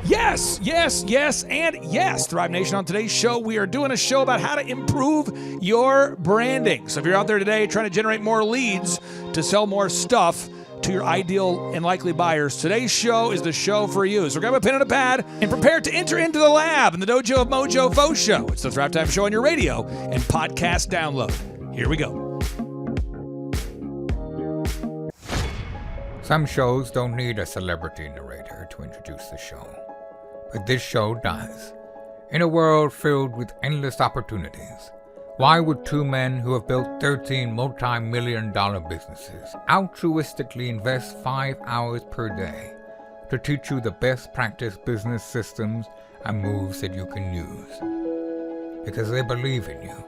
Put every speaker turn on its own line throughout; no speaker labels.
Yes, yes, yes, and yes, Thrive Nation. On today's show, we are doing a show about how to improve your branding. So if you're out there today trying to generate more leads to sell more stuff to your ideal and likely buyers, today's show is the show for you. So grab a pen and a pad and prepare to enter into the lab in the Dojo of Mojo Faux Show. It's the Thrive Time Show on your radio and podcast download. Here we go.
Some shows don't need a celebrity narrator to introduce the show, but this show does. In a world filled with endless opportunities, why would two men who have built 13 multi-million-dollar businesses altruistically invest 5 hours per day to teach you the best practice business systems and moves that you can use? Because they believe in you,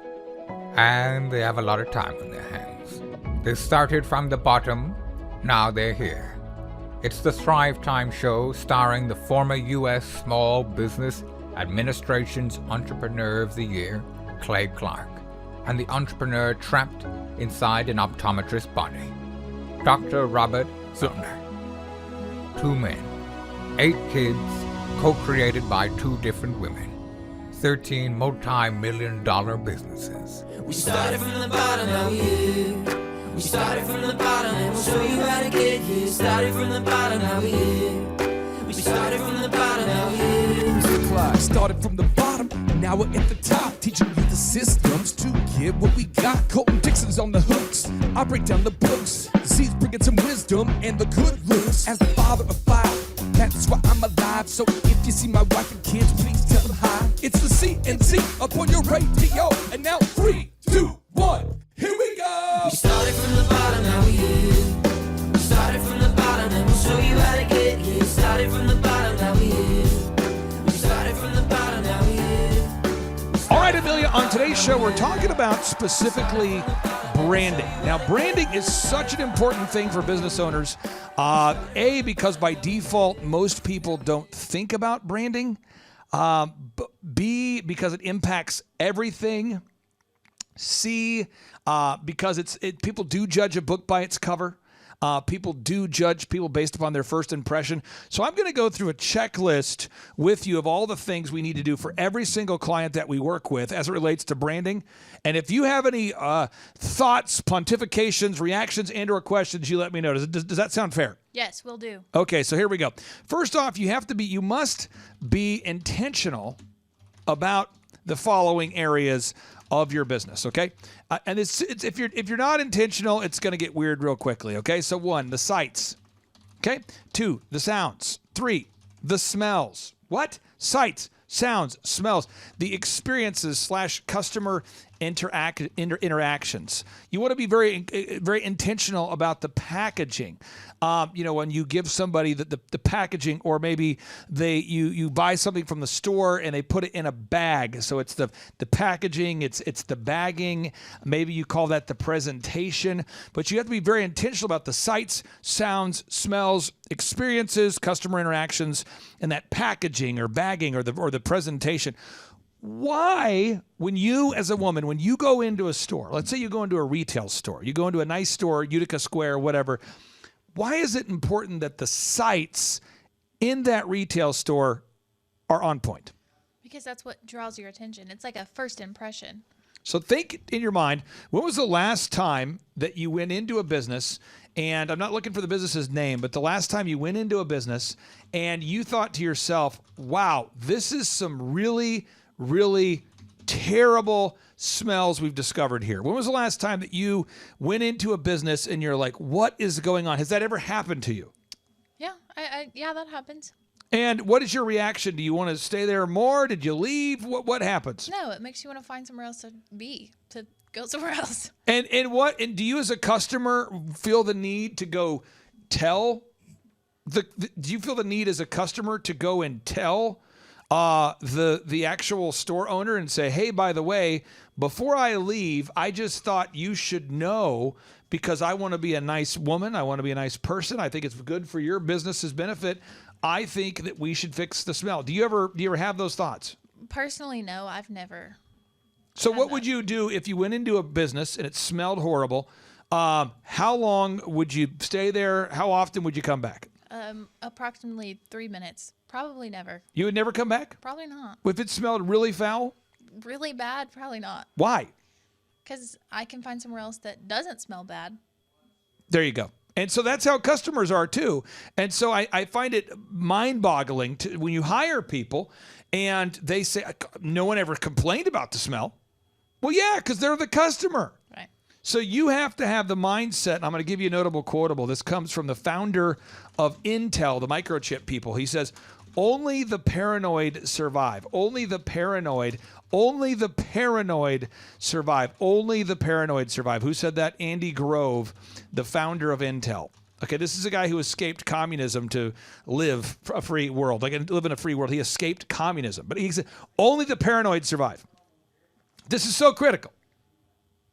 and they have a lot of time on their hands. They started from the bottom. Now they're here. It's the Thrive Time Show starring the former U.S. Small Business Administration's Entrepreneur of the Year, Clay Clark, and the entrepreneur trapped inside an optometrist's body, Dr. Robert Zillner. 2 men, 8 kids, co-created by 2 different women, 13 multi-million-dollar businesses.
We started from the bottom, now we're here. We started from the bottom and we'll show you how to get here. Started from the bottom, now we're here. We started from the bottom, now we're here.
Started from the bottom, and now we're at the top. Teaching you the systems to get what we got. Colton Dixon's on the hooks, I break down the books. The seeds bringing some wisdom and the good looks. As the father of 5, that's why I'm alive. So if you see my wife and kids, please tell them hi. It's the CNC up on your radio. And now 3, 2, 1, here we go.
We started from the bottom, now we're here. We started from the bottom and we'll show you how to get here. Started from the bottom, now we're here. We started from the bottom, now we're here.
All right, Amelia, on today's show, we're talking about specifically branding. Now, branding is such an important thing for business owners. A, because by default, most people don't think about branding. B, because it impacts everything. C, because people do judge a book by its cover. People do judge people based upon their first impression. So I'm going to go through a checklist with you of all the things we need to do for every single client that we work with as it relates to branding. And if you have any thoughts, pontifications, reactions, and or questions, you let me know. Does that sound fair?
Yes, will do.
Okay, so here we go. First off, you must be intentional about the following areas of your business, okay? And it's if you're not intentional, it's going to get weird real quickly, okay? So 1, the sights, okay? 2, the sounds. 3, the smells. What? Sights, sounds, smells. The experiences / customer interactions. You want to be very, very intentional about the packaging. When you give somebody the packaging, or maybe you buy something from the store and they put it in a bag. So it's the packaging, it's the bagging. Maybe you call that the presentation. But you have to be very intentional about the sights, sounds, smells, experiences, customer interactions, and that packaging or bagging or the presentation. Why, when you as a woman, when you go into a store, let's say you go into a retail store, you go into a nice store, Utica Square, whatever, why is it important that the sights in that retail store are on point?
Because that's what draws your attention. It's like a first impression.
So think in your mind, when was the last time that you went into a business, and I'm not looking for the business's name, but the last time you went into a business and you thought to yourself, wow, this is some really, really terrible smells we've discovered here. When was the last time that you went into a business and you're like, what is going on? Has that ever happened to you?
Yeah, yeah, that happens.
And what is your reaction? Do you want to stay there more? Did you leave? What happens?
No, it makes you want to find somewhere else to go somewhere else.
And do you as a customer feel the need to go tell do you feel the need as a customer to go and tell the actual store owner and say, hey, by the way, before I leave, I just thought you should know, because I want to be a nice woman. I want to be a nice person. I think it's good for your business's benefit. I think that we should fix the smell. Do you ever have those thoughts?
Personally, no, I've never.
So what would you do if you went into a business and it smelled horrible? How long would you stay there? How often would you come back?
Approximately 3 minutes. Probably never.
You would never come back?
Probably not.
If it smelled really foul?
Really bad? Probably not.
Why?
Because I can find somewhere else that doesn't smell bad.
There you go. And so that's how customers are too. And so I find it mind-boggling when you hire people and they say, no one ever complained about the smell. Well, yeah, because they're the customer.
Right.
So you have to have the mindset, and I'm going to give you a notable quotable. This comes from the founder of Intel, the microchip people. He says, only the paranoid survive. Only the paranoid survive. Only the paranoid survive. Who said that? Andy Grove, the founder of Intel. Okay, this is a guy who escaped communism to live a free world. Like, live in a free world. He escaped communism. But he said, only the paranoid survive. This is so critical.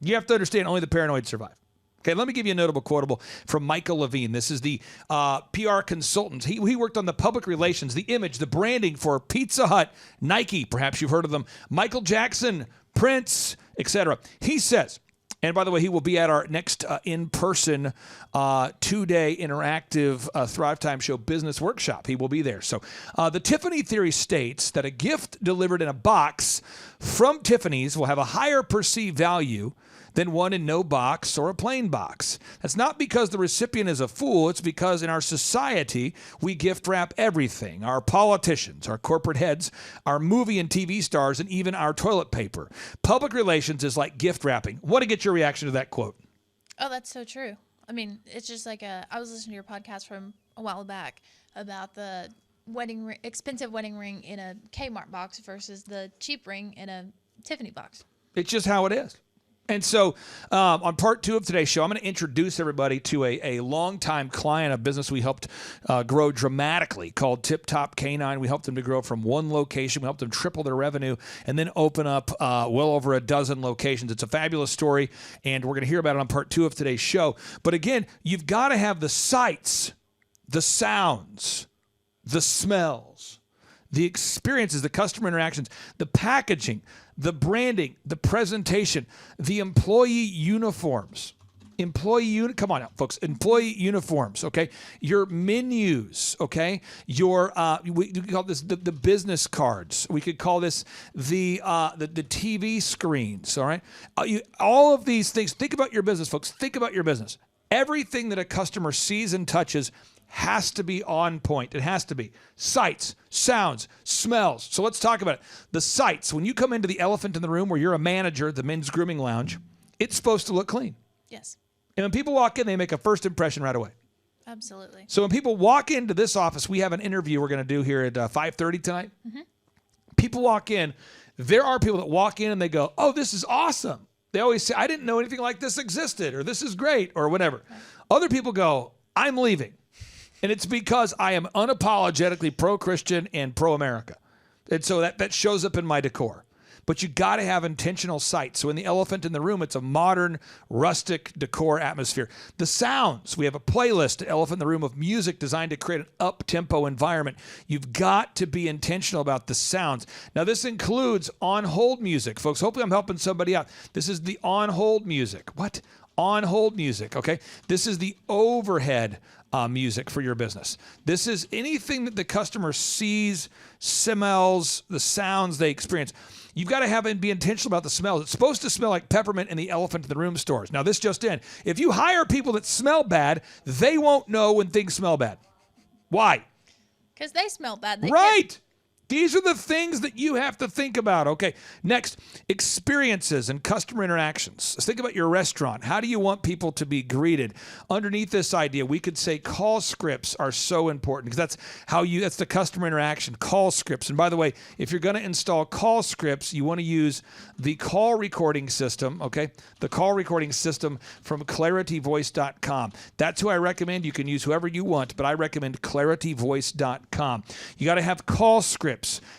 You have to understand only the paranoid survive. Okay, let me give you a notable quotable from Michael Levine. This is the PR consultant. He worked on the public relations, the image, the branding for Pizza Hut, Nike, perhaps you've heard of them, Michael Jackson, Prince, etc. He says, and by the way, he will be at our next in-person 2-day interactive Thrive Time Show business workshop. He will be there. So the Tiffany theory states that a gift delivered in a box from Tiffany's will have a higher perceived value than one in no box or a plain box. That's not because the recipient is a fool. It's because in our society, we gift wrap everything. Our politicians, our corporate heads, our movie and TV stars, and even our toilet paper. Public relations is like gift wrapping. Want to get your reaction to that quote?
Oh, that's so true. I mean, it's just like I was listening to your podcast from a while back about the expensive wedding ring in a Kmart box versus the cheap ring in a Tiffany box.
It's just how it is. And so on part 2 of today's show, I'm going to introduce everybody to a longtime client, a business we helped grow dramatically called Tip Top Canine. We helped them to grow from one location. We helped them triple their revenue and then open up well over a dozen locations. It's a fabulous story, and we're going to hear about it on part 2 of today's show. But again, you've got to have the sights, the sounds, the smells, the experiences, the customer interactions, the packaging, the branding, the presentation, the employee uniforms. Come on now, folks. Employee uniforms, okay? Your menus, okay? Your we could call this the business cards. We could call this the TV screens, all right? All of these things. Think about your business, folks. Think about your business. Everything that a customer sees and touches has to be on point. It has to be. Sights, sounds, smells. So let's talk about it. The sights. When you come into the elephant in the room where you're a manager, the men's grooming lounge, it's supposed to look clean.
Yes.
And when people walk in, they make a first impression right away.
Absolutely.
So when people walk into this office, we have an interview we're going to do here at 5:30 tonight. Mm-hmm. People walk in. There are people that walk in and they go, oh, this is awesome. They always say, I didn't know anything like this existed, or this is great, or whatever. Right. Other people go, I'm leaving. And it's because I am unapologetically pro-Christian and pro-America. And so that shows up in my decor. But you got to have intentional sight. So in the elephant in the room, it's a modern, rustic decor atmosphere. The sounds, we have a playlist, Elephant in the Room, of music designed to create an up-tempo environment. You've got to be intentional about the sounds. Now, this includes on-hold music. Folks, hopefully I'm helping somebody out. This is the on-hold music. What? On-hold music, okay? This is the overhead music for your business. This is anything that the customer sees, smells, the sounds they experience. You've got to have and be intentional about the smells. It's supposed to smell like peppermint in the elephant in the room stores. Now, this just in. If you hire people that smell bad, they won't know when things smell bad. Why?
Because they smell bad.
Right. These are the things that you have to think about. Okay, next, experiences and customer interactions. Let's think about your restaurant. How do you want people to be greeted? Underneath this idea, we could say call scripts are so important because that's the customer interaction, call scripts. And by the way, if you're going to install call scripts, you want to use the call recording system, okay? The call recording system from clarityvoice.com. That's who I recommend. You can use whoever you want, but I recommend clarityvoice.com. You got to have call scripts.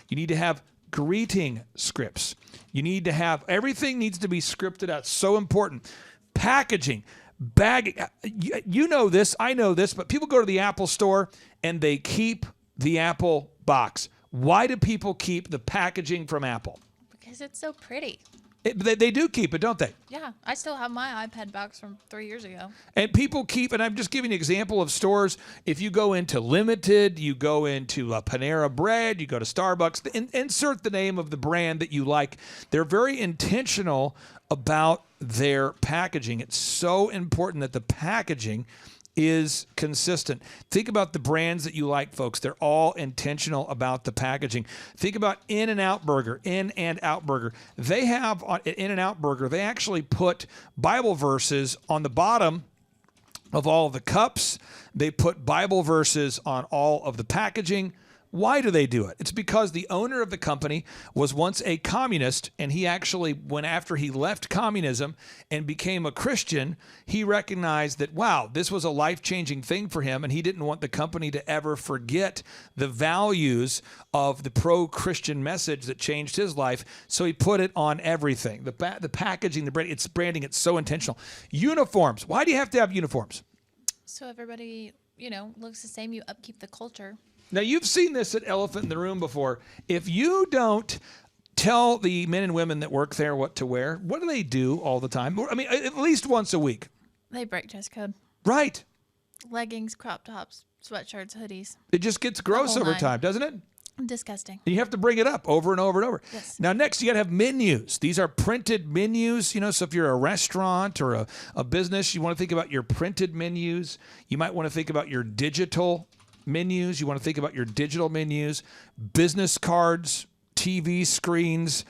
You need to have greeting scripts. You need to have, everything needs to be scripted out. So important. Packaging, bagging. You know this, I know this, but people go to the Apple store and they keep the Apple box. Why do people keep the packaging from Apple?
Because it's so pretty.
They do keep it, don't they?
Yeah, I still have my iPad box from 3 years ago.
And people keep, and I'm just giving an example of stores. If you go into Limited, you go into Panera Bread, you go to Starbucks, insert the name of the brand that you like. They're very intentional about their packaging. It's so important that the packaging is consistent. Think about the brands that you like, folks. They're all intentional about the packaging. Think about In-N-Out Burger. In-N-Out Burger. They have on In-N-Out Burger, they actually put Bible verses on the bottom of all of the cups. They put Bible verses on all of the packaging. Why do they do it? It's because the owner of the company was once a communist, and he actually, after he left communism and became a Christian, he recognized that, wow, this was a life-changing thing for him, and he didn't want the company to ever forget the values of the pro-Christian message that changed his life, so he put it on everything. The packaging, the branding, it's so intentional. Uniforms. Why do you have to have uniforms?
So everybody, looks the same. You upkeep the culture.
Now, you've seen this at Elephant in the Room before. If you don't tell the men and women that work there what to wear, what do they do all the time? I mean, at least once a week.
They break dress code.
Right.
Leggings, crop tops, sweatshirts, hoodies.
It just gets gross
whole
over
nine.
time, doesn't it?
Disgusting.
And you have to bring it up over and over and over.
Yes.
Now, next, you got to have menus. These are printed menus. So if you're a restaurant or a business, you want to think about your printed menus. You might want to think about your digital menus. You want to think about your digital menus, business cards, TV screens,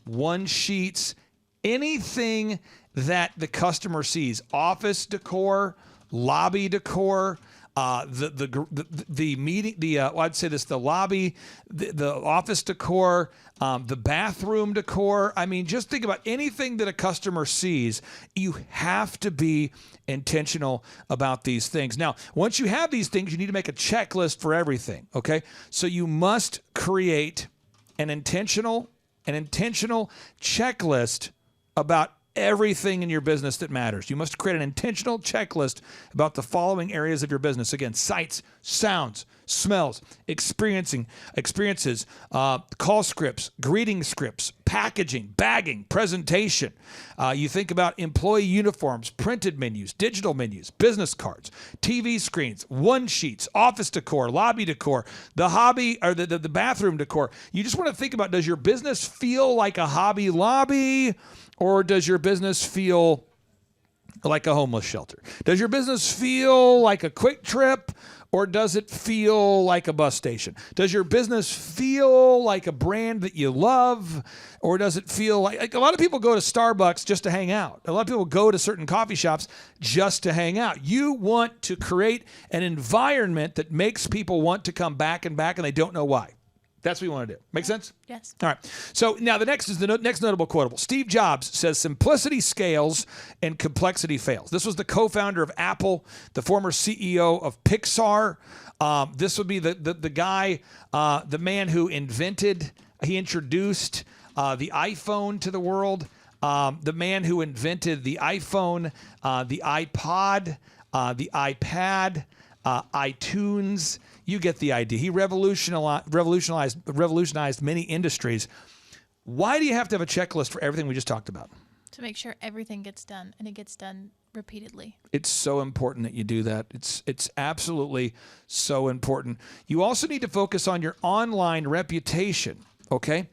one sheets, anything that the customer sees. Office decor, lobby decor, the meeting, I'd say this, the lobby, the office decor, the bathroom decor. I mean, just think about anything that a customer sees. You have to be intentional about these things. Now, once you have these things, you need to make a checklist for everything. Okay. So you must create an intentional checklist about everything in your business that matters. You must create an intentional checklist about the following areas of your business. Again, sights, sounds, smells, experiences, call scripts, greeting scripts, packaging, bagging, presentation. You think about employee uniforms, printed menus, digital menus, business cards, TV screens, one sheets, office decor, lobby decor, the hobby or the bathroom decor. You just want to think about, does your business feel like a Hobby Lobby? Or does your business feel like a homeless shelter? Does your business feel like a Quick Trip? Or does it feel like a bus station? Does your business feel like a brand that you love? Or does it feel like a lot of people go to Starbucks just to hang out. A lot of people go to certain coffee shops just to hang out. You want to create an environment that makes people want to come back and back, and they don't know why. That's what you want to do. Make sense?
Yes.
All right. So now the next is the next notable quotable. Steve Jobs says, simplicity scales and complexity fails. This was the co-founder of Apple, the former CEO of Pixar. This would be the guy, the man who introduced the iPhone to the world, the man who invented the iPhone, the iPod, the iPad, iTunes. You get the idea. He revolutionized many industries. Why do you have to have a checklist for everything we just talked about?
To make sure everything gets done, and it gets done repeatedly.
It's so important that you do that. It's absolutely so important. You also need to focus on your online reputation, okay?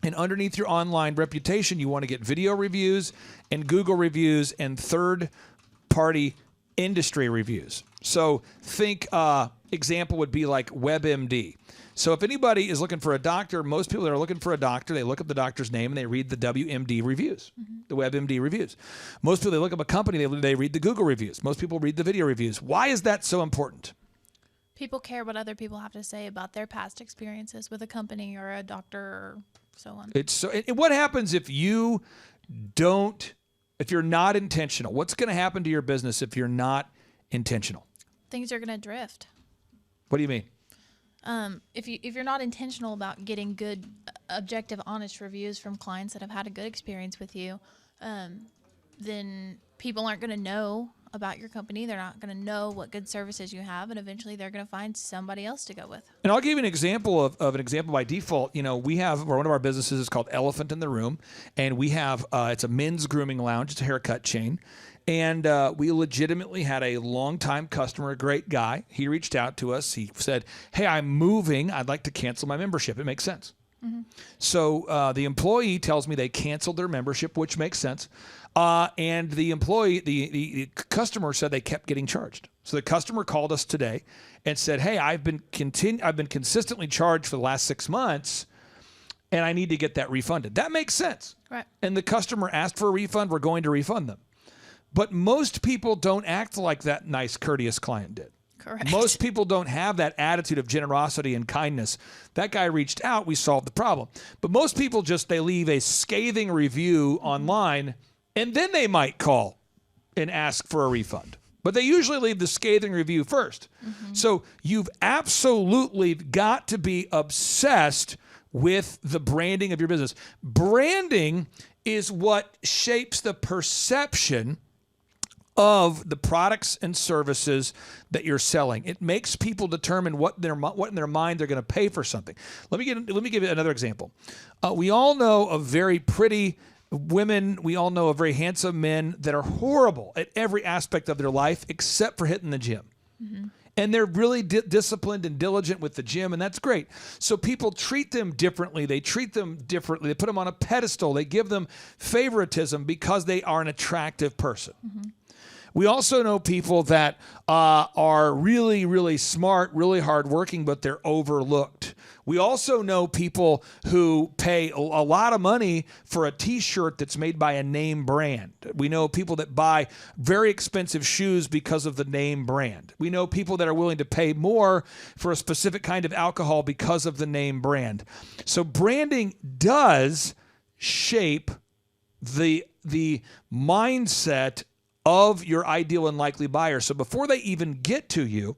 And underneath your online reputation, you want to get video reviews and Google reviews and third-party industry reviews. So think example would be like WebMD. So if anybody is looking for a doctor, most people that are looking for a doctor, they look up the doctor's name and they read the WMD reviews, the WebMD reviews. Most people, they look up a company, they read the Google reviews. Most people read the video reviews. Why is that so important?
People care what other people have to say about their past experiences with a company or a doctor or so on.
It's so. And what happens if you're not intentional? What's going to happen to your business if you're not intentional?
Things are going to drift.
What do you mean?
If you're not intentional about getting good, objective, honest reviews from clients that have had a good experience with you, then people aren't going to know about your company. They're not going to know what good services you have, and eventually they're going to find somebody else to go with.
And I'll give you an example of an example by default. We have one of our businesses is called Elephant in the Room, and we have it's a men's grooming lounge. It's a haircut chain. And we legitimately had a longtime customer, a great guy. He reached out to us. He said, hey, I'm moving. I'd like to cancel my membership. It makes sense. Mm-hmm. So the employee tells me they canceled their membership, which makes sense. And the employee, the customer said they kept getting charged. So the customer called us today and said, hey, I've been consistently charged for the last 6 months, and I need to get that refunded. That makes sense.
Right.
And the customer asked for a refund. We're going to refund them. But most people don't act like that nice, courteous client did.
Correct.
Most people don't have that attitude of generosity and kindness. That guy reached out, we solved the problem. But most people they leave a scathing review online, and then they might call and ask for a refund. But they usually leave the scathing review first. Mm-hmm. So you've absolutely got to be obsessed with the branding of your business. Branding is what shapes the perception of the products and services that you're selling. It makes people determine what in their mind they're going to pay for something. Let me give you another example. We all know of very pretty women. We all know of very handsome men that are horrible at every aspect of their life except for hitting the gym. Mm-hmm. And they're really disciplined and diligent with the gym, and that's great. So people treat them differently. They treat them differently. They put them on a pedestal. They give them favoritism because they are an attractive person. Mm-hmm. We also know people that are really, really smart, really hardworking, but they're overlooked. We also know people who pay a lot of money for a T-shirt that's made by a name brand. We know people that buy very expensive shoes because of the name brand. We know people that are willing to pay more for a specific kind of alcohol because of the name brand. So branding does shape the mindset of your ideal and likely buyer. So before they even get to you,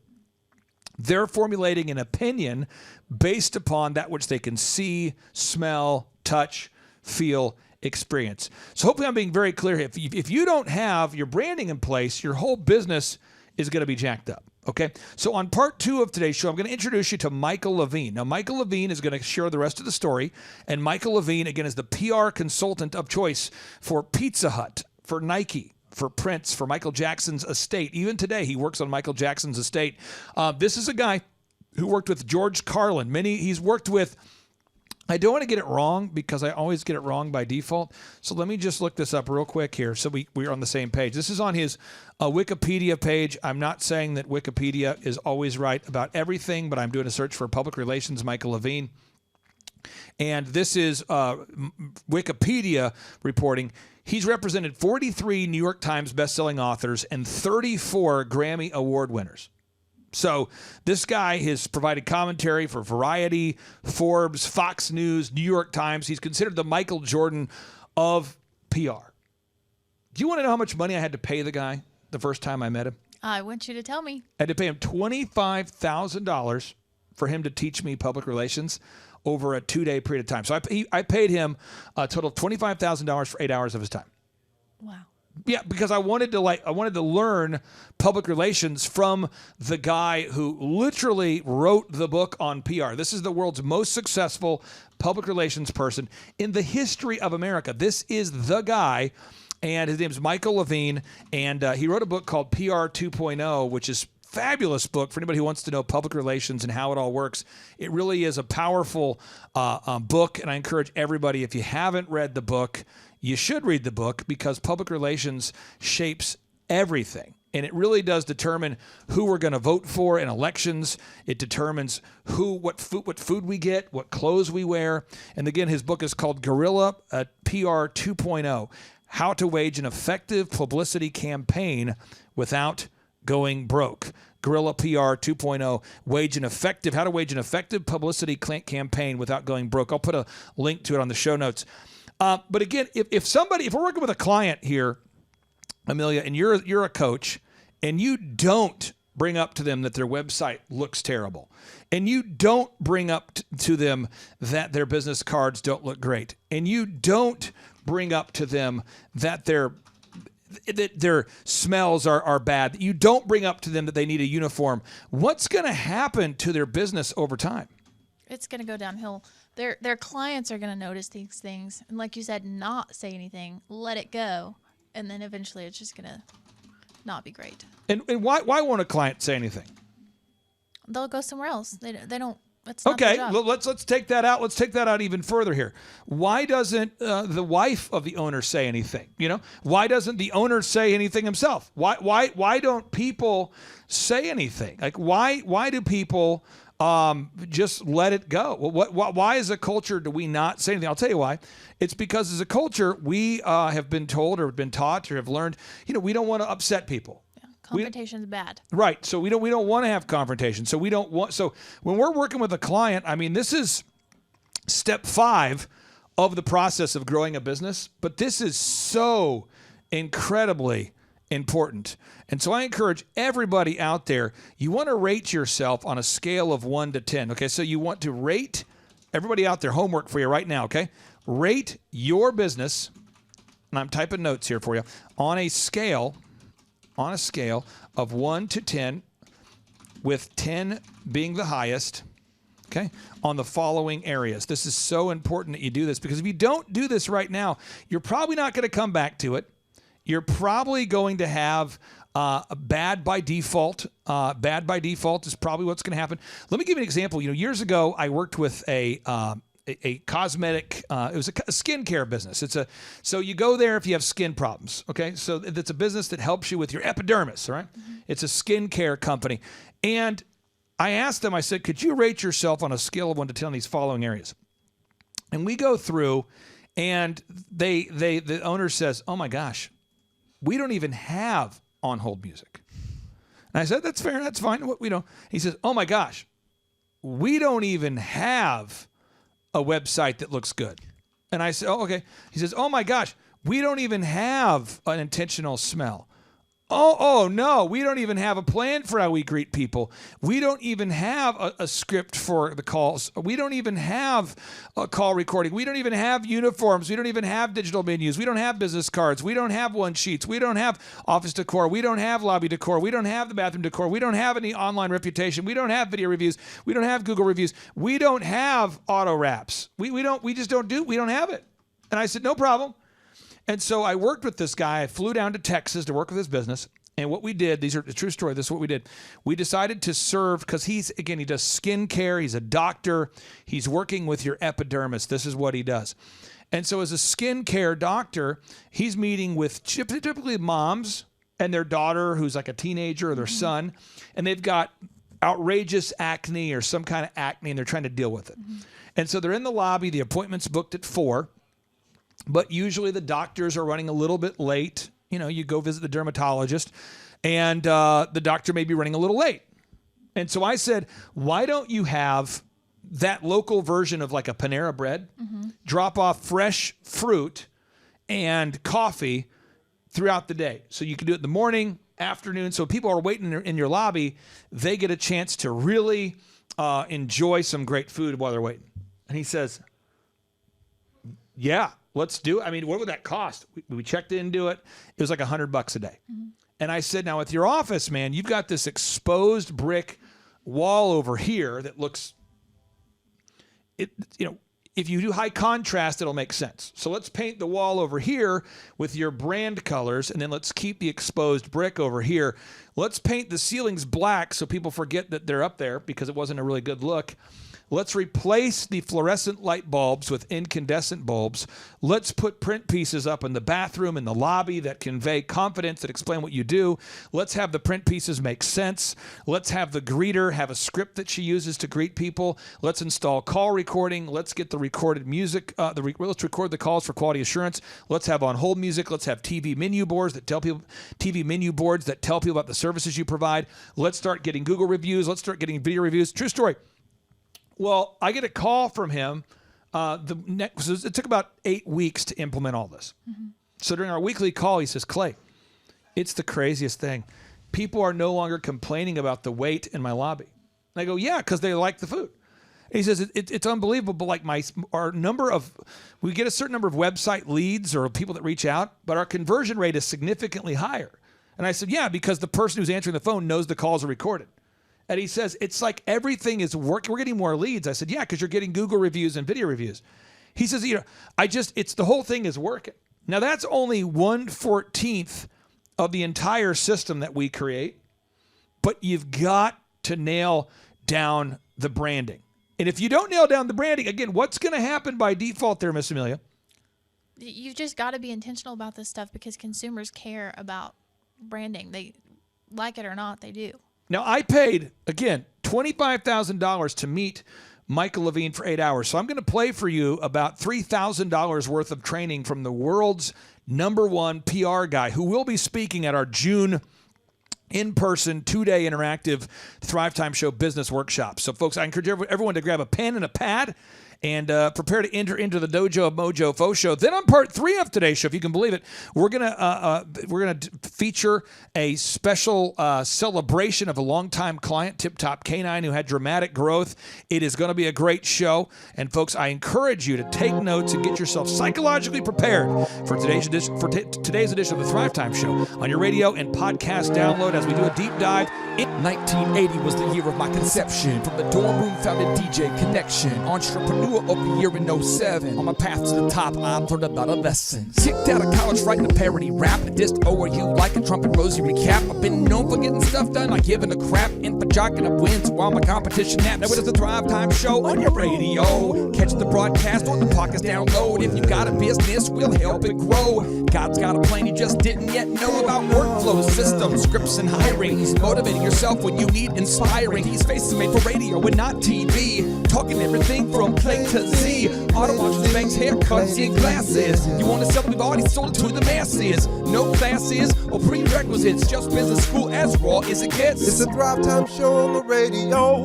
they're formulating an opinion based upon that which they can see, smell, touch, feel, experience. So hopefully I'm being very clear here. If you don't have your branding in place, your whole business is going to be jacked up. Okay, so on part 2 of today's show, I'm going to introduce you to Michael Levine. Now, Michael Levine is going to share the rest of the story, and Michael Levine, again, is the PR consultant of choice for Pizza Hut, for Nike, for Prince, for Michael Jackson's estate. Even today, he works on Michael Jackson's estate. This is a guy who worked with George Carlin. He's worked with, I don't want to get it wrong because I always get it wrong by default. So let me just look this up real quick here so we're on the same page. This is on his Wikipedia page. I'm not saying that Wikipedia is always right about everything, but I'm doing a search for public relations, Michael Levine. And this is Wikipedia reporting. He's represented 43 New York Times bestselling authors and 34 Grammy Award winners. So this guy has provided commentary for Variety, Forbes, Fox News, New York Times. He's considered the Michael Jordan of PR. Do you want to know how much money I had to pay the guy the first time I met him?
I want you to tell me.
I had to pay him $25,000 for him to teach me public relations over a 2-day period of time. So I paid him a total of $25,000 for 8 hours of his time.
Wow.
Yeah, because I wanted to learn public relations from the guy who literally wrote the book on PR. This is the world's most successful public relations person in the history of America. This is the guy, and his name is Michael Levine, and he wrote a book called PR 2.0, which is fabulous book for anybody who wants to know public relations and how it all works. It really is a powerful book, and I encourage everybody, if you haven't read the book, you should read the book because public relations shapes everything. And it really does determine who we're going to vote for in elections. It determines what food we get, what clothes we wear. And again, his book is called Guerrilla PR 2.0, How to Wage an Effective Publicity Campaign Without Going Broke. Guerrilla PR 2.0, how to wage an effective publicity campaign without going broke. I'll put a link to it on the show notes. But again, if we're working with a client here, Amelia, and you're a coach, and you don't bring up to them that their website looks terrible, and you don't bring up to them that their business cards don't look great, and you don't bring up to them that that their smells are bad, that you don't bring up to them that they need a uniform, what's going to happen to their business over time?
It's going to go downhill. Their clients are going to notice these things. And like you said, not say anything, let it go. And then eventually it's just going to not be great.
And why won't a client say anything?
They'll go somewhere else. They don't. That's not
Okay,
their job.
well, let's take that out. Let's take that out even further here. Why doesn't the wife of the owner say anything? You know, why doesn't the owner say anything himself? Why don't people say anything? Like why do people just let it go? Well, why as a culture do we not say anything? I'll tell you why. It's because as a culture we have been told or been taught or have learned, you know, we don't want to upset people.
Confrontation's bad.
Right. So we don't want to have confrontation. So when we're working with a client, I mean, this is step 5 of the process of growing a business, but this is so incredibly important. And so I encourage everybody out there, you want to rate yourself on a scale of 1 to 10. Okay. So you want to rate everybody out there, homework for you right now. Okay. Rate your business. And I'm typing notes here for you on a scale of 1 to 10, with 10 being the highest, okay, on the following areas. This is so important that you do this, because if you don't do this right now, you're probably not going to come back to it. You're probably going to have a bad by default. Bad by default is probably what's going to happen. Let me give you an example. You know, years ago, I worked with a cosmetic, it was a skincare business. So you go there if you have skin problems. Okay. So it's a business that helps you with your epidermis. All right. Mm-hmm. It's a skincare company. And I asked them, I said, could you rate yourself on a scale of 1 to 10 on these following areas? And we go through, and the owner says, oh my gosh, we don't even have on hold music. And I said, that's fair. That's fine. We don't. He says, oh my gosh, we don't even have a website that looks good. And I said, oh, okay. He says, oh my gosh, we don't even have an intentional smell. Oh no, we don't even have a plan for how we greet people. We don't even have a script for the calls. We don't even have a call recording. We don't even have uniforms. We don't even have digital menus. We don't have business cards. We don't have one sheets. We don't have office decor. We don't have lobby decor. We don't have the bathroom decor. We don't have any online reputation. We don't have video reviews. We don't have Google reviews. We don't have auto wraps. We don't have it. And I said, no problem. And so I worked with this guy. I flew down to Texas to work with his business. And what we did, these are the true story. This is what we did. We decided to serve, because he does skincare. He's a doctor. He's working with your epidermis. This is what he does. And so as a skincare doctor, he's meeting with typically moms and their daughter, who's like a teenager, or their son. And they've got outrageous acne or some kind of acne, and they're trying to deal with it. Mm-hmm. And so they're in the lobby. The appointment's booked at 4. But usually the doctors are running a little bit late. You know, you go visit the dermatologist, and the doctor may be running a little late. And so I said, why don't you have that local version of like a Panera bread, drop off fresh fruit and coffee throughout the day? So you can do it in the morning, afternoon. So people are waiting in your lobby. They get a chance to really enjoy some great food while they're waiting. And he says, yeah. Let's do it. I mean, what would that cost? We checked into it. It was like $100 a day. Mm-hmm. And I said, now with your office, man, you've got this exposed brick wall over here that looks, if you do high contrast, it'll make sense. So let's paint the wall over here with your brand colors, and then let's keep the exposed brick over here. Let's paint the ceilings black so people forget that they're up there, because it wasn't a really good look. Let's replace the fluorescent light bulbs with incandescent bulbs. Let's put print pieces up in the bathroom, in the lobby, that convey confidence, that explain what you do. Let's have the print pieces make sense. Let's have the greeter have a script that she uses to greet people. Let's install call recording. Let's get the recorded music. Let's record the calls for quality assurance. Let's have on hold music. Let's have TV menu boards that tell people about the services you provide. Let's start getting Google reviews. Let's start getting video reviews. True story. Well, I get a call from him. It took about 8 weeks to implement all this. Mm-hmm. So during our weekly call, he says, Clay, it's the craziest thing. People are no longer complaining about the wait in my lobby. And I go, yeah, because they like the food. He says it's unbelievable, but like we get a certain number of website leads or people that reach out, but our conversion rate is significantly higher. And I said, yeah, because the person who's answering the phone knows the calls are recorded. And he says, it's like everything is working. We're getting more leads. I said, yeah, because you're getting Google reviews and video reviews. He says, it's the whole thing is working. Now that's only 1/14 of the entire system that we create, but you've got to nail down the branding. And if you don't nail down the branding, again, what's going to happen by default there, Miss Amelia?
You've just got to be intentional about this stuff because consumers care about branding. They like it or not, they do.
Now, I paid, again, $25,000 to meet Michael Levine for 8 hours. So I'm going to play for you about $3,000 worth of training from the world's #1 PR guy who will be speaking at our June in-person 2-day interactive Thrive Time Show business workshop. So, folks, I encourage everyone to grab a pen and a pad and prepare to enter into the Dojo of Mojo Faux Show. Then on part 3 of today's show, if you can believe it, we're gonna feature a special celebration of a longtime client, Tip Top Canine, who had dramatic growth. It is going to be a great show, and folks, I encourage you to take notes and get yourself psychologically prepared for today's edition of the Thrive Time Show on your radio and podcast download as we do a deep dive.
1980 was the year of my conception. From the dorm room founded DJ Connection. Entrepreneur of the year in 07. On my path to the top, I've learned about a lesson. Kicked out of college writing a parody rap. Dissed ORU like a trumpet rosy recap. I've been known for getting stuff done, not giving a crap. And for jocking up wins while my competition naps. Now it is the Thrive Time Show on your radio. Catch the broadcast or the podcast download. If you got a business, we'll help it grow. God's got a plan you just didn't yet know about. Workflows, systems, scripts, and hiring. Motivating yourself when you need inspiring. These faces made for radio and not TV. Talking everything from play to Z. Auto washes, banks, haircuts, and glasses. You want to sell it, we've already sold it to the masses. No classes or prerequisites. Just business school as raw as it gets.
It's a Thrive Time Show on the radio.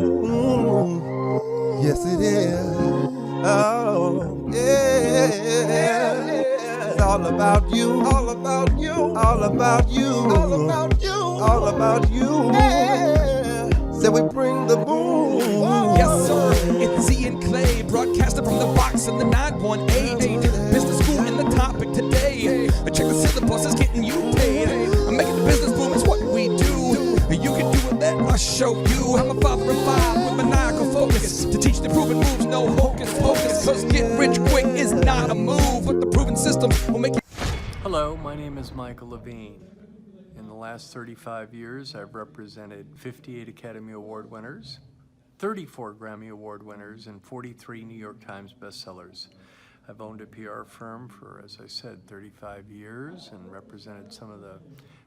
Yes, it is. Oh, yeah. It's all about you. All about you. All about you. All about you. All about you. Yeah. So we bring the boom.
Yes, sir. It's Z and Clay, broadcasting from the box in the 918. Business school in the topic today. Check the syllabus, it's getting you paid. I'm making the business boom, it's what we do. You can do it, let us show you. I'm a father of 5 with maniacal focus. To teach the proven moves, no hocus pocus. Cause get rich quick is not a move, but the proven system will make you.
Hello, my name is Michael Levine. In the last 35 years, I've represented 58 Academy Award winners, 34 Grammy Award winners, and 43 New York Times bestsellers. I've owned a PR firm for, as I said, 35 years and represented some of the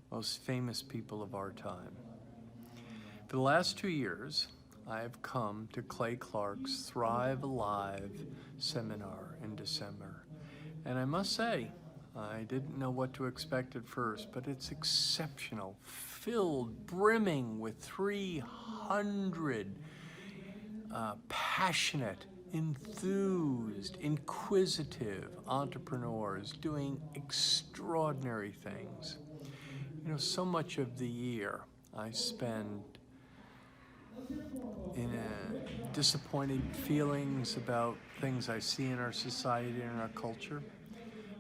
most famous people of our time. For the last 2 years, I've come to Clay Clark's Thrive Alive seminar in December. And I must say, I didn't know what to expect at first, but it's exceptional, filled, brimming with 300 passionate, enthused, inquisitive entrepreneurs doing extraordinary things. You know, so much of the year I spend in disappointed feelings about things I see in our society and our culture.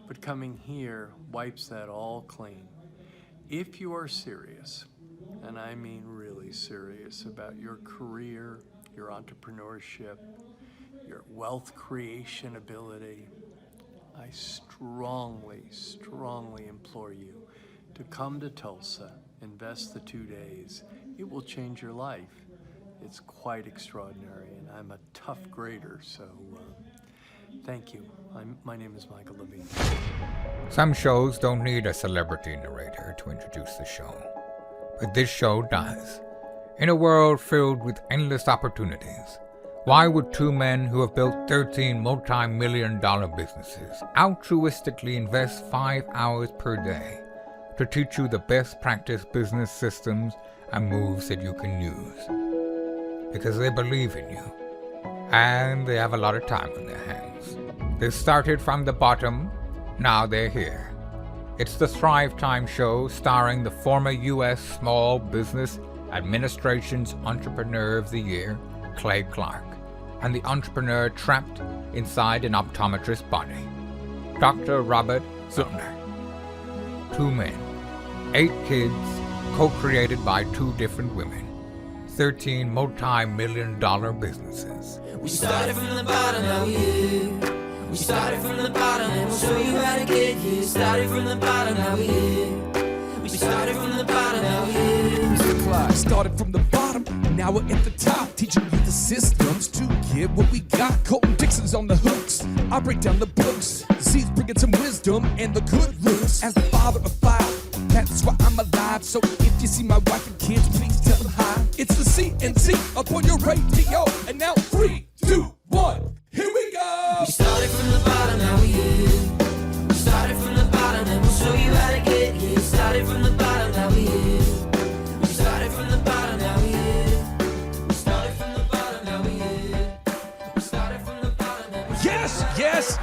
But coming here wipes that all clean. If you are serious, and I mean really serious about your career, your entrepreneurship, your wealth creation ability, I strongly, strongly implore you to come to Tulsa, invest the 2 days. It will change your life. It's quite extraordinary, and I'm a tough grader, so thank you. My name is Michael Levine.
Some shows don't need a celebrity narrator to introduce the show, but this show does. In a world filled with endless opportunities, why would 2 men who have built 13 multi-million-dollar businesses altruistically invest 5 hours per day to teach you the best practice business systems and moves that you can use? Because they believe in you, and they have a lot of time on their hands. They started from the bottom, now they're here. It's the Thrive Time Show starring the former U.S. Small Business Administration's Entrepreneur of the Year, Clay Clark. and the entrepreneur trapped inside an optometrist's body. Dr. Robert Zillner. 2 men, 8 kids, co-created by 2 different women. 13 multi-million-dollar businesses.
We started from the bottom, now we here. We started from the bottom, and we'll show you how to get here. Started from the bottom, now we here. We started from the bottom, now we here.
Started from the bottom, now we're at the top, teaching you the systems to get what we got. Colton Dixon's on the hooks, I break down the books. Z's bringing some wisdom and the good looks. As the father of 5, that's why I'm alive. So if you see my wife and kids, please tell them hi. It's the CNC up on your radio, and now 3, 2, 1, here we go.
We started from the bottom, now we here. We started from the bottom, and we'll show you how to get here. Started from the bottom, now we here. We started from the bottom, now we here. We started from the bottom, now we here. We started from the bottom, now we here.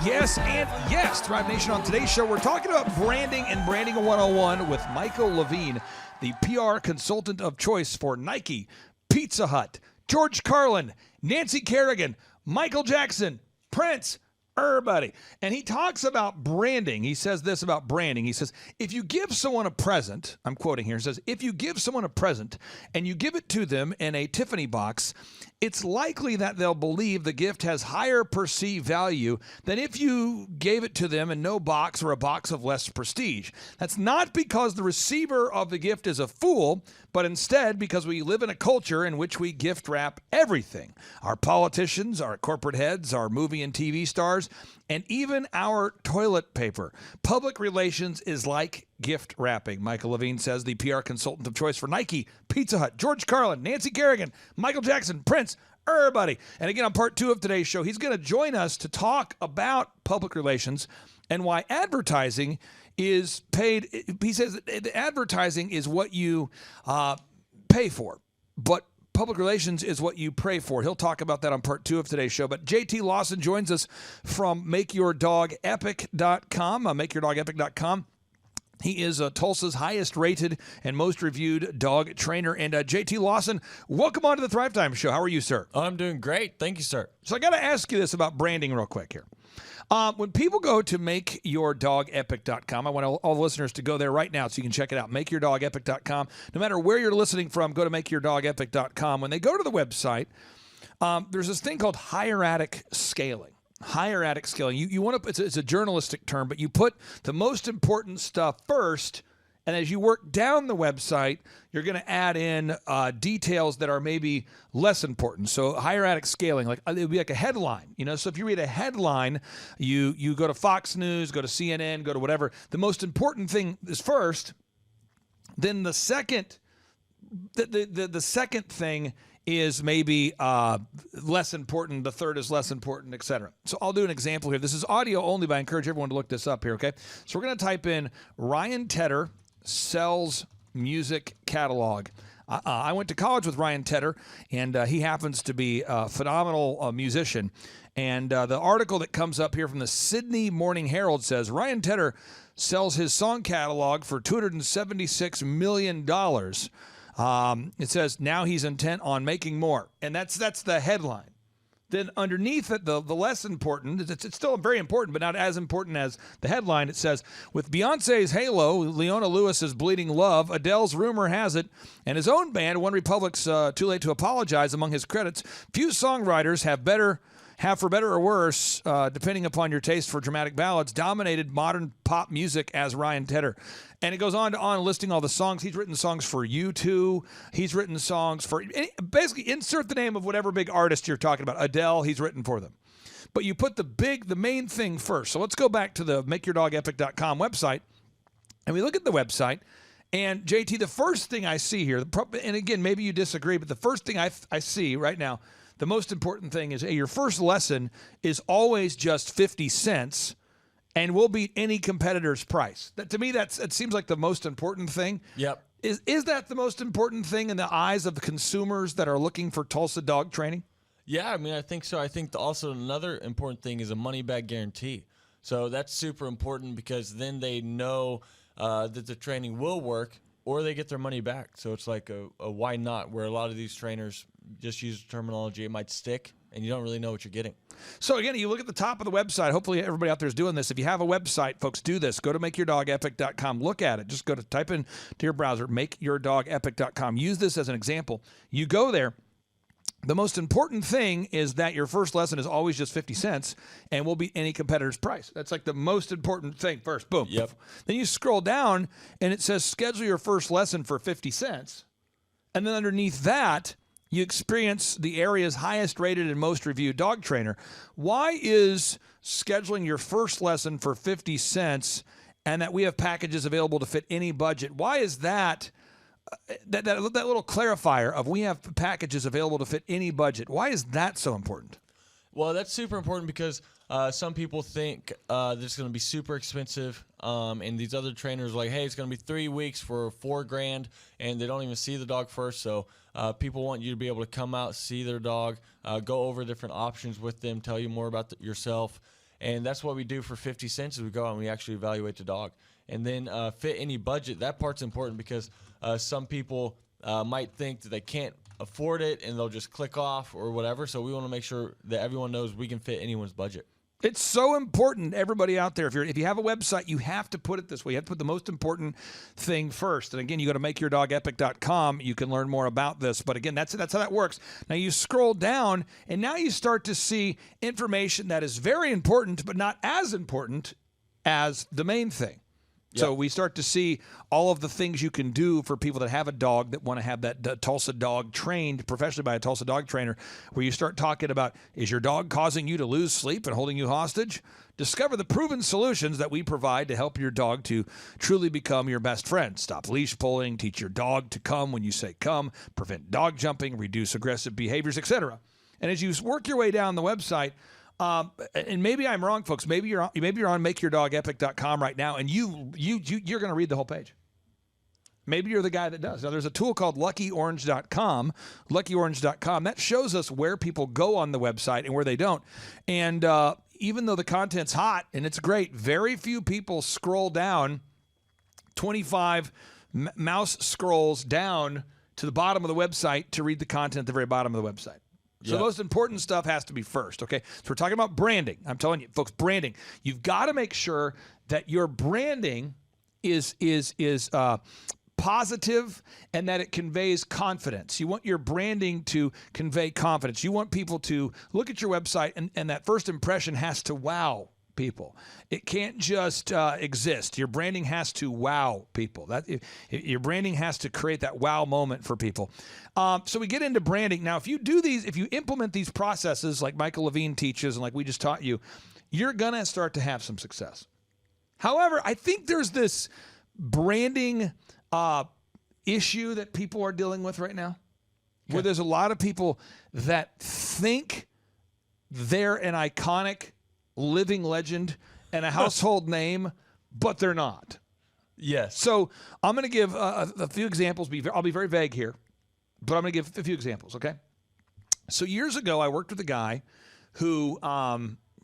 Yes, and yes. Thrive Nation, on today's show, we're talking about branding and Branding 101 with Michael Levine, the PR consultant of choice for Nike, Pizza Hut, George Carlin, Nancy Kerrigan, Michael Jackson, Prince, everybody. And he talks about branding. He says this about branding. He says, if you give someone a present, I'm quoting here, he says, if you give someone a present and you give it to them in a Tiffany box, it's likely that they'll believe the gift has higher perceived value than if you gave it to them in no box or a box of less prestige. That's not because the receiver of the gift is a fool, but instead because we live in a culture in which we gift wrap everything. Our politicians, our corporate heads, our movie and TV stars, and even our toilet paper. Public relations is like gift wrapping. Michael Levine says, the PR consultant of choice for Nike, Pizza Hut, George Carlin, Nancy Kerrigan, Michael Jackson, Prince, everybody. And again, on part 2 of today's show, he's going to join us to talk about public relations and why advertising is paid. He says that advertising is what you pay for, but public relations is what you pray for. He'll talk about that on part 2 of today's show. But JT Lawson joins us from MakeYourDogEpic.com, MakeYourDogEpic.com. He is Tulsa's highest rated and most reviewed dog trainer. And JT Lawson, welcome on to the Thrive Time Show. How are you, sir?
I'm doing great. Thank you, sir.
So I got to ask you this about branding real quick here. When people go to MakeYourDogEpic.com, I want all the listeners to go there right now so you can check it out. MakeYourDogEpic.com. No matter where you're listening from, go to MakeYourDogEpic.com. When they go to the website, there's this thing called hieratic scaling. Hieratic scaling. You want to. It's a journalistic term, but you put the most important stuff first, and as you work down the website, you're going to add in details that are maybe less important. So hieratic scaling, like it would be like a headline, So if you read a headline, you go to Fox News, go to CNN, go to whatever. The most important thing is first. Then the second, the second thing is maybe less important. The third is less important, etc. So I'll do an example here. This is audio only, but I encourage everyone to look this up here, okay? So we're going to type in Ryan Tedder sells music catalog. I went to college with Ryan Tedder, and he happens to be a phenomenal musician. And the article that comes up here from the Sydney Morning Herald says, Ryan Tedder sells his song catalog for $276 million. It says now he's intent on making more, and that's the headline. Then underneath it, the less important, it's still very important, but not as important as the headline. It says, with Beyonce's Halo, Leona Lewis's Bleeding Love, Adele's Rumor Has It, and his own band, One Republic's Too Late to Apologize, among his credits, few songwriters have, for better or worse, depending upon your taste for dramatic ballads, dominated modern pop music as Ryan Tedder. And it goes on listing all the songs. He's written songs for U2. He's written songs for, basically insert the name of whatever big artist you're talking about. Adele, he's written for them. But you put the main thing first. So let's go back to the MakeYourDogEpic.com website. And we look at the website. And JT, the first thing I see here, and again, maybe you disagree, but the first thing I see right now, the most important thing is your first lesson is always just 50 cents and will beat any competitor's price. That, to me, it seems like the most important thing.
Yep.
Is that the most important thing in the eyes of the consumers that are looking for Tulsa dog training?
Yeah, I mean, I think so. I think also another important thing is a money-back guarantee. So that's super important because then they know that the training will work or they get their money back. So it's like a why not, where a lot of these trainers just use the terminology, it might stick, and you don't really know what you're getting.
So again, you look at the top of the website. Hopefully everybody out there is doing this. If you have a website, folks, do this. Go to makeyourdogepic.com. Look at it. Just go to type in to your browser, makeyourdogepic.com. Use this as an example. You go there. The most important thing is that your first lesson is always just 50 cents and will be any competitor's price. That's like the most important thing first. Boom.
Yep.
Then you scroll down and it says schedule your first lesson for 50 cents. And then underneath that, you experience the area's highest rated and most reviewed dog trainer. Why is scheduling your first lesson for 50 cents and that we have packages available to fit any budget? Why is that that little clarifier of we have packages available to fit any budget? Why is that so important?
Well, that's super important because some people think that it's going to be super expensive, and these other trainers are like, hey, it's going to be 3 weeks for $4,000, and they don't even see the dog first. So people want you to be able to come out, see their dog, go over different options with them, tell you more about yourself. And that's what we do for 50 cents is we go out and we actually evaluate the dog. And then fit any budget. That part's important because some people might think that they can't afford it and they'll just click off or whatever. So we want to make sure that everyone knows we can fit anyone's budget.
It's so important, everybody out there. If you have a website, you have to put it this way. You have to put the most important thing first. And again, you go to makeyourdogepic.com. You can learn more about this. But again, that's how that works. Now you scroll down, and now you start to see information that is very important, but not as important as the main thing. So we start to see all of the things you can do for people that have a dog that want to have that Tulsa dog trained professionally by a Tulsa dog trainer, where you start talking about, is your dog causing you to lose sleep and holding you hostage? Discover the proven solutions that we provide to help your dog to truly become your best friend. Stop leash pulling, teach your dog to come when you say come, prevent dog jumping, reduce aggressive behaviors, etc. And as you work your way down the website, and maybe I'm wrong, folks. Maybe you're on makeyourdogepic.com right now, and you're going to read the whole page. Maybe you're the guy that does. Now, there's a tool called LuckyOrange.com. LuckyOrange.com that shows us where people go on the website and where they don't. And even though the content's hot and it's great, very few people scroll down 25 mouse scrolls down to the bottom of the website to read the content at the very bottom of the website. So the most important stuff has to be first, okay? So we're talking about branding. I'm telling you, folks, branding. You've got to make sure that your branding is positive and that it conveys confidence. You want your branding to convey confidence. You want people to look at your website, and that first impression has to wow people. It can't just exist. Your branding has to wow people. Your branding has to create that wow moment for people. So we get into branding. Now, if you do these, if you implement these processes like Michael Levine teaches and like we just taught you, you're going to start to have some success. However, I think there's this branding issue that people are dealing with right now, where there's a lot of people that think they're an iconic living legend and a household name, but they're not.
Yes.
So I'm going to give a few examples. I'll be very vague here, but I'm going to give a few examples, okay? So years ago, I worked with a guy who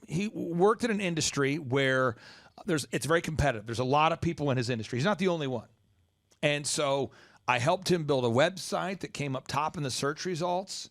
he worked in an industry where it's very competitive. There's a lot of people in his industry. He's not the only one. And so I helped him build a website that came up top in the search results.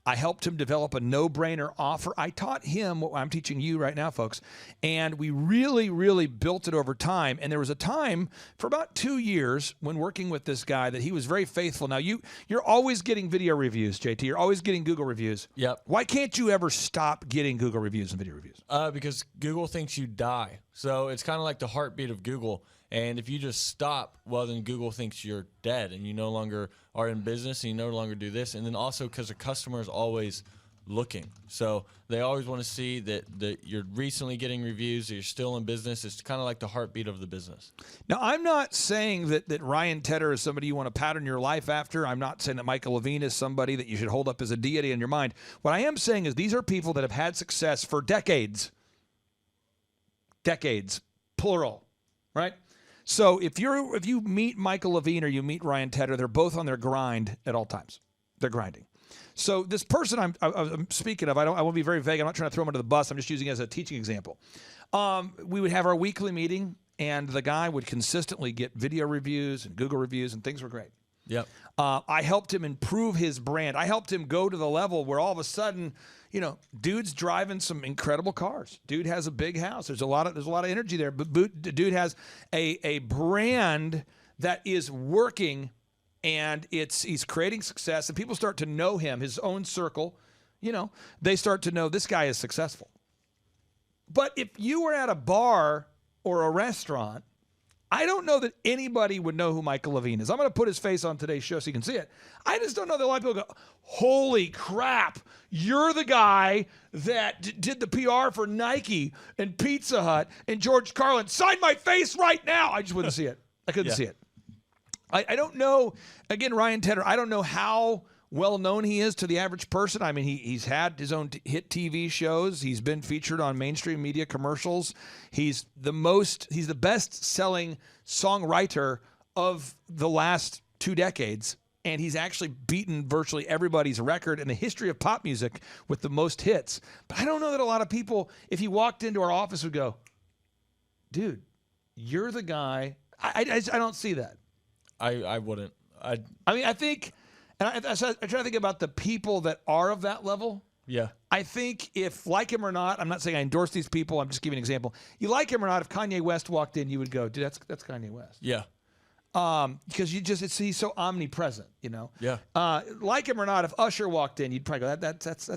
I helped him develop a no-brainer offer. I taught him what I'm teaching you right now, folks. And we really, really built it over time. And there was a time for about 2 years when working with this guy that he was very faithful. Now, you're always getting video reviews, JT. You're always getting Google reviews.
Yep.
Why can't you ever stop getting Google reviews and video reviews?
Because Google thinks you die. So it's kind of like the heartbeat of Google. And if you just stop, well, then Google thinks you're dead and you no longer are in business and you no longer do this. And then also because the customer is always looking. So they always want to see that you're recently getting reviews, that you're still in business. It's kind of like the heartbeat of the business.
Now, I'm not saying that Ryan Tedder is somebody you want to pattern your life after. I'm not saying that Michael Levine is somebody that you should hold up as a deity in your mind. What I am saying is these are people that have had success for decades. Decades, plural, right? So if you meet Michael Levine or you meet Ryan Tedder, they're both on their grind at all times. They're grinding. So this person I'm speaking of, I want to be very vague. I'm not trying to throw him under the bus. I'm just using it as a teaching example. We would have our weekly meeting, and the guy would consistently get video reviews and Google reviews, and things were great.
Yep.
I helped him improve his brand. I helped him go to the level where all of a sudden, dude's driving some incredible cars. Dude has a big house. There's a lot of energy there. But dude has a brand that is working, and he's creating success. And people start to know him. His own circle, they start to know this guy is successful. But if you were at a bar or a restaurant, I don't know that anybody would know who Michael Levine is. I'm going to put his face on today's show so you can see it. I just don't know that a lot of people go, holy crap, you're the guy that did the PR for Nike and Pizza Hut and George Carlin. Sign my face right now. I just wouldn't see it. I couldn't see it. I don't know. Again, Ryan Tedder, I don't know how well known he is to the average person. I mean, he's had his own hit TV shows. He's been featured on mainstream media commercials. He's the best selling songwriter of the last 2 decades. And he's actually beaten virtually everybody's record in the history of pop music with the most hits. But I don't know that a lot of people, if he walked into our office, would go, dude, you're the guy. I don't see that.
I wouldn't.
I mean, I think... And I try to think about the people that are of that level.
Yeah.
I think if, like him or not, I'm not saying I endorse these people. I'm just giving an example. You like him or not, if Kanye West walked in, you would go, dude, that's Kanye West.
Yeah.
Because he's so omnipresent,
Yeah.
Like him or not, if Usher walked in, you'd probably go, that's Usher.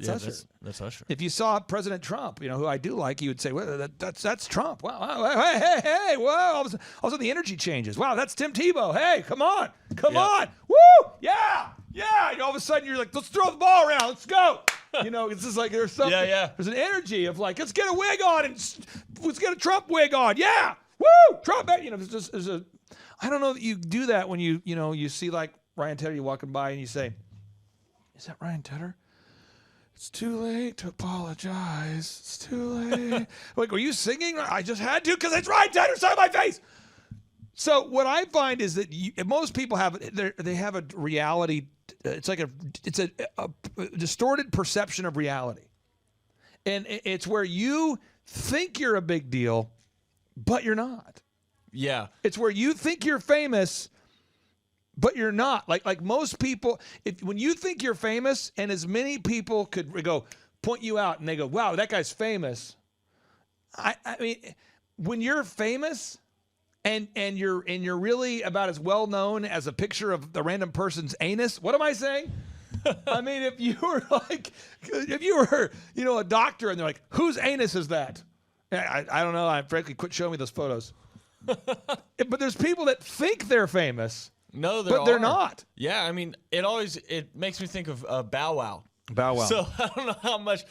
That's Usher.
If you saw President Trump, who I do like, you would say, well, that's Trump. Wow, hey, whoa! All of a sudden the energy changes. Wow, that's Tim Tebow. Hey, come on, woo, yeah. All of a sudden you're like, let's throw the ball around, let's go. It's just like there's something.
Yeah.
There's an energy of like, let's get a wig on and let's get a Trump wig on. Yeah, woo, Trump. There's a. I don't know that you do that when you see like Ryan Tedder, you walking by and you say, is that Ryan Tedder? It's too late to apologize. It's too late. Like, were you singing? I just had to because it's Ryan Tedder, son of my face. So what I find is that most people have a reality. It's a distorted perception of reality, and it's where you think you're a big deal, but you're not.
Yeah.
It's where you think you're famous, but you're not. Like most people, when you think you're famous, and as many people could go point you out, and they go, "Wow, that guy's famous." I mean, when you're famous, and you're really about as well known as a picture of the random person's anus. What am I saying? I mean, if you were a doctor, and they're like, "Whose anus is that?" I don't know. I frankly quit showing me those photos. But there's people that think they're famous.
No,
they're not.
Yeah, I mean, it makes me think of Bow Wow.
Bow Wow.
So I don't know how much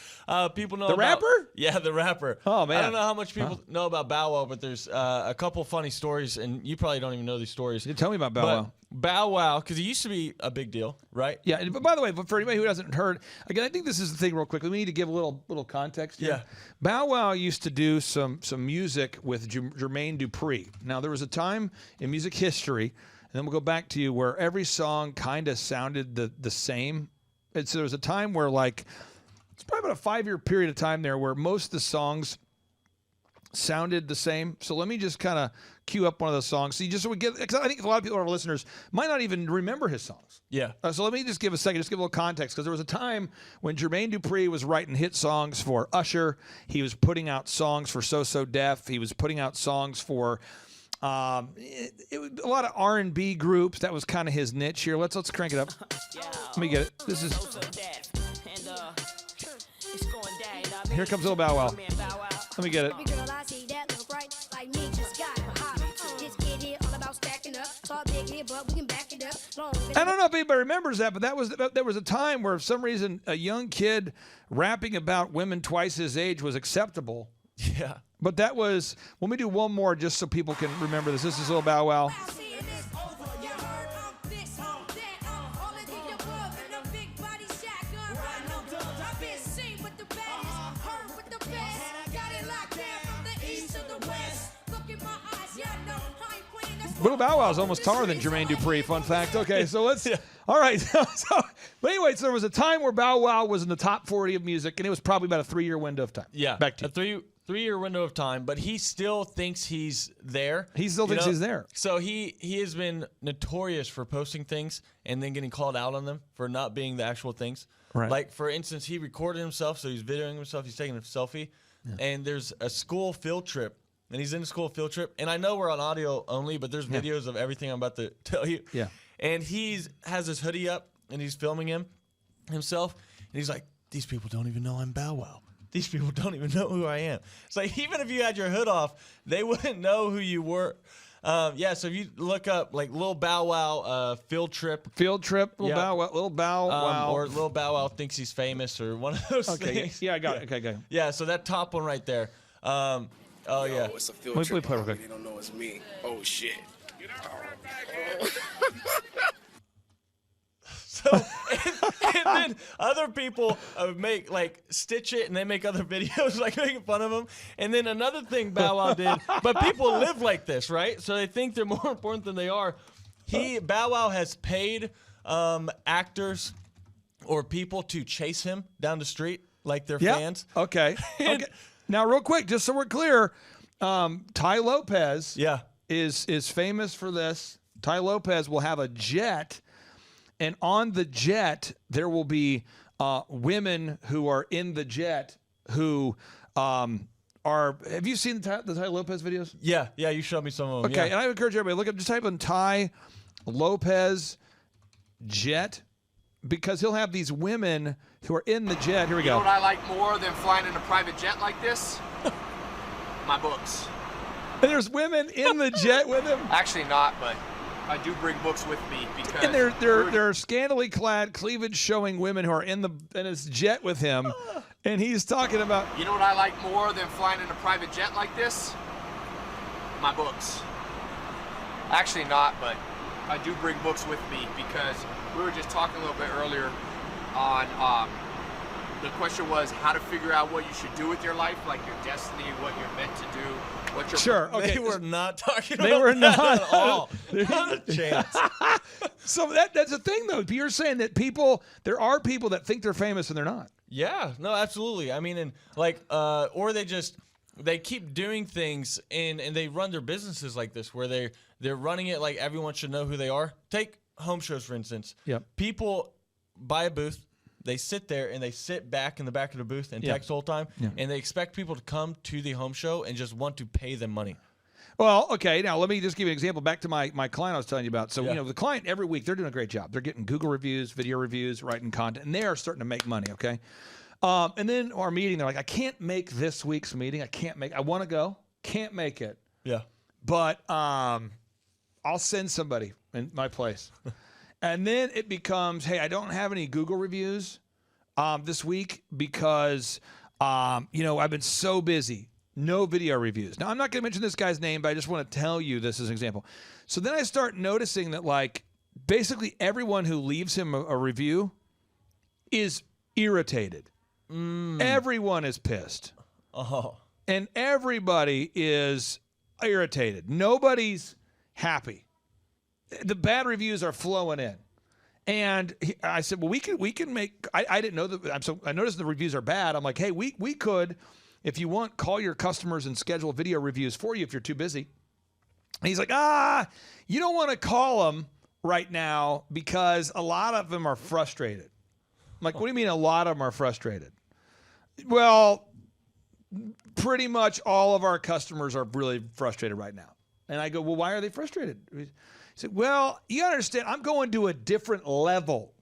people know
the
about...
rapper?
Yeah, the rapper.
Oh, man.
I don't know how much people know about Bow Wow, but there's a couple funny stories, and you probably don't even know these stories.
You tell me about Bow Wow.
Bow Wow, because he used to be a big deal, right?
Yeah, but by the way, for anybody who hasn't heard, again, I think this is the thing real quickly. We need to give a little context here.
Yeah.
Bow Wow used to do some music with Jermaine Dupri. Now, there was a time in music history, and then we'll go back to you, where every song kind of sounded the same. And so there was a time where, like, it's probably about a 5-year period of time there where most of the songs sounded the same. So let me just kind of cue up one of those songs. So you just would get, because I think a lot of people, our listeners, might not even remember his songs.
Yeah.
So let me just give a second, just give a little context, because there was a time when Jermaine Dupri was writing hit songs for Usher. He was putting out songs for So Def. He was putting out songs for it was a lot of R&B groups. That was kind of his niche here. Let's crank it up. Let me get it. This is. Here comes little Bow Wow. Let me get it. I don't know if anybody remembers that, but there was a time where, for some reason, a young kid rapping about women twice his age was acceptable.
Yeah.
But that was, let me do one more just so people can remember this. This is little Bow Wow. Little Bow Wow is almost taller than Jermaine Dupri, fun fact. Okay, so let's, all right. But anyway, so there was a time where Bow Wow was in the top 40 of music, and it was probably about a 3-year window of time.
Yeah.
Back to you.
3-year window of time, but he still thinks he's there.
He still thinks he's there.
So he has been notorious for posting things and then getting called out on them for not being the actual things.
Right.
Like, for instance, he recorded himself, so he's videoing himself. He's taking a selfie. Yeah. And there's a school field trip, and he's in a school field trip. And I know we're on audio only, but there's videos of everything I'm about to tell you.
Yeah.
And has his hoodie up, and he's filming himself. And he's like, these people don't even know I'm Bow Wow. These people don't even know who I am. It's like, even if you had your hood off, they wouldn't know who you were. So if you look up like Lil Bow Wow field trip,
Lil Bow Wow,
or Lil Bow Wow thinks he's famous, or one of those things.
Yeah, I got it. Okay, go.
Yeah, so that top one right there. Yeah.
It's a field trip. They don't know it's me. Oh shit.
So, and then other people stitch it, and they make other videos like making fun of him. And then another thing Bow Wow did, but people live like this, right? So they think they're more important than they are. Bow Wow has paid actors or people to chase him down the street like they're fans.
Okay. Okay. Now, real quick, just so we're clear, Ty Lopez is famous for this. Ty Lopez will have a jet. And on the jet, there will be women who are in the jet who are. Have you seen the Ty Lopez videos?
Yeah, you showed me some of them.
Okay,
yeah.
and I would encourage everybody look up, just type in Ty Lopez jet, because he'll have these women who are in the jet. Here we go.
You know what I like more than flying in a private jet like this? My books.
And there's women in the jet with him.
Actually not, but I do bring books with me because.
And they're scantily clad, cleavage showing women who are in his jet with him, and he's talking about.
You know what I like more than flying in a private jet like this? My books. Actually not, but I do bring books with me because we were just talking a little bit earlier on. The question was how to figure out what you should do with your life, like your destiny, what you're meant to do. What your
Sure. Okay.
They were not talking
They
about
were
that
not
at all. Not a chance.
So that's the thing, though. You're saying that there are people that think they're famous and they're not.
Yeah, no, absolutely. I mean, and or they keep doing things and they run their businesses like this, where they're running it like everyone should know who they are. Take home shows, for instance.
Yep.
People buy a booth. They sit there and they sit back in the back of the booth and text the whole time, and they expect people to come to the home show and just want to pay them money.
Well, okay. Now let me just give you an example. Back to my client I was telling you about. So the client every week they're doing a great job. They're getting Google reviews, video reviews, writing content, and they are starting to make money. Okay. And then our meeting, they're like, I can't make this week's meeting. I want to go, can't make it.
Yeah.
But I'll send somebody in my place. And then it becomes, hey, I don't have any Google reviews this week because, I've been so busy. No video reviews. Now, I'm not going to mention this guy's name, but I just want to tell you this as an example. So then I start noticing that, basically everyone who leaves him a review is irritated. Everyone is pissed.
Oh.
And everybody is irritated. Nobody's happy. The bad reviews are flowing in. And I said, well, we can make, I didn't know that. I noticed the reviews are bad. I'm like, hey, we could, if you want, call your customers and schedule video reviews for you if you're too busy. And he's like, you don't want to call them right now because a lot of them are frustrated. I'm like, what do you mean a lot of them are frustrated? Well, pretty much all of our customers are really frustrated right now. And I go, well, why are they frustrated? He said, well, you gotta understand, I'm going to a different level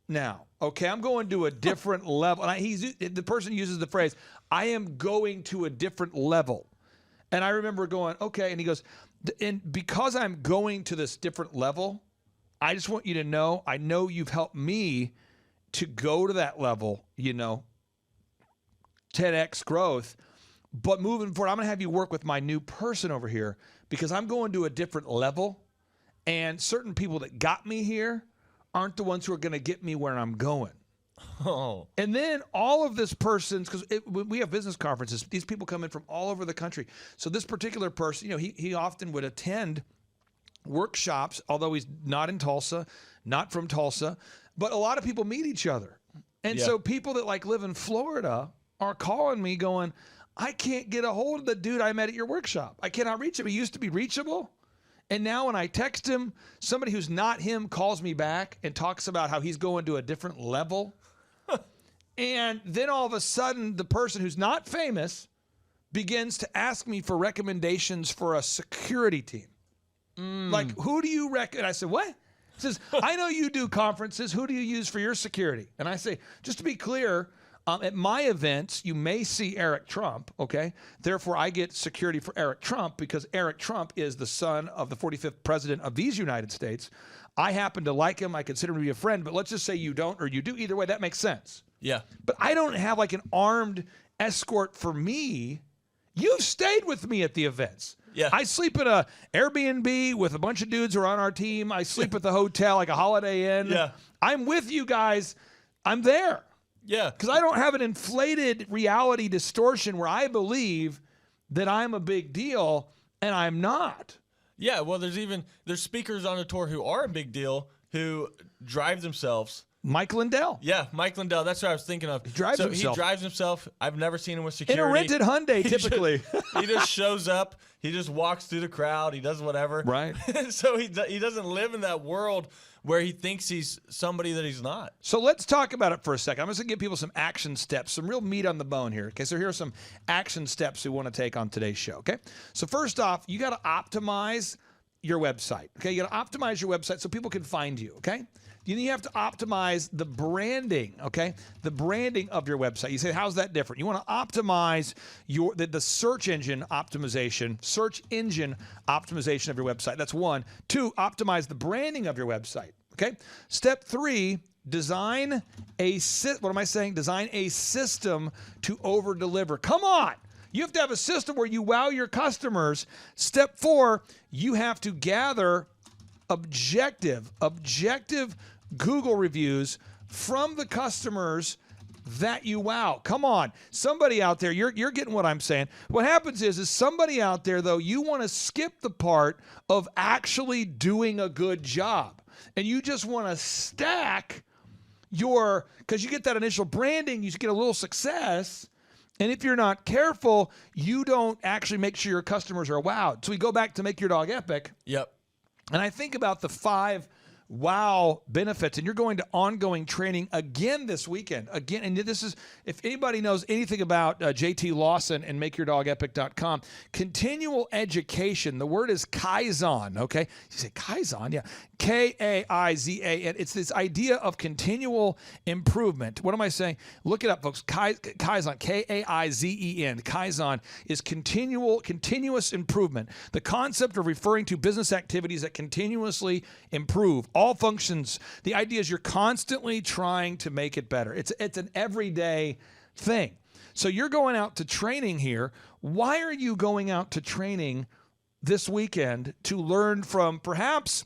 now. Okay, I'm going to a different level. And the person uses the phrase, I am going to a different level. And I remember going, okay. And he goes, and because I'm going to this different level, I just want you to know, I know you've helped me to go to that level, 10x growth. But moving forward, I'm going to have you work with my new person over here because I'm going to a different level. And certain people that got me here aren't the ones who are going to get me where I'm going.
Oh.
And then all of this person's, because when we have business conferences, these people come in from all over the country. So this particular person, he often would attend workshops, although he's not in Tulsa, not from Tulsa, but a lot of people meet each other. And so people that live in Florida are calling me going, I can't get a hold of the dude I met at your workshop. I cannot reach him. He used to be reachable. And now when I text him, somebody who's not him calls me back and talks about how he's going to a different level. And then all of a sudden, the person who's not famous begins to ask me for recommendations for a security team. Like, who do you recommend? I said, what? He says, I know you do conferences. Who do you use for your security? And I say, just to be clear, at my events, you may see Eric Trump, okay? Therefore, I get security for Eric Trump because Eric Trump is the son of the 45th president of these United States. I happen to like him. I consider him to be a friend, but let's just say you don't or you do. Either way, that makes sense.
Yeah.
But I don't have like an armed escort for me. You've stayed with me at the events.
Yeah.
I sleep in a Airbnb with a bunch of dudes who are on our team. I sleep at the hotel, like a Holiday Inn.
Yeah.
I'm with you guys. I'm there.
Yeah.
Because I don't have an inflated reality distortion where I believe that I'm a big deal and I'm not.
Yeah, well, there's speakers on the tour who are a big deal who drive themselves.
Mike Lindell.
Yeah, Mike Lindell. That's what I was thinking of.
He drives himself.
He drives himself. I've never seen him with
In
security.
a rented Hyundai, typically.
He just shows up. He just walks through the crowd. He does whatever.
Right.
So he doesn't live in that world where he thinks he's somebody that he's not.
So let's talk about it for a second. I'm just going to give people some action steps, some real meat on the bone here. Okay, so here are some action steps we want to take on today's show. Okay, so first off, you got to optimize your website. Okay, you got to optimize your website so people can find you. Okay. You have to optimize the branding, okay? The branding of your website. You say, how's that different? You want to optimize the search engine optimization of your website. That's one. Two, optimize the branding of your website, okay? Step three, design a system to over-deliver. Come on. You have to have a system where you wow your customers. Step four, you have to gather objective Google reviews from the customers that you wow. Come on. Somebody out there, you're getting what I'm saying. What happens is somebody out there, though, you want to skip the part of actually doing a good job. And you just want to stack because you get that initial branding, you get a little success. And if you're not careful, you don't actually make sure your customers are wowed. So we go back to Make Your Dog Epic.
Yep.
And I think about the 5 wow benefits, and you're going to ongoing training again this weekend. Again, and this is, if anybody knows anything about JT Lawson and MakeYourDogEpic.com, continual education. The word is Kaizen, okay? You say Kaizen, yeah. K-A-I-Z-A-N. It's this idea of continual improvement. What am I saying? Look it up, folks. Kaizen, K-A-I-Z-E-N. Kaizen is continuous improvement. The concept of referring to business activities that continuously improve all functions. The idea is you're constantly trying to make it better. It's an everyday thing. So you're going out to training here. Why are you going out to training this weekend? To learn from perhaps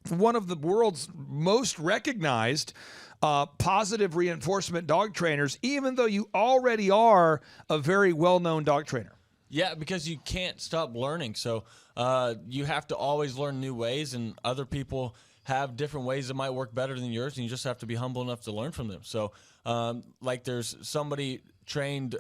one of the world's most recognized positive reinforcement dog trainers, even though you already are a very well-known dog trainer.
Yeah, because you can't stop learning. So you have to always learn new ways, and other people have different ways that might work better than yours, and you just have to be humble enough to learn from them. So like there's somebody trained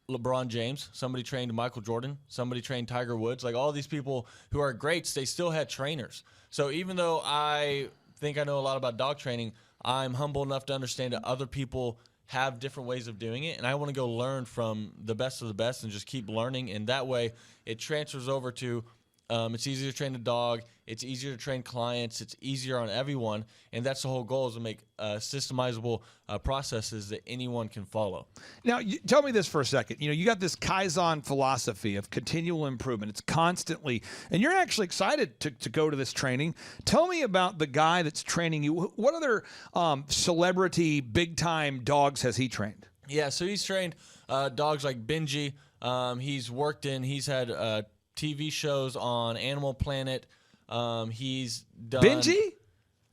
LeBron James, somebody trained Michael Jordan, somebody trained Tiger Woods. Like all these people who are greats, they still had trainers. So even though I think I know a lot about dog training, I'm humble enough to understand that other people have different ways of doing it, and I want to go learn from the best of the best and just keep learning. And that way it transfers over to it's easier to train a dog, it's easier to train clients, it's easier on everyone, and that's the whole goal, is to make systemizable processes that anyone can follow.
Now, tell me this for a second. You got this Kaizen philosophy of continual improvement. It's constantly, and you're actually excited to go to this training. Tell me about the guy that's training you. What other celebrity, big-time dogs has he trained?
Yeah, so he's trained dogs like Benji. He's had TV shows on Animal Planet. He's done
Benji?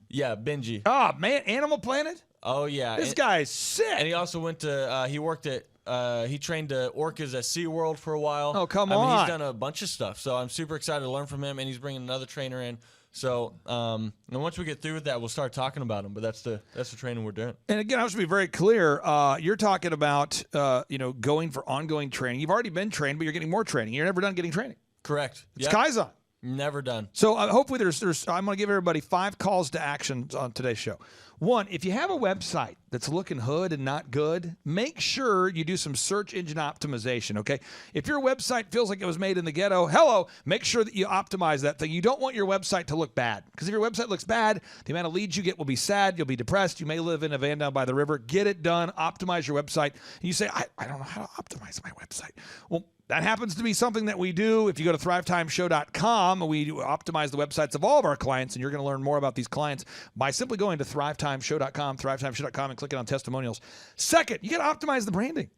Yeah, Benji.
Oh, man, Animal Planet?
Oh, yeah.
This guy's sick.
And he also went to, he trained orcas at SeaWorld for a while.
Oh, come
I mean,
on.
he's done a bunch of stuff. So I'm super excited to learn from him, and he's bringing another trainer in So, and once we get through with that, we'll start talking about them. But that's the training we're doing.
And again, I should be very clear. You're talking about going for ongoing training. You've already been trained, but you're getting more training. You're never done getting training.
Correct.
It's Kaizen.
Never done.
So hopefully I'm going to give everybody 5 calls to action on today's show. 1, if you have a website that's looking hood and not good, make sure you do some search engine optimization, okay? If your website feels like it was made in the ghetto, make sure that you optimize that thing. You don't want your website to look bad, because if your website looks bad, the amount of leads you get will be sad. You'll be depressed. You may live in a van down by the river. Get it done. Optimize your website. And you say, I don't know how to optimize my website. Well, that happens to be something that we do. If you go to thrivetimeshow.com, we optimize the websites of all of our clients, and you're going to learn more about these clients by simply going to thrivetimeshow.com, and clicking on testimonials. Second, you got to optimize the branding.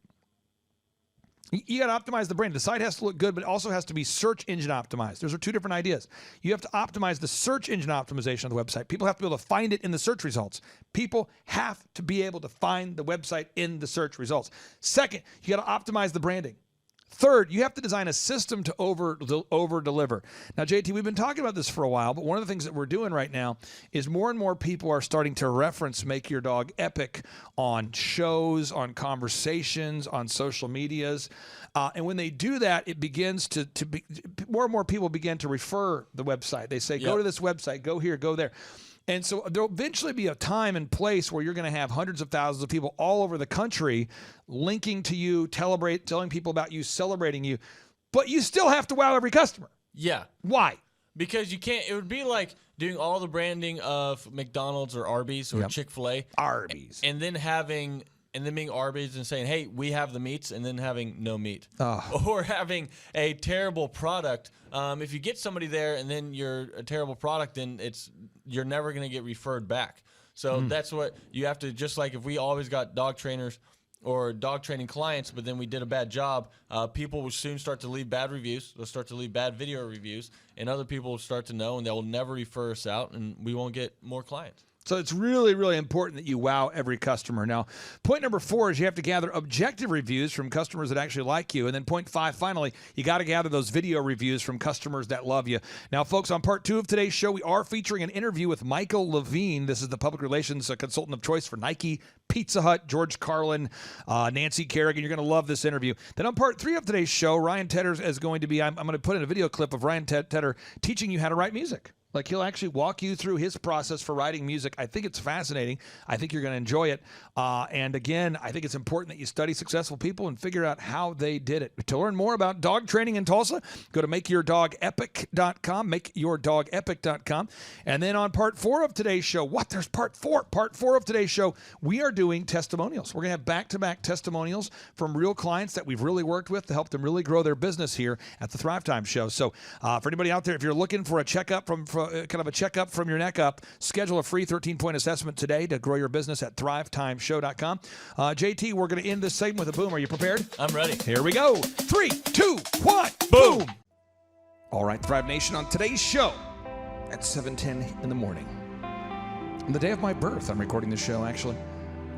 You got to optimize the brand. The site has to look good, but it also has to be search engine optimized. Those are 2 different ideas. You have to optimize the search engine optimization of the website. People have to be able to find it in the search results. People have to be able to find the website in the search results. Second, you got to optimize the branding. Third, you have to design a system to over deliver. Now, JT, we've been talking about this for a while, but one of the things that we're doing right now is more and more people are starting to reference Make Your Dog Epic on shows, on conversations, on social medias. And when they do that, it begins to be more and more people begin to refer the website. They say, go to this website, go here, go there. And so there'll eventually be a time and place where you're going to have hundreds of thousands of people all over the country linking to you, telling people about you, celebrating you. But you still have to wow every customer.
Yeah.
Why?
Because you can't. It would be like doing all the branding of McDonald's or Arby's or Chick-fil-A.
Arby's.
And then being Arby's and saying, hey, we have the meats, and then having no meat. Or having a terrible product. If you get somebody there and then you're a terrible product, then you're never going to get referred back. So that's what you have to, just like if we always got dog trainers or dog training clients, but then we did a bad job, people will soon start to leave bad reviews. They'll start to leave bad video reviews, and other people will start to know, and they will never refer us out, and we won't get more clients.
So it's really, really important that you wow every customer. Now, point number 4 is you have to gather objective reviews from customers that actually like you. And then point 5, finally, you got to gather those video reviews from customers that love you. Now, folks, on part 2 of today's show, we are featuring an interview with Michael Levine. This is the public relations consultant of choice for Nike, Pizza Hut, George Carlin, Nancy Kerrigan. You're going to love this interview. Then on part 3 of today's show, Ryan Tedder is going to be, I'm going to put in a video clip of Ryan Tedder teaching you how to write music. Like, he'll actually walk you through his process for writing music. I think it's fascinating. I think you're going to enjoy it. And again, I think it's important that you study successful people and figure out how they did it. To learn more about dog training in Tulsa, go to makeyourdogepic.com, makeyourdogepic.com. And then on part 4 of today's show, there's part 4. Part 4 of today's show, we are doing testimonials. We're going to have back-to-back testimonials from real clients that we've really worked with to help them really grow their business here at the Thrive Time Show. So for anybody out there, if you're looking for a checkup from your neck up, schedule a free 13-point assessment today to grow your business at thrivetimeshow.com. JT, we're going to end this segment with a boom. Are you prepared?
I'm ready.
Here we go. 3, 2, 1, boom. All right, Thrive Nation, on today's show at 7:10 in the morning, on the day of my birth, I'm recording this show, actually,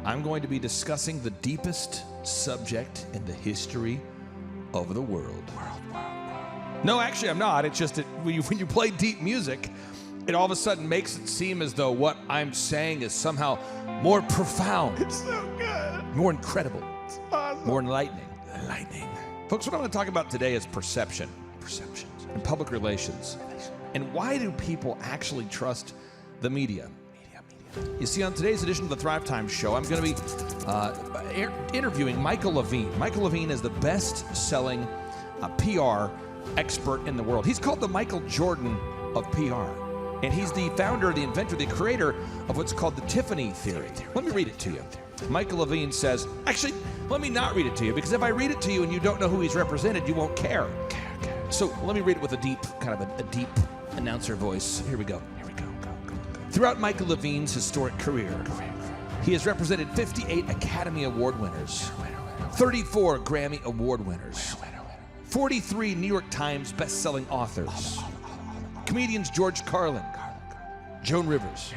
I'm going to be discussing the deepest subject in the history of the world. No, actually, I'm not. It's just that when you play deep music, it all of a sudden makes it seem as though what I'm saying is somehow more profound.
It's so good.
More incredible.
It's awesome.
More enlightening. Folks, what I'm going to talk about today is perception. And public relations. And why do people actually trust the media? You see, on today's edition of the Thrive Time Show, I'm going to be interviewing Michael Levine. Michael Levine is the best-selling PR expert in the world. He's called the Michael Jordan of PR. And he's the founder, the inventor, the creator of what's called the Tiffany theory. Let me read it to you. Michael Levine says, actually, let me not read it to you, because if I read it to you and you don't know who he's represented, you won't care. So let me read it with a deep, a deep announcer voice. Here we go. Throughout Michael Levine's historic career, he has represented 58 Academy Award winners, 34 Grammy Award winners, 43 New York Times best-selling authors, comedians George Carlin, Joan Rivers,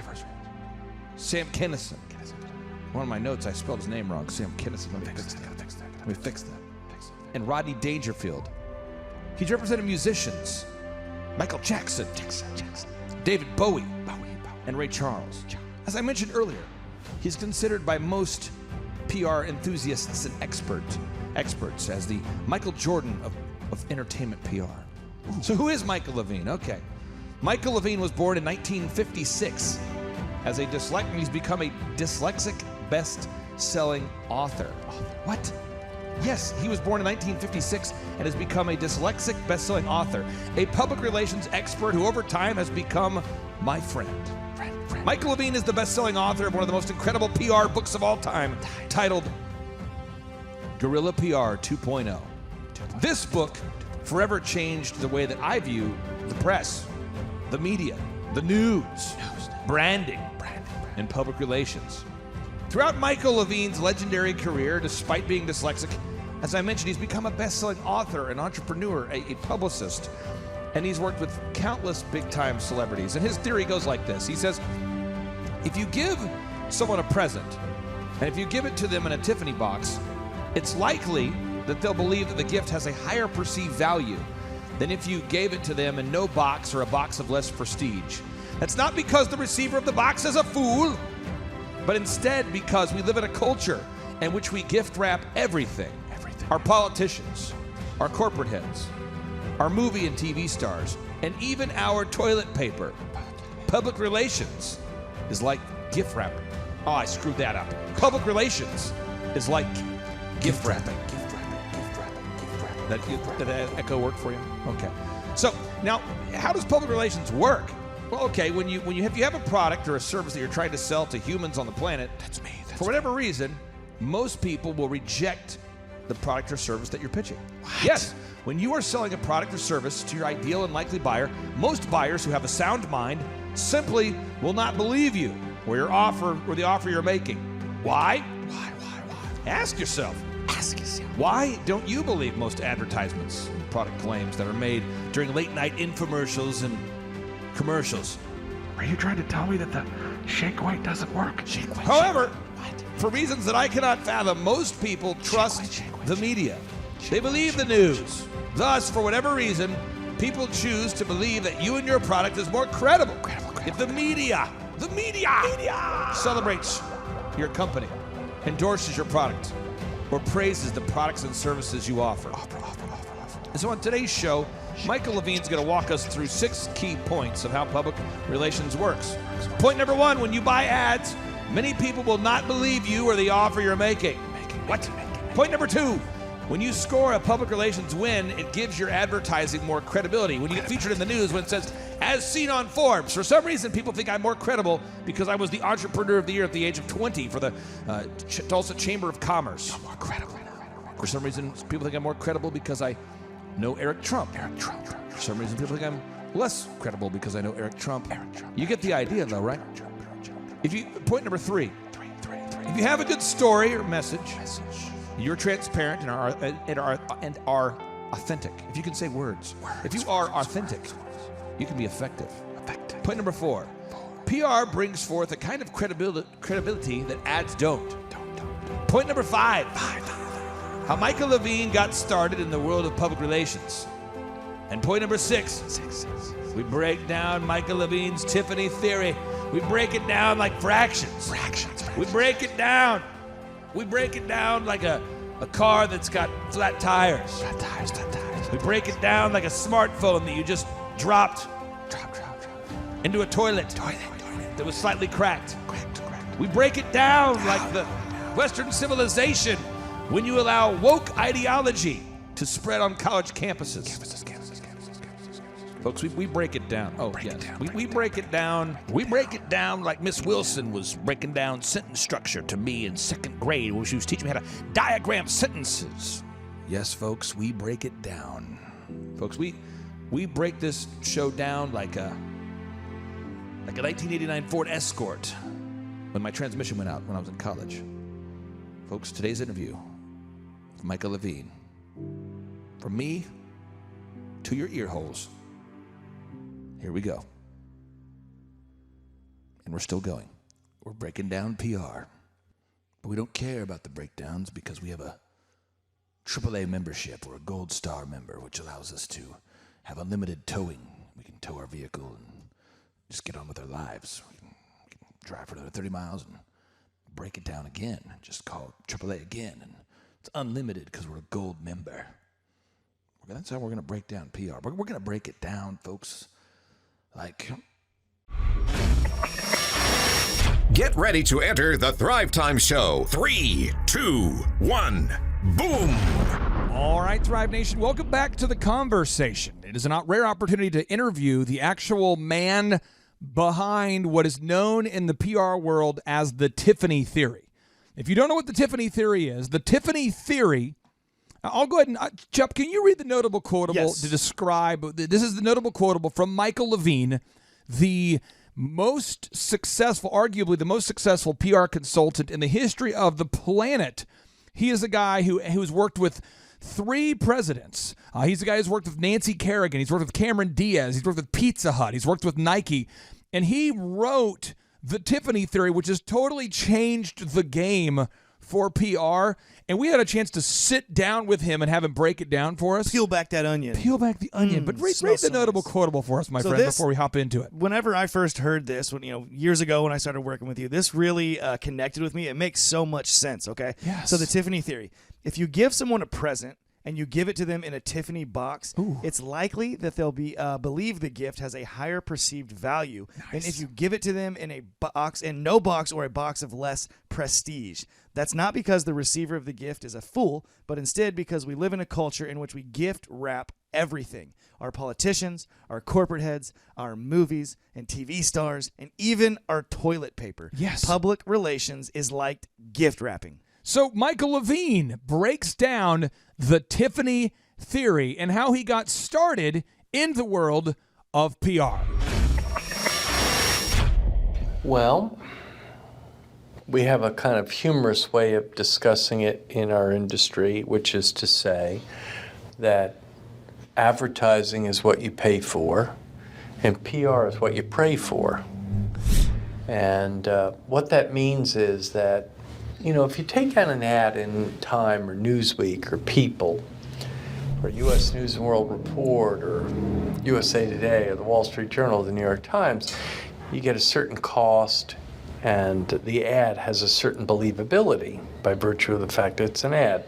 Sam Kinison. One of my notes, I spelled his name wrong. Sam Kinison. Let me fix that. And Rodney Dangerfield. He's represented musicians. Michael Jackson, David Bowie, and Ray Charles. As I mentioned earlier, he's considered by most PR enthusiasts and experts as the Michael Jordan of entertainment PR. So who is Michael Levine? Okay. Michael Levine was born in 1956 as a dyslexic. He's become a dyslexic best-selling author. What? Yes, he was born in 1956 and has become a dyslexic best-selling author, a public relations expert who over time has become my friend. Michael Levine is the best-selling author of one of the most incredible PR books of all time, titled Guerrilla PR 2.0. This book forever changed the way that I view the press, the media, the news, branding, and public relations. Throughout Michael Levine's legendary career, despite being dyslexic, as I mentioned, he's become a best-selling author, an entrepreneur, a publicist, and he's worked with countless big-time celebrities. And his theory goes like this. He says, if you give someone a present, and if you give it to them in a Tiffany box, it's likely that they'll believe that the gift has a higher perceived value than if you gave it to them in no box or a box of less prestige. That's not because the receiver of the box is a fool, but instead because we live in a culture in which we gift wrap everything. Our politicians, our corporate heads, our movie and TV stars, and even our toilet paper. Public relations is like gift wrapping. Oh, I screwed that up. Public relations is like gift wrapping. Did that echo work for you? Okay. So now, how does public relations work? Well, okay, if you have a product or a service that you're trying to sell to humans on the planet, for whatever reason, most people will reject the product or service that you're pitching. What? Yes, when you are selling a product or service to your ideal and likely buyer, most buyers who have a sound mind simply will not believe you or the offer you're making. Why? Why? Ask yourself. Why don't you believe most advertisements and product claims that are made during late night infomercials and commercials?
Are you trying to tell me that the shake weight doesn't work?
However, for reasons that I cannot fathom, most people trust the media. They believe the news. Thus, for whatever reason, people choose to believe that you and your product is more credible. If the media celebrates your company, endorses your product, or praises the products and services you offer. And so on today's show, Michael Levine's going to walk us through 6 key points of how public relations works. Point number 1, when you buy ads, many people will not believe you or the offer you're making. What? Point number 2, when you score a public relations win, it gives your advertising more credibility. When you get featured in the news, when it says, as seen on Forbes, for some reason people think I'm more credible because I was the entrepreneur of the year at the age of 20 for the Tulsa Chamber of Commerce. I'm more credible. For some reason people think I'm more credible because I know Eric Trump. For some reason people think I'm less credible because I know Eric Trump. You get the idea though, right? Point number 3, if you have a good story or message, you're transparent and are authentic. If you can say words. If you are authentic, you can be effective. Point number 4, PR brings forth a kind of credibility that ads don't. Point number 5, how Michael Levine got started in the world of public relations. And point number 6, we break down Michael Levine's Tiffany theory. We break it down like fractions. We break it down. We break it down like a car that's got flat tires. We break it down like a smartphone that you just dropped into a toilet that was slightly cracked. We break it down like the Western civilization when you allow woke ideology to spread on college campuses. Folks, we break it down. We break it down. We break it down like Miss Wilson was breaking down sentence structure to me in 2nd grade when she was teaching me how to diagram sentences. Yes, folks, we break it down. Folks, we break this show down like a 1989 Ford Escort when my transmission went out when I was in college. Folks, today's interview with Michael Levine. From me to your ear holes. Here we go. And we're still going. We're breaking down PR. But we don't care about the breakdowns because we have a AAA membership or a Gold Star member, which allows us to have unlimited towing. We can tow our vehicle and just get on with their lives. We can drive for another 30 miles and break it down again. Just call AAA again, and it's unlimited because we're a gold member. That's how we're going to break down PR. We're going to break it down, folks. Like...
Get ready to enter the Thrive Time Show. 3, 2, 1, boom!
All right, Thrive Nation, welcome back to the conversation. It is a rare opportunity to interview the actual man behind what is known in the PR world as the Tiffany Theory. If you don't know what the Tiffany Theory is, the Tiffany Theory... I'll go ahead and, Chup, can you read the notable quotable to describe... This is the notable quotable from Michael Levine, the... most successful, arguably the most successful PR consultant in the history of the planet. He is a guy who's worked with 3 presidents. He's a guy who's worked with Nancy Kerrigan. He's worked with Cameron Diaz. He's worked with Pizza Hut. He's worked with Nike. And he wrote the Tiffany Theory, which has totally changed the game for PR. And we had a chance to sit down with him and have him break it down for us.
Peel back that onion.
Peel back the onion. But read the notable quotable for us, my friend, before we hop into it.
Whenever I first heard this, years ago when I started working with you, this really connected with me. It makes so much sense, okay?
Yes.
So the Tiffany Theory. If you give someone a present and you give it to them in a Tiffany box, it's likely that they'll believe the gift has a higher perceived value than if you give it to them in a box, no box, or a box of less prestige. That's not because the receiver of the gift is a fool, but instead because we live in a culture in which we gift wrap everything. Our politicians, our corporate heads, our movies and TV stars, and even our toilet paper.
Yes.
Public relations is like gift wrapping.
So Michael Levine breaks down the Tiffany Theory and how he got started in the world of PR.
Well, we have a kind of humorous way of discussing it in our industry, which is to say that advertising is what you pay for and PR is what you pray for. And what that means is that, if you take out an ad in Time or Newsweek or People or U.S. News and World Report or USA Today or the Wall Street Journal or the New York Times, you get a certain cost and the ad has a certain believability by virtue of the fact that it's an ad.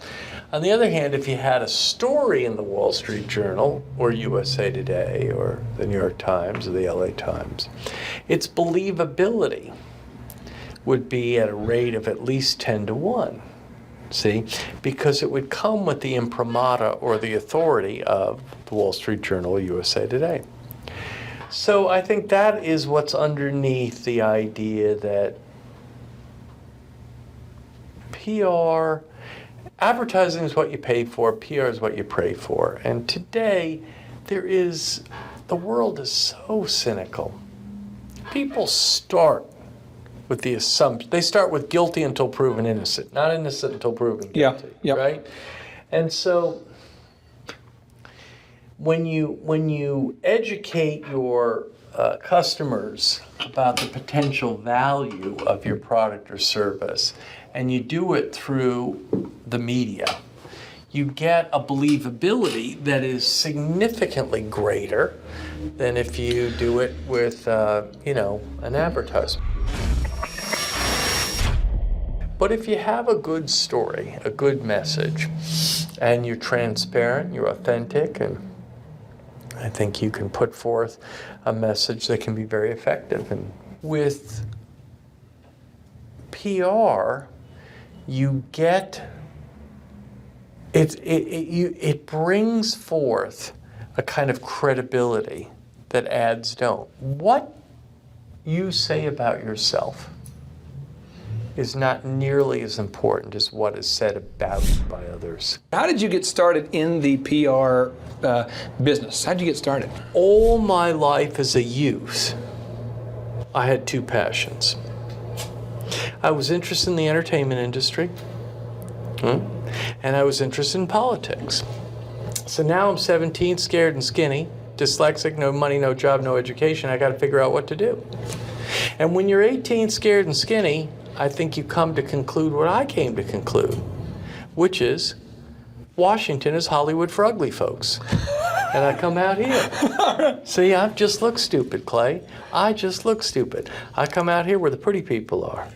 On the other hand, if you had a story in the Wall Street Journal or USA Today or the New York Times or the LA Times, its believability would be at a rate of at least 10 to 1, see? Because it would come with the imprimatur or the authority of the Wall Street Journal or USA Today. So I think that is what's underneath the idea that PR, advertising is what you pay for, PR is what you pray for. And today, the world is so cynical. People start with the assumption, they start with guilty until proven innocent, not innocent until proven guilty, right? And so when you educate your customers about the potential value of your product or service, and you do it through the media, you get a believability that is significantly greater than if you do it with, an advertisement. But if you have a good story, a good message, and you're transparent, you're authentic, and I think you can put forth a message that can be very effective. And with PR, you get, it brings forth a kind of credibility that ads don't. What you say about yourself is not nearly as important as what is said about you by others.
How did you get started in the PR business? How did you get started?
All my life as a youth, I had two passions. I was interested in the entertainment industry, and I was interested in politics. So now I'm 17, scared and skinny, dyslexic, no money, no job, no education. I got to figure out what to do. And when you're 18, scared and skinny, I think you come to conclude what I came to conclude, which is Washington is Hollywood for ugly folks. and I come out here. See, I just look stupid, Clay. I just look stupid. I come out here where the pretty people are.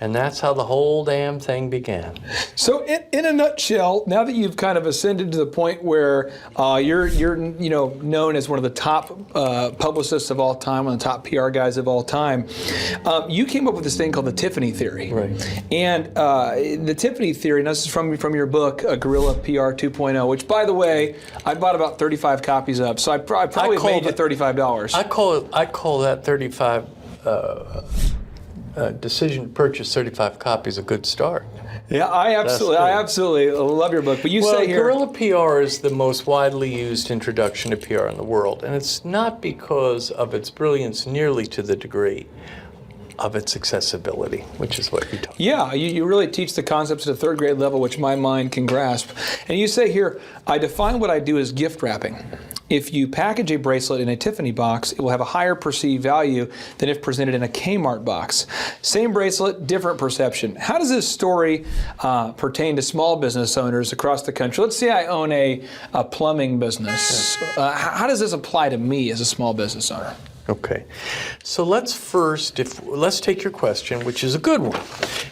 And that's how the whole damn thing began.
So, in a nutshell, now that you've kind of ascended to the point where you're known as one of the top publicists of all time, one of the top PR guys of all time, you came up with this thing called the Tiffany theory.
Right.
And the Tiffany theory, and this is from your book, Guerrilla PR 2.0, which, by the way, I bought about 35 copies of. So I probably made you $35.
I call that 35. Decision to purchase 35 copies a good start.
Yeah, I absolutely love your book. But you say here,
Guerrilla PR is the most widely used introduction to PR in the world, and it's not because of its brilliance nearly to the degree of its accessibility, which is what you talk about.
Yeah, you really teach the concepts at a third grade level, which my mind can grasp. And you say here, I define what I do as gift wrapping. If you package a bracelet in a Tiffany box, it will have a higher perceived value than if presented in a Kmart box. Same bracelet, different perception. How does this story pertain to small business owners across the country? Let's say I own a plumbing business. How does this apply to me as a small business owner?
Okay, so let's take your question, which is a good one,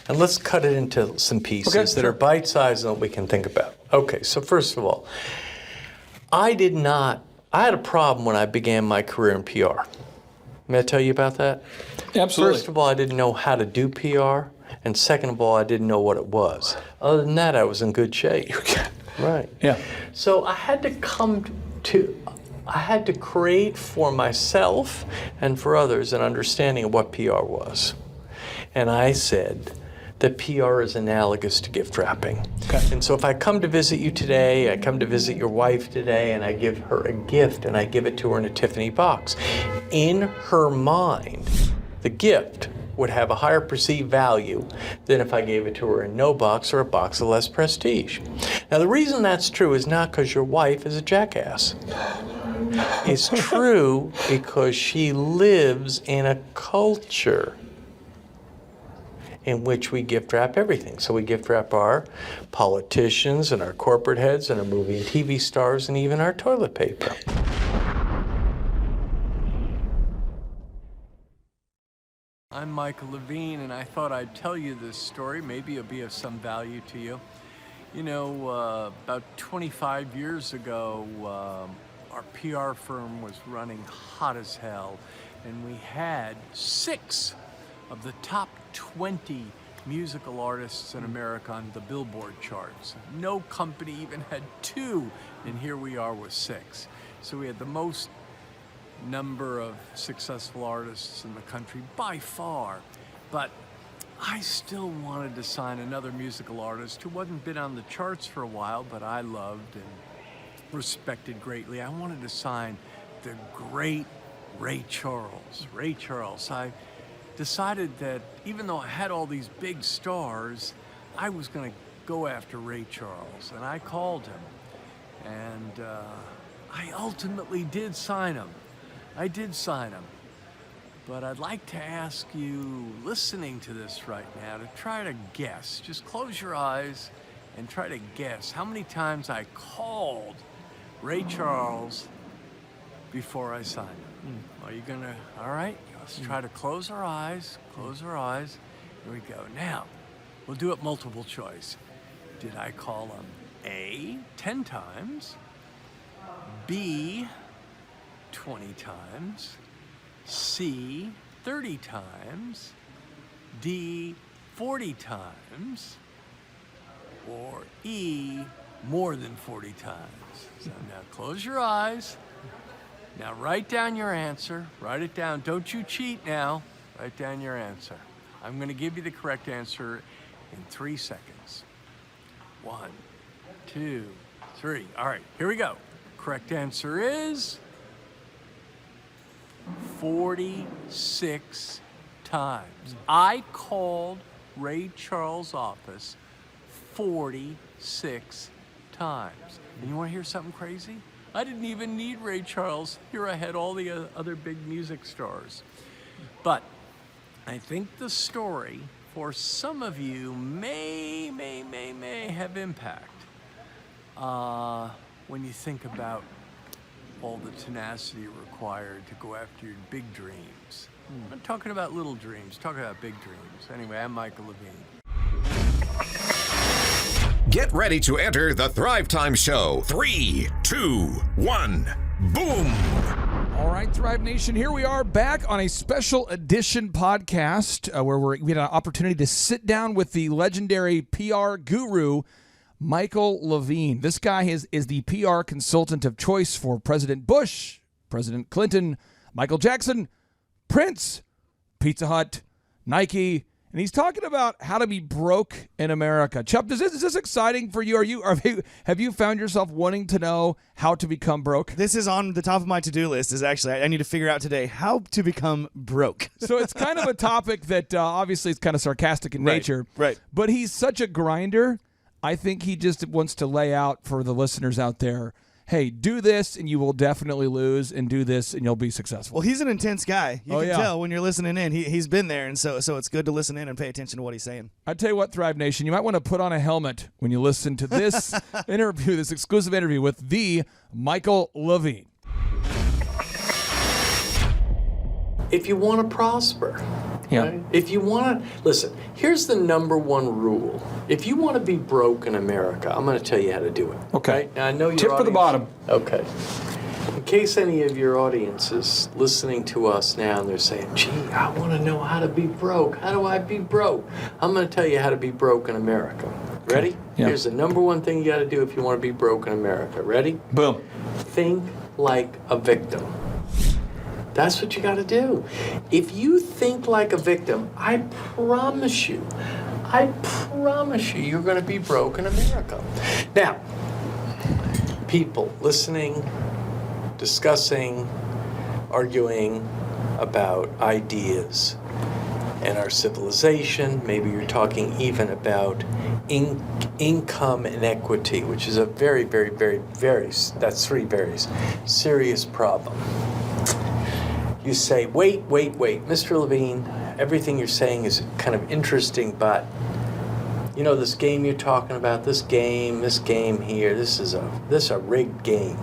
and let's cut it into some pieces that are bite-sized and that we can think about. Okay, so first of all, I had a problem when I began my career in PR. May I tell you about that?
Absolutely.
First of all, I didn't know how to do PR, and second of all, I didn't know what it was. Other than that, I was in good shape. Right.
Yeah.
So I had to create for myself and for others an understanding of what PR was. And I said that PR is analogous to gift wrapping.
Okay.
And so if I come to visit you today, I come to visit your wife today, and I give her a gift, and I give it to her in a Tiffany box, in her mind, the gift would have a higher perceived value than if I gave it to her in no box or a box of less prestige. Now, the reason that's true is not because your wife is a jackass. It's true because she lives in a culture in which we gift wrap everything. So we gift wrap our politicians and our corporate heads and our movie and TV stars and even our toilet paper. I'm Michael Levine, and I thought I'd tell you this story. Maybe it'll be of some value to you. You know, about 25 years ago, our PR firm was running hot as hell, and we had 6 of the top 20 musical artists in America on the Billboard charts. No company even had 2, and here we are with 6. So we had the most number of successful artists in the country by far, but I still wanted to sign another musical artist who hadn't been on the charts for a while, but I loved and respected greatly. I wanted to sign the great Ray Charles. Ray Charles. I decided that even though I had all these big stars, I was going to go after Ray Charles, and I called him, and I ultimately did sign him. I did sign him. But I'd like to ask you, listening to this right now, to try to guess. Just close your eyes and try to guess how many times I called Ray Charles before I signed him. Are you gonna, all right? Let's try to close our eyes, close our eyes. Here we go. Now, we'll do it multiple choice. Did I call him A, 10 times, B, 20 times, C, 30 times, D, 40 times, or E, more than 40 times? So now close your eyes. Now write down your answer. Write it down. Don't you cheat now. Write down your answer. I'm going to give you the correct answer in 3 seconds. 1, 2, 3. All right, here we go. Correct answer is 46 times. I called Ray Charles' office 46 times. And you want to hear something crazy? I didn't even need Ray Charles. Here I had all the other big music stars. But I think the story for some of you may have impact when you think about all the tenacity required to go after your big dreams. I'm not talking about little dreams, talking about big dreams. Anyway, I'm Michael Levine.
Get ready to enter the Thrive Time Show. 3, 2, 1, boom!
All right, Thrive Nation, here we are back on a special edition podcast where we had an opportunity to sit down with the legendary PR guru, Michael Levine. This guy is the PR consultant of choice for President Bush, President Clinton, Michael Jackson, Prince, Pizza Hut, Nike, and he's talking about how to be broke in America. Chubb, is this exciting for you? Have you found yourself wanting to know how to become broke?
This is on the top of my to-do list. Is actually I need to figure out today how to become broke.
So it's kind of a topic that obviously is kind of sarcastic in nature.
Right.
But he's such a grinder. I think he just wants to lay out for the listeners out there, hey, do this and you will definitely lose, and do this and you'll be successful.
Well, he's an intense guy. You can tell when you're listening in. He's been there, and so it's good to listen in and pay attention to what he's saying.
I tell you what, Thrive Nation, you might want to put on a helmet when you listen to this interview, this exclusive interview with the Michael Levine.
If you want to prosper,
Yeah.
right? If you want to, listen, here's the number one rule. If you want to be broke in America, I'm going to tell you how to do it.
Okay.
Right? Now, I know your
Tip for the bottom.
Okay. In case any of your audience is listening to us now and they're saying, gee, I want to know how to be broke. How do I be broke? I'm going to tell you how to be broke in America. Ready?
Yeah.
Here's the number one thing you got to do if you want to be broke in America. Ready?
Boom.
Think like a victim. That's what you got to do. If you think like a victim, I promise you, you're going to be broke in America. Now, people listening, discussing, arguing about ideas and our civilization, maybe you're talking even about income inequity, which is a very, very, very, that's three very serious problem. You say, wait, Mr. Levine, everything you're saying is kind of interesting, but you know, this game you're talking about, this game here, this is a rigged game.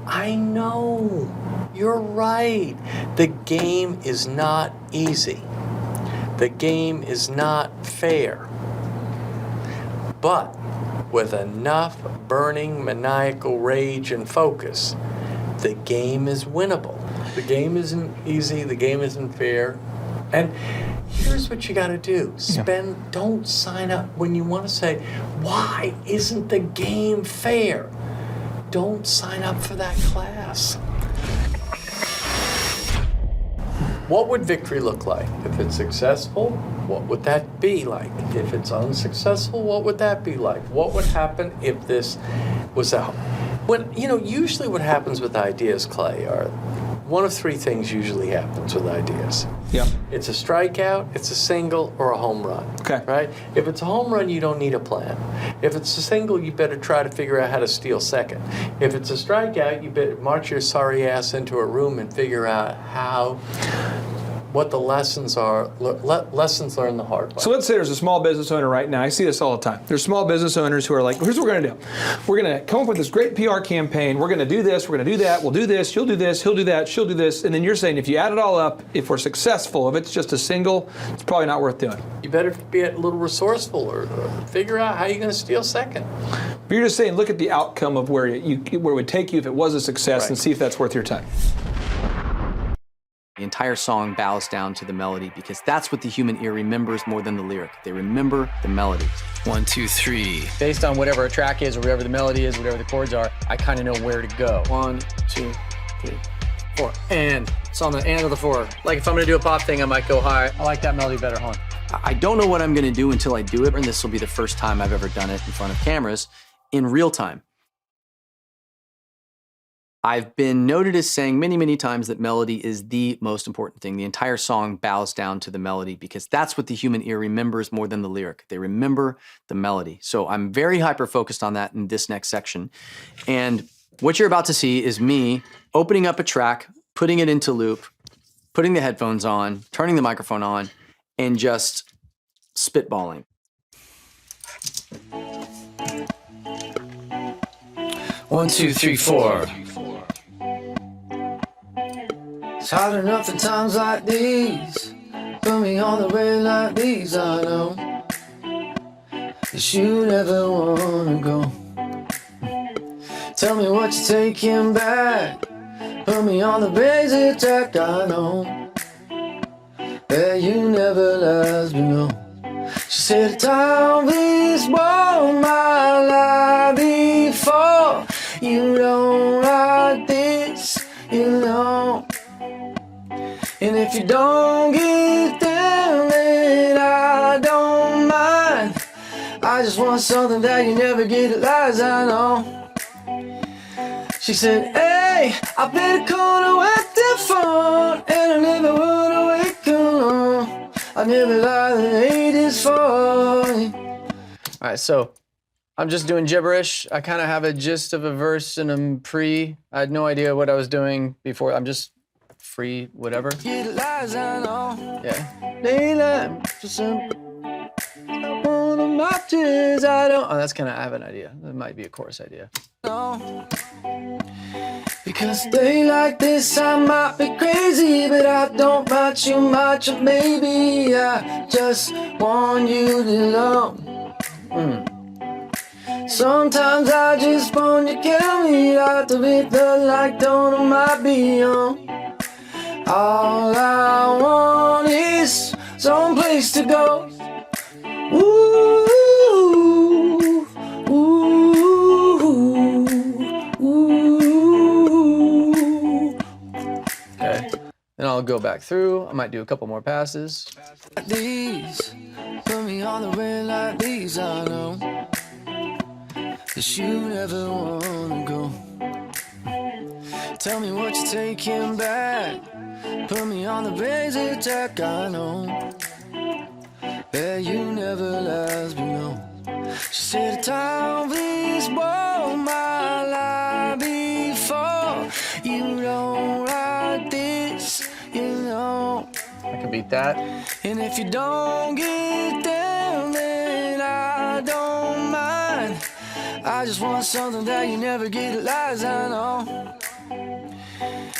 I know, you're right. The game is not easy. The game is not fair. But with enough burning maniacal rage and focus, the game is winnable. The game isn't easy, the game isn't fair. And here's what you gotta do. Don't sign up when you wanna say, why isn't the game fair? Don't sign up for that class. What would victory look like? If it's successful, what would that be like? If it's unsuccessful, what would that be like? What would happen if this was usually what happens with ideas, Clay, are one of three things usually happens with ideas.
Yeah.
It's a strikeout, it's a single, or a home run.
Okay.
Right? If it's a home run, you don't need a plan. If it's a single, you better try to figure out how to steal second. If it's a strikeout, you better march your sorry ass into a room and figure out what the lessons are. Lessons learned the hard way.
So let's say there's a small business owner right now. I see this all the time. There's small business owners who are like, here's what we're going to do. We're going to come up with this great PR campaign. We're going to do this. We're going to do that. We'll do this. You'll do this. He'll do that. She'll do this. And then you're saying if you add it all up, if we're successful, if it's just a single, it's probably not worth doing.
You better be a little resourceful or figure out how you're going to steal second.
But you're just saying look at the outcome of where it would take you if it was a success, and see if that's worth your time.
The entire song bows down to the melody because that's what the human ear remembers more than the lyric. They remember the melody.
1, 2, 3.
Based on whatever a track is or whatever the melody is, whatever the chords are, I kind of know where to go.
1, 2, 3, 4.
And it's on the and of the 4. Like if I'm gonna do a pop thing, I might go high. I like that melody better, hold on.
I don't know what I'm gonna do until I do it, and this will be the first time I've ever done it in front of cameras in real time. I've been noted as saying many, many times that melody is the most important thing. The entire song bows down to the melody because that's what the human ear remembers more than the lyric. They remember the melody. So I'm very hyper-focused on that in this next section. And what you're about to see is me opening up a track, putting it into loop, putting the headphones on, turning the microphone on, and just spitballing.
1, 2, 3, 4.
It's hard enough at times like these. Put me on the way like these, I know that you never wanna go. Tell me what you're taking back. Put me on the basic track, I know that you never last me, no. She said, time is what my life before. You don't like this, you know. And if you don't get down, then I don't mind. I just want something that you never get at lies, I know. She said, hey, I played a corner with the phone, and I never would awake alone. I never lied, the hate is falling. All right, so I'm just doing gibberish. I kind of have a gist of a verse and a pre. I had no idea what I was doing before. I'm just free, whatever. Yeah. Daylight, I don't. Oh, that's kind of. I have an idea. That might be a chorus idea. Because day like this, I might be crazy, but I don't mind you much, or maybe I just want you to know. Sometimes I just want you to kill me out to be the light, don't might be on. All I want is some place to go. Ooh, ooh, ooh. Okay, then I'll go back through. I might do a couple more passes. These, put me on the way like these, I know that you never wanna go. Tell me what you're taking back. Put me on the basic track, I know that you never last me, no. She said, time please blow my life before. You don't like this, you know. I can beat that. And if you don't get down, then I don't mind. I just want something that you never get at lies, I know.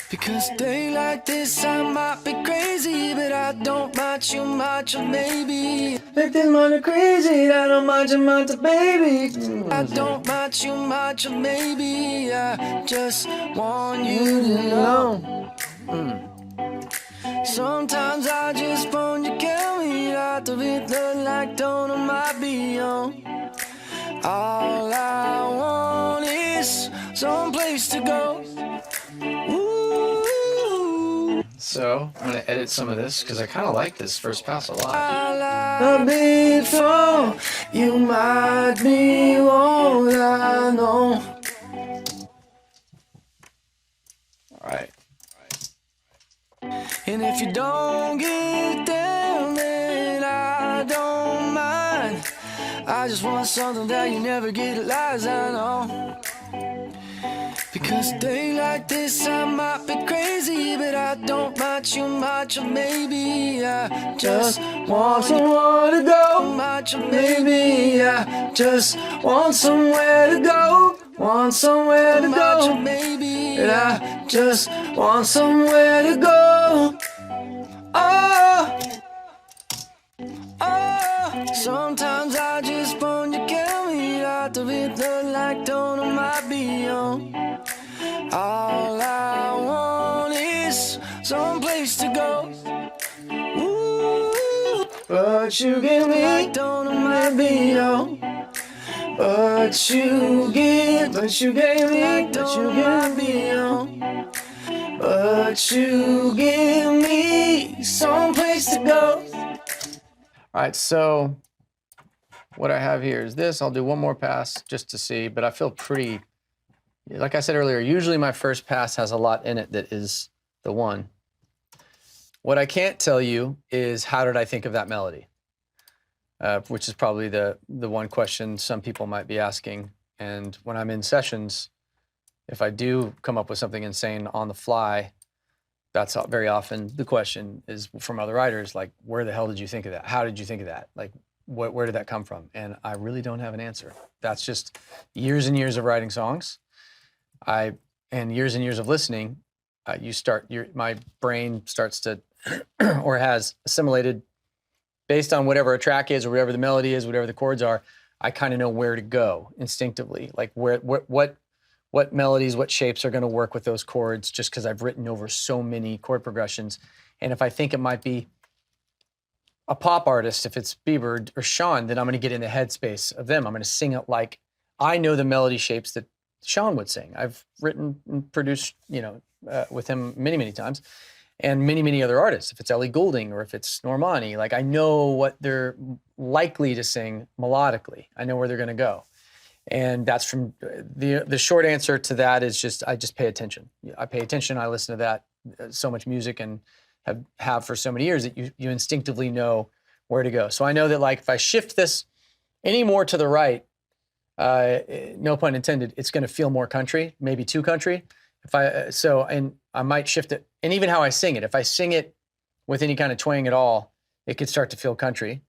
Because day like this, I might be crazy, but I don't mind you much, or maybe if this money crazy, I don't mind you much, baby. I don't mind you much, or maybe I just want you to know. Sometimes I just want you to kill me out of it, the light don't might be on. All I want is some place to go. So I'm gonna edit some of this because I kind of like this first pass a lot. Before you might be all I know. All right. And if you don't get down, then I don't mind. I just want something that you never get at lies, I know. Because day like this, I might be crazy, but I don't mind you much, or maybe I just want somewhere to go. Much, or maybe I just want somewhere to go. Want somewhere to go. Maybe I just want somewhere to go. Oh, oh. Sometimes I just want you to kill me out of it, the light don't might be on. All I want is some place to go. Ooh, but you give me don't might be on. But you gave me don't might be on. But you give me some place to go. All right, so what I have here is this. I'll do one more pass just to see, but I feel pretty. Like I said earlier, usually my first pass has a lot in it that is the one. What I can't tell you is how did I think of that melody, which is probably the one question some people might be asking. And when I'm in sessions, if I do come up with something insane on the fly, that's very often the question is from other writers, like, where the hell did you think of that? How did you think of that? Like, where did that come from? And I really don't have an answer. That's just years and years of writing songs. And years of listening,
my brain starts to, or has assimilated based on whatever a track is or whatever the melody is, whatever the chords are. I kind of know where to go instinctively, like what melodies, what shapes are going to work with those chords, just because I've written over so many chord progressions. And if I think it might be a pop artist, if it's Bieber or Sean, then I'm going to get in the headspace of them. I'm going to sing it like I know the melody shapes that Sean would sing. I've written and produced, with him many, many times, and many, many other artists. If it's Ellie Goulding or if it's Normani, like I know what they're likely to sing melodically. I know where they're going to go. And that's from the short answer to that is I just pay attention. I pay attention. I listen to that so much music and have for so many years that you instinctively know where to go. So I know that like if I shift this any more to the right, no pun intended, it's going to feel more country, maybe too country. And I might shift it, and even how I sing it. If I sing it with any kind of twang at all, it could start to feel country.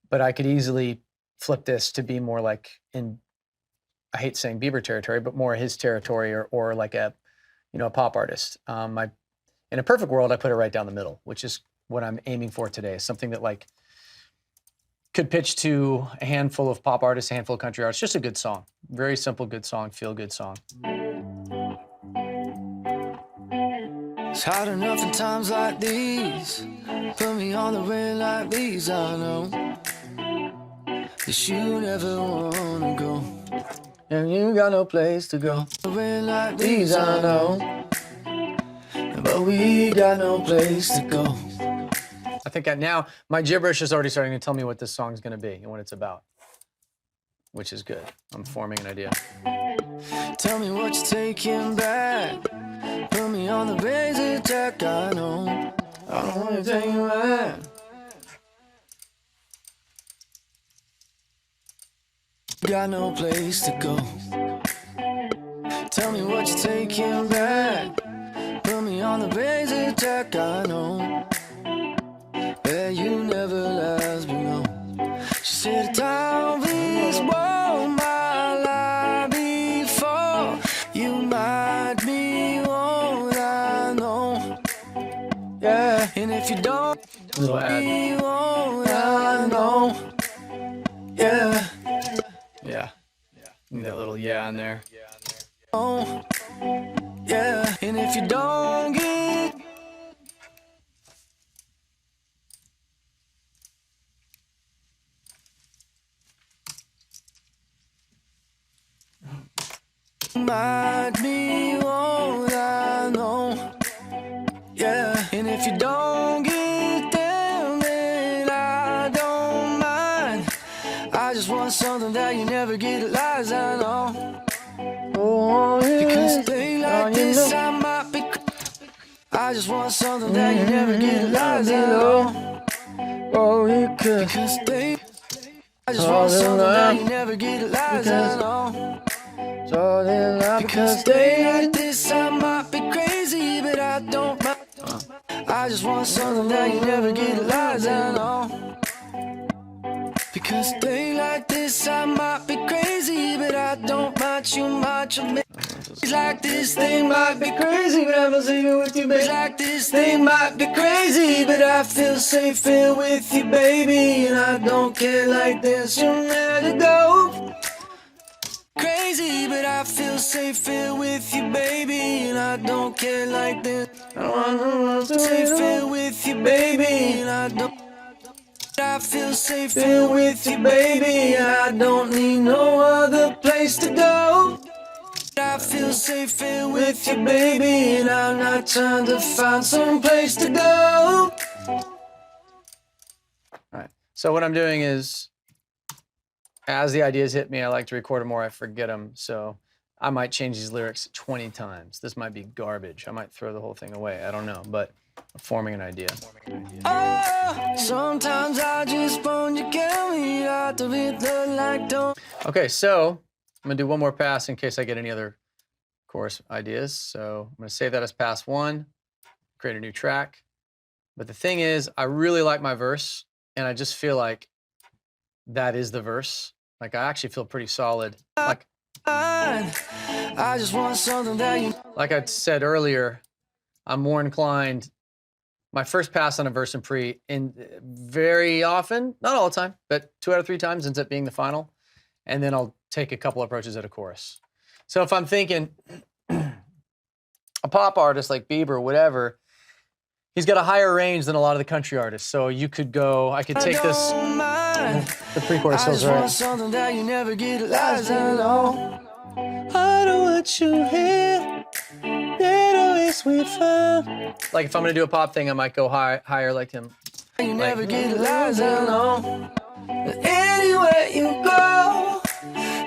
But I could easily flip this to be more like I hate saying Bieber territory, but more his territory, or like a pop artist. In a perfect world, I put it right down the middle, which is what I'm aiming for today. Something that like could pitch to a handful of pop artists, a handful of country artists. Just a good song, very simple, good song, feel good song.
It's hard enough in times like these. Put me on the red like these. I know that you never wanna go, and you got no place to go. Red like these, I know, but we got no place to go.
I think now my gibberish is already starting to tell me what this song's going to be and what it's about, which is good. I'm forming an idea.
Tell me what you're taking back. Put me on the razor jack. I know I don't want to take you back. Got no place to go. Tell me what you're taking back. Put me on the razor jack. I know that you never last me long. She said the time this won't my lie before you might be what I know. Yeah, and if you don't be what I know. Yeah.
Yeah. Need that little yeah in there.
Oh, yeah, and if you don't get might be what I know. Yeah, and if you don't get them, then I don't mind. I just want something that you never get, lies I know. Oh, yeah. Because a day like this, I might be. I just want something that you never get, lies I know. Oh, you could. Because a day, I just want something that you never get, lies I know. Because a day like this, I might be crazy, but I don't mind. I just want something that you never get, lies I know. Because a day like this, I might be crazy, but I don't mind too much of me. It's like this thing might be crazy, but I'm sleeping with you, baby. It's like this thing might be crazy, but I feel safe here with you, baby. And I don't care like this, you'll never go. Crazy, but I feel safe here with you, baby. And I don't care like this. I want to safe here with you, baby. And I feel safe here with you, baby. I don't need no other place to go. I feel safe here with you, baby. And I'm not trying to find some place to go.
All right. So what I'm doing is, as the ideas hit me, I like to record them or I forget them. So I might change these lyrics 20 times. This might be garbage. I might throw the whole thing away. I don't know, but I'm forming an idea.
Oh, sometimes I just want you carry out the river like don't.
Okay, so I'm gonna do one more pass in case I get any other chorus ideas. So I'm gonna save that as pass one, create a new track. But the thing is, I really like my verse, and I just feel like that is the verse. Like I actually feel pretty solid.
I just want something that you.
Like I said earlier, I'm more inclined. My first pass on a verse and pre, in very often, not all the time, but 2 out of 3 times ends up being the final. And then I'll take a couple approaches at a chorus. So if I'm thinking a pop artist like Bieber or whatever, he's got a higher range than a lot of the country artists. So you could go, I could take this, the pre-chorus feels right.
Something that you never get lies at all. I don't want you here. We found.
Like if I'm gonna do a pop thing, I might go higher like him.
You never get lies at all. Anywhere you go,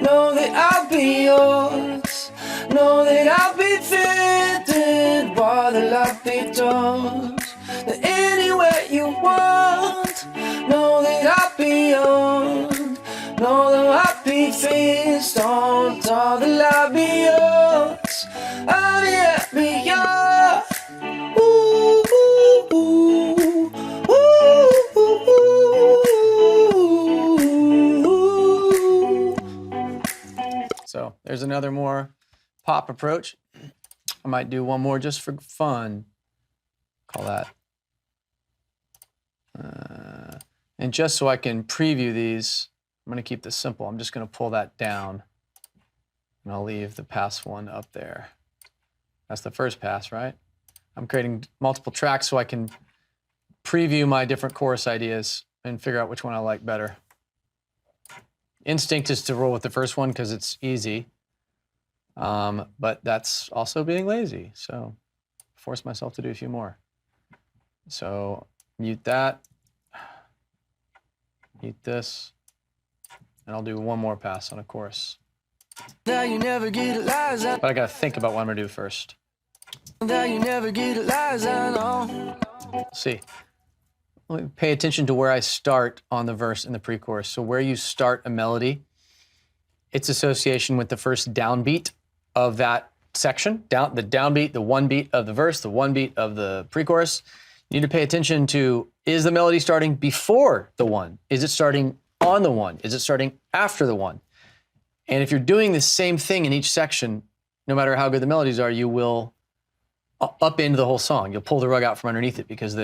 know that I'll be yours. Know that I'll be fitted while the light be doors. Anywhere you want, know that I'll be yours. Know that I'll be fixed on all the light be yours. I'll be happy, yours. Ooh, ooh, ooh, ooh, ooh.
So there's another more pop approach. I might do one more just for fun. Call that. And just so I can preview these, I'm going to keep this simple. I'm just going to pull that down. And I'll leave the pass one up there. That's the first pass, right? I'm creating multiple tracks so I can preview my different chorus ideas and figure out which one I like better. Instinct is to roll with the first one because it's easy. But that's also being lazy. So force myself to do a few more. So mute that. Mute this. And I'll do one more pass on a chorus.
That you never get lies at.
But I gotta think about what I'm gonna do first.
That you never get lies at all.
See. Pay attention to where I start on the verse in the pre-chorus. So where you start a melody, its association with the first downbeat of that section, the downbeat, the one beat of the verse, the one beat of the pre-chorus. You need to pay attention to, is the melody starting before the one? Is it starting on the one? Is it starting after the one? And if you're doing the same thing in each section, no matter how good the melodies are, you will upend the whole song. You'll pull the rug out from underneath it because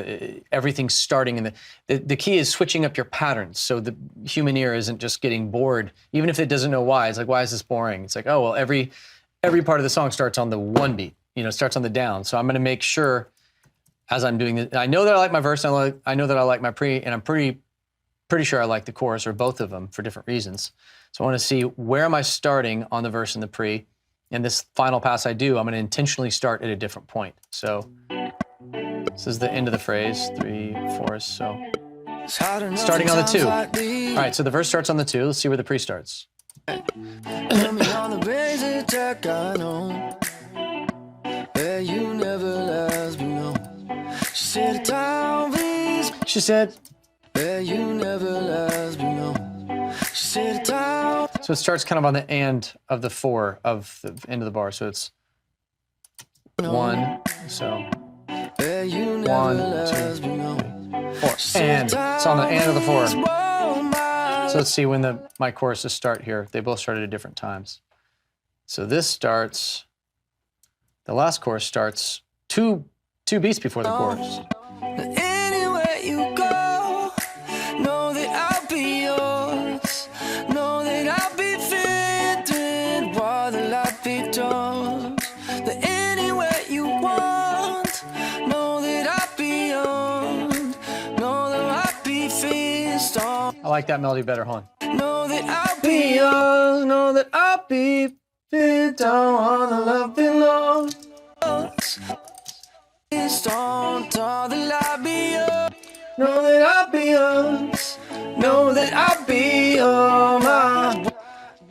everything's starting. And the key is switching up your patterns. So the human ear isn't just getting bored, even if it doesn't know why. It's like, why is this boring? It's like, oh, well, every part of the song starts on the one beat, starts on the down. So I'm going to make sure as I'm doing it, I know that I like my verse, I know that I like my pre, and I'm pretty sure I like the chorus or both of them for different reasons. So I want to see where am I starting on the verse and the pre, and this final pass I do, I'm going to intentionally start at a different point. So this is the end of the phrase, 3, 4, so starting on the 2. All right, so the verse starts on the 2. Let's see where the pre starts. She said, you never last me no. She said, so it starts kind of on the end of the 4 of the end of the bar. So it's 1, so 1, 2, 3, 4. And it's on the end of the 4. So let's see when my choruses start here. They both start at different times. So this starts, the last chorus starts two beats before the chorus.
Anywhere you go, know that I'll be yours. Know that I'll be fitted while the light be doors. That anywhere you want, know that I'll be yours. Know that I'll be fixed on.
I like that melody better, hold on.
Know that I'll be yours. Know that I'll be fitted on the love belongs. On all the light be yours. Know that I'll be yours. Know that I'll be yours.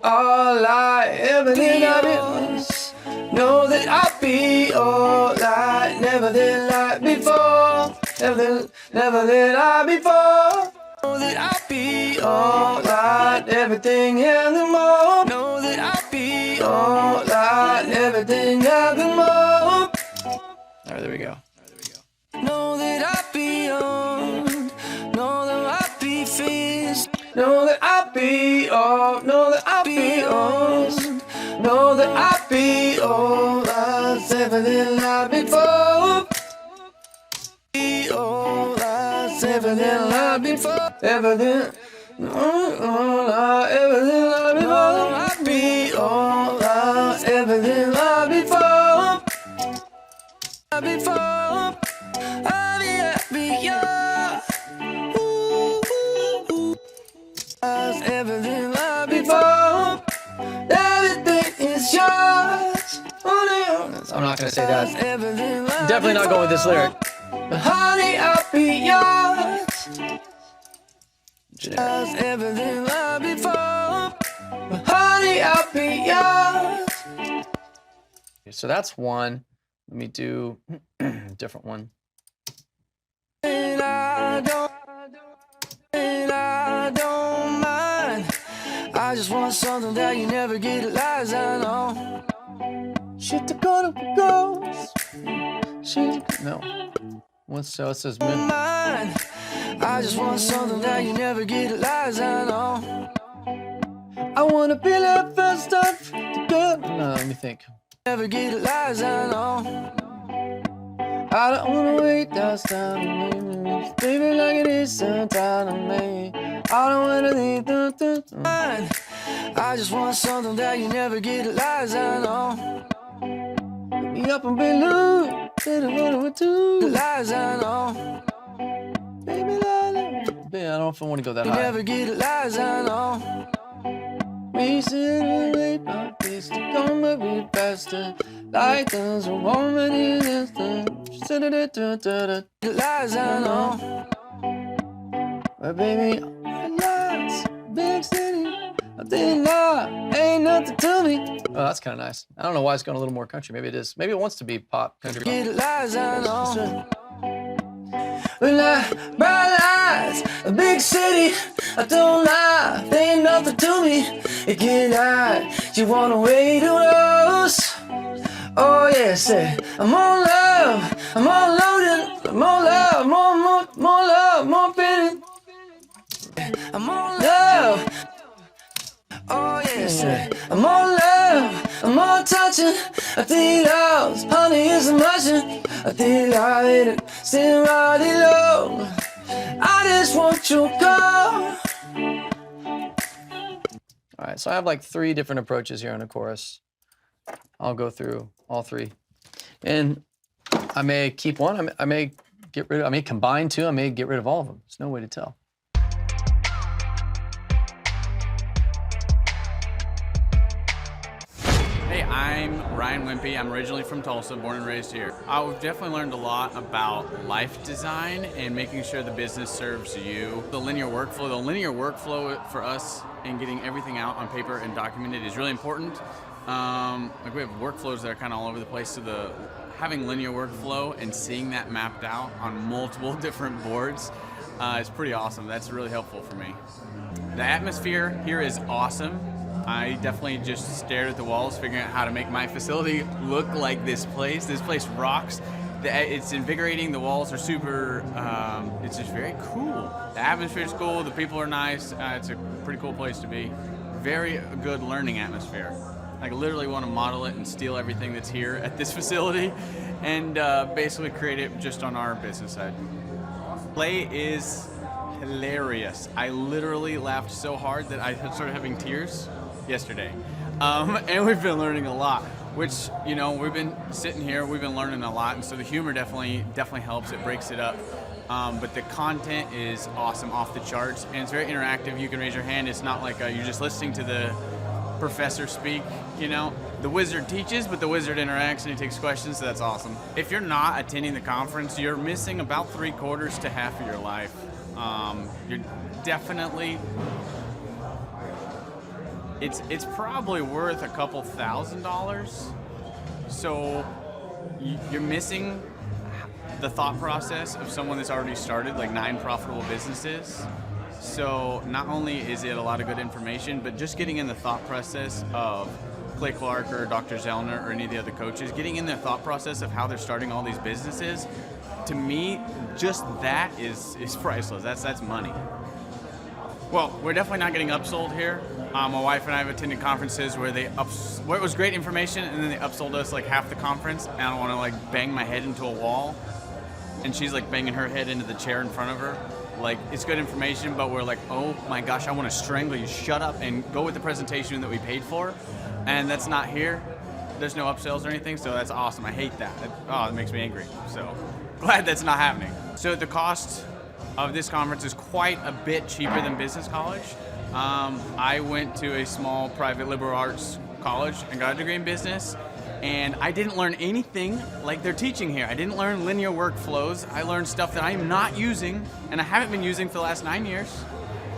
All I ever need I'll be yours. Know that I'll be all I never did like before. Never did I before. Know that I'll be all I everything and the more. Know that I'll be all I everything and the more.
All right, there we go.
Know that I'll be on. Know that I'll be fixed. Know that I'll be on. Know that I'll be on. Know that I'll be all I've ever did like before. everything I've been for, everything. Everything I've been for, I'll be all out. Everything I've been for, I've been for, I'll be yours. Everything I've been for, everything is yours. I'm not gonna say that. Definitely not going with this lyric. But honey, I'll be yours. Everything I'll be for, but honey, I'll be yours. So that's one. Let me do a different one. And I don't mind. I just want something that you never get at lies, I know. Shit to go to ghost. Shit. No. What's so it says mine. I just want something that you never get at lies, I know. I wanna be that first stuff to go. No, let me think. Never get at lies, I know. I don't wanna wait that time to me. Baby, like it is sometime to me. I don't wanna leave the mine. I just want something that you never get at lies, I know. Me up and be loose. The lies I know. Baby, lie. I don't know if I want to go that high. You never get the lies I know. We sit and wait for this to come a bit faster. Like there's a woman in this thing. The lies I know. But baby, lies, big city. I didn't lie, ain't nothing to me. Oh, that's kind of nice. I don't know why it's going a little more country. Maybe it is. Maybe it wants to be pop country. Get the lies I know. When I bright lights, a big city, I don't lie, there ain't nothing to me. You get out, you wanna wait to us. Oh yeah, say, I'm on love, I'm on loaded, I'm on love, more love, more pity. I'm on love. Oh yeah, say, I'm on love, I'm on touching. I think loves, honey is a merchant. I think I hate it, sitting right low. I just want your call. All right, so I have like 3 different approaches here on the chorus. I'll go through all 3, and I may keep one. I may get rid of. I may combine 2. I may get rid of all of them. There's no way to tell.
Hey, I'm Ryan Wimpy. I'm originally from Tulsa, born and raised here. I've definitely learned a lot about life design and making sure the business serves you. The linear workflow for us and getting everything out on paper and documented is really important. Like we have workflows that are kind of all over the place, so having linear workflow and seeing that mapped out on multiple different boards is pretty awesome. That's really helpful for me. The atmosphere here is awesome. I definitely just stared at the walls, figuring out how to make my facility look like this place. This place rocks. It's invigorating. The walls are super, it's just very cool. The atmosphere is cool. The people are nice. It's a pretty cool place to be. Very good learning atmosphere. I literally want to model it and steal everything that's here at this facility and basically create it just on our business side. Play is hilarious. I literally laughed so hard that I started having tears yesterday. And we've been learning a lot, which, you know, we've been sitting here, we've been learning a lot, and so the humor definitely helps. It breaks it up. But the content is awesome, off the charts, and it's very interactive. You can raise your hand. It's not like you're just listening to the professor speak, you know. The wizard teaches, but the wizard interacts and he takes questions, so that's awesome. If you're not attending the conference, you're missing about 3/4 to half of your life. You're definitely, it's probably worth a couple $1,000s. So you're missing the thought process of someone that's already started like 9 profitable businesses. So not only is it a lot of good information, but just getting in the thought process of Clay Clark or Dr. Zellner or any of the other coaches, getting in their thought process of how they're starting all these businesses, to me, just that is priceless. That's money. Well, we're definitely not getting upsold here. My wife and I have attended conferences where where it was great information and then they upsold us like half the conference, and I don't want to like bang my head into a wall, and she's like banging her head into the chair in front of her. Like, it's good information, but we're like, oh my gosh, I want to strangle you. Shut up and go with the presentation that we paid for. And that's not here. There's no upsells or anything, so that's awesome. I hate that. It makes me angry. So glad that's not happening. So the cost of this conference is quite a bit cheaper than business college. I went to a small private liberal arts college and got a degree in business, and I didn't learn anything like they're teaching here. I didn't learn linear workflows. I learned stuff that I am not using, and I haven't been using for the last 9 years.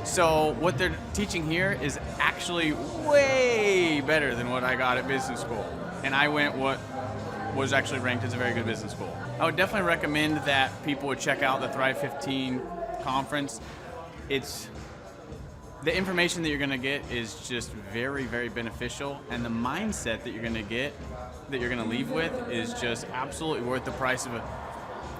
So what they're teaching here is actually way better than what I got at business school. And I went what was actually ranked as a very good business school. I would definitely recommend that people would check out the Thrive 15 conference. The information that you're going to get is just very, very beneficial, and the mindset that you're going to get, that you're going to leave with, is just absolutely worth the price of a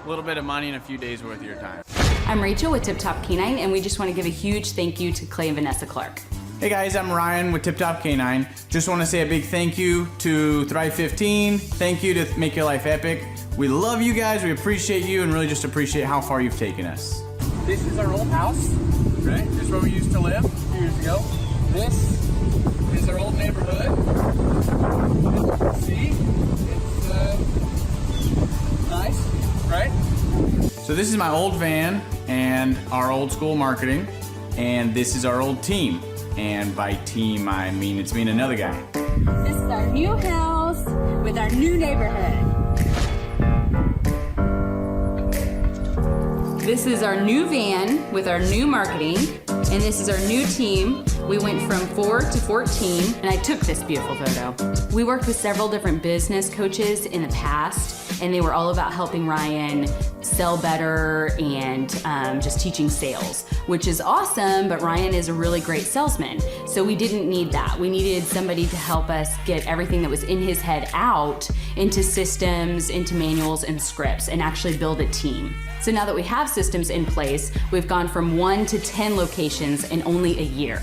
little bit of money and a few days worth of your time.
I'm Rachel with Tip Top Canine, and we just want to give a huge thank you to Clay and Vanessa Clark.
Hey guys, I'm Ryan with Tip Top Canine. Just want to say a big thank you to Thrive 15. Thank you to Make Your Life Epic. We love you guys, we appreciate you, and really just appreciate how far you've taken us. This is our old house, right? This is where we used to live a few years ago. This is our old neighborhood. See, it's nice, right? So this is my old van and our old school marketing, and this is our old team. And by team, I mean it's me and another guy.
This is our new house with our new neighborhood. This is our new van with our new marketing, and this is our new team. We went from 4 to 14, and I took this beautiful photo. We worked with several different business coaches in the past, and they were all about helping Ryan sell better and just teaching sales, which is awesome, but Ryan is a really great salesman. So we didn't need that. We needed somebody to help us get everything that was in his head out into systems, into manuals and scripts, and actually build a team. So now that we have systems in place, we've gone from 1 to 10 locations in only a year.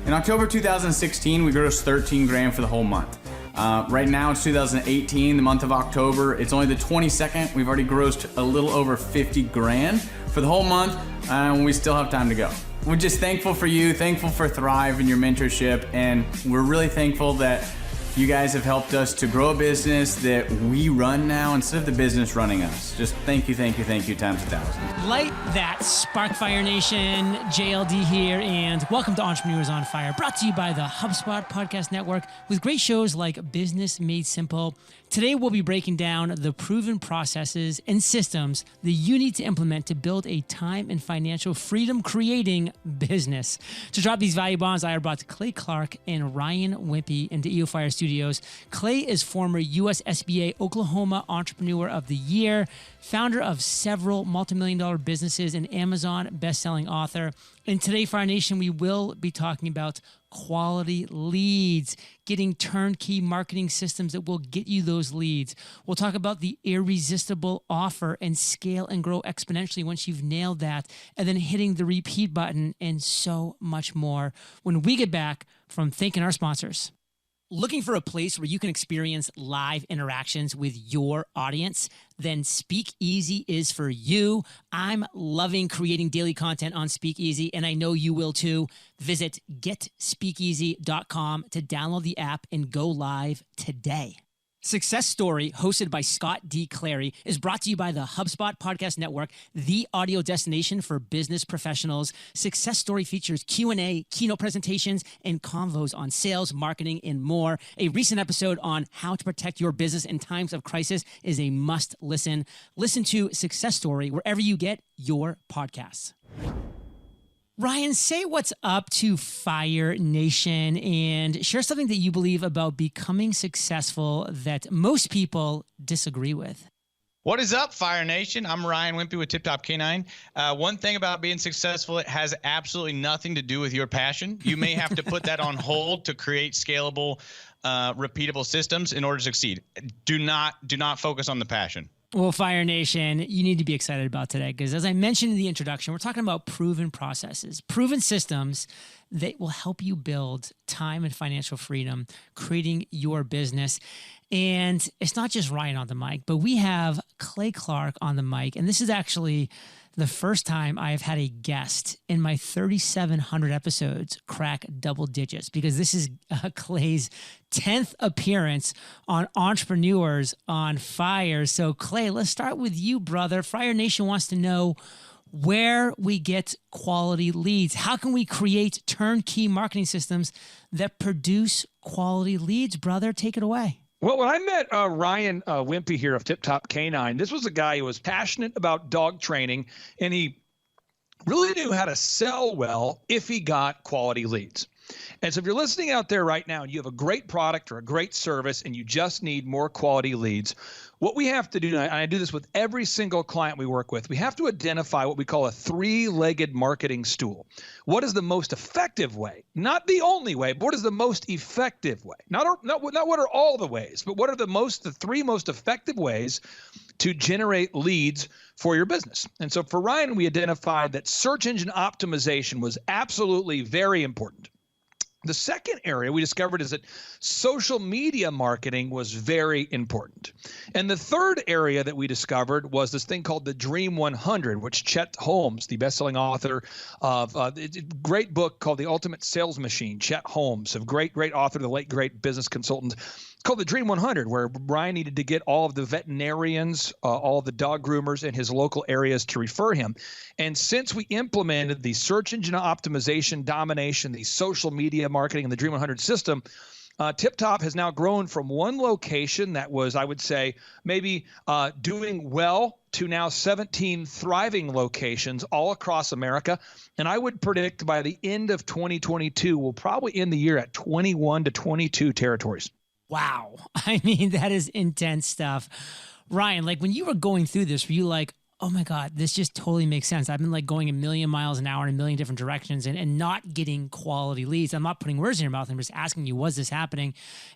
In October 2016, we grossed 13 grand for the whole month. Right now it's 2018, the month of October. It's only the 22nd. We've already grossed a little over 50 grand for the whole month, and we still have time to go. We're just thankful for you, thankful for Thrive and your mentorship, and we're really thankful that you guys have helped us to grow a business that we run now instead of the business running us. Just thank you times 1,000.
Light that Sparkfire Nation, JLD here, and welcome to Entrepreneurs on Fire, brought to you by the HubSpot Podcast Network with great shows like Business Made Simple. Today we'll be breaking down the proven processes and systems that you need to implement to build a time and financial freedom creating business. To drop these value bombs, I brought Clay Clark and Ryan Wimpy into EO Fire Studios. Clay is former US SBA Oklahoma Entrepreneur of the Year, founder of several multi-million-dollar businesses, and Amazon best-selling author. And today, Fire Nation, we will be talking about quality leads, getting turnkey marketing systems that will get you those leads. We'll talk about the irresistible offer and scale and grow exponentially once you've nailed that, and then hitting the repeat button, and so much more when we get back from thanking our sponsors. Looking for a place where you can experience live interactions with your audience? Then Speakeasy is for you. I'm loving creating daily content on Speakeasy, and I know you will too. Visit getspeakeasy.com to download the app and go live today. Success Story, hosted by Scott D. Clary, is brought to you by the HubSpot Podcast Network, the audio destination for business professionals. Success Story features Q&A, keynote presentations, and convos on sales, marketing, and more. A recent episode on how to protect your business in times of crisis is a must listen. Listen to Success Story wherever you get your podcasts. Ryan, say what's up to Fire Nation and share something that you believe about becoming successful that most people disagree with.
What is up, Fire Nation? I'm Ryan Wimpy with Tip Top Canine. One thing about being successful, it has absolutely nothing to do with your passion. You may have to put that on hold to create scalable, repeatable systems in order to succeed. Do not focus on the passion.
Well, Fire Nation, you need to be excited about today because as I mentioned in the introduction, we're talking about proven processes, proven systems that will help you build time and financial freedom, creating your business. And it's not just Ryan on the mic, but we have Clay Clark on the mic. And this is actually the first time I've had a guest in my 3,700 episodes crack double digits, because this is Clay's 10th appearance on Entrepreneurs on Fire. So Clay, let's start with you, brother. Fire Nation wants to know where we get quality leads. How can we create turnkey marketing systems that produce quality leads? Brother, take it away.
Well, when I met Ryan Wimpy here of Tip Top Canine, this was a guy who was passionate about dog training, and he really knew how to sell well if he got quality leads. And so if you're listening out there right now and you have a great product or a great service and you just need more quality leads, what we have to do, and I do this with every single client we work with, we have to identify what we call a three-legged marketing stool. What is the most effective way? Not the only way, but what is the most effective way? Not what are all the ways, but what are the three most effective ways to generate leads for your business? And so for Ryan, we identified that search engine optimization was absolutely very important. The second area we discovered is that social media marketing was very important. And the third area that we discovered was this thing called the Dream 100, which Chet Holmes, the best-selling author of a great book called The Ultimate Sales Machine, Chet Holmes, a great author, the late great business consultant. It's called the Dream 100, where Brian needed to get all of the veterinarians, all of the dog groomers in his local areas to refer him. And since we implemented the search engine optimization domination, the social media marketing, and the Dream 100 system, Tip Top has now grown from one location that was, I would say, maybe doing well to now 17 thriving locations all across America. And I would predict by the end of 2022, we'll probably end the year at 21 to 22 territories.
Wow. I mean, that is intense stuff. Ryan, like when you were going through this, were you like, oh my God, this just totally makes sense. I've been like going a million miles an hour in a million different directions and not getting quality leads. I'm not putting words in your mouth. I'm just asking you, was this happening?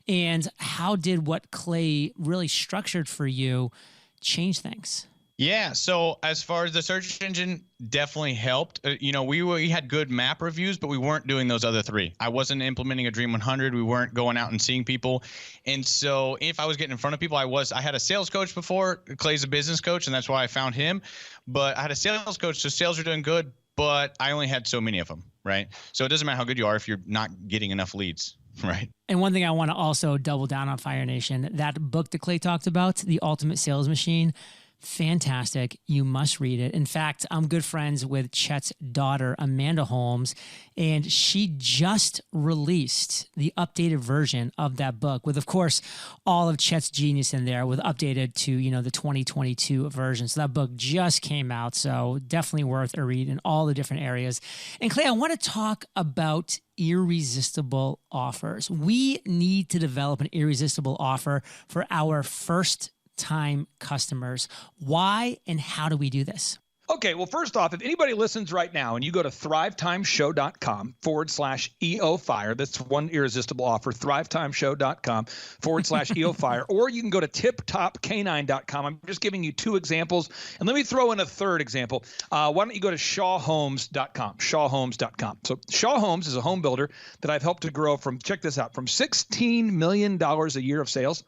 And how did what Clay really structured for you change things?
Yeah. So as far as the search engine, definitely helped. We had good map reviews, but we weren't doing those other three. I wasn't implementing a Dream 100. We weren't going out and seeing people. And so if I was getting in front of people, I had a sales coach before. Clay's a business coach, and that's why I found him. But I had a sales coach, so sales are doing good, but I only had so many of them, right? So it doesn't matter how good you are if you're not getting enough leads. Right.
And one thing I want to also double down on, Fire Nation, that book that Clay talked about, The Ultimate Sales Machine, fantastic. You must read it. In fact, I'm good friends with Chet's daughter, Amanda Holmes, and she just released the updated version of that book with, of course, all of Chet's genius in there with updated to, the 2022 version. So that book just came out. So definitely worth a read in all the different areas. And Clay, I want to talk about irresistible offers. We need to develop an irresistible offer for our first time customers. Why and how do we do this?
Okay, well, first off, if anybody listens right now and you go to thrivetimeshow.com/EOFire, that's one irresistible offer, thrivetimeshow.com/EOFire, or you can go to tiptopcanine.com. I'm just giving you two examples. And let me throw in a third example. Why don't you go to shawhomes.com, shawhomes.com. So Shaw Homes is a home builder that I've helped to grow from, check this out, from $16 million a year of sales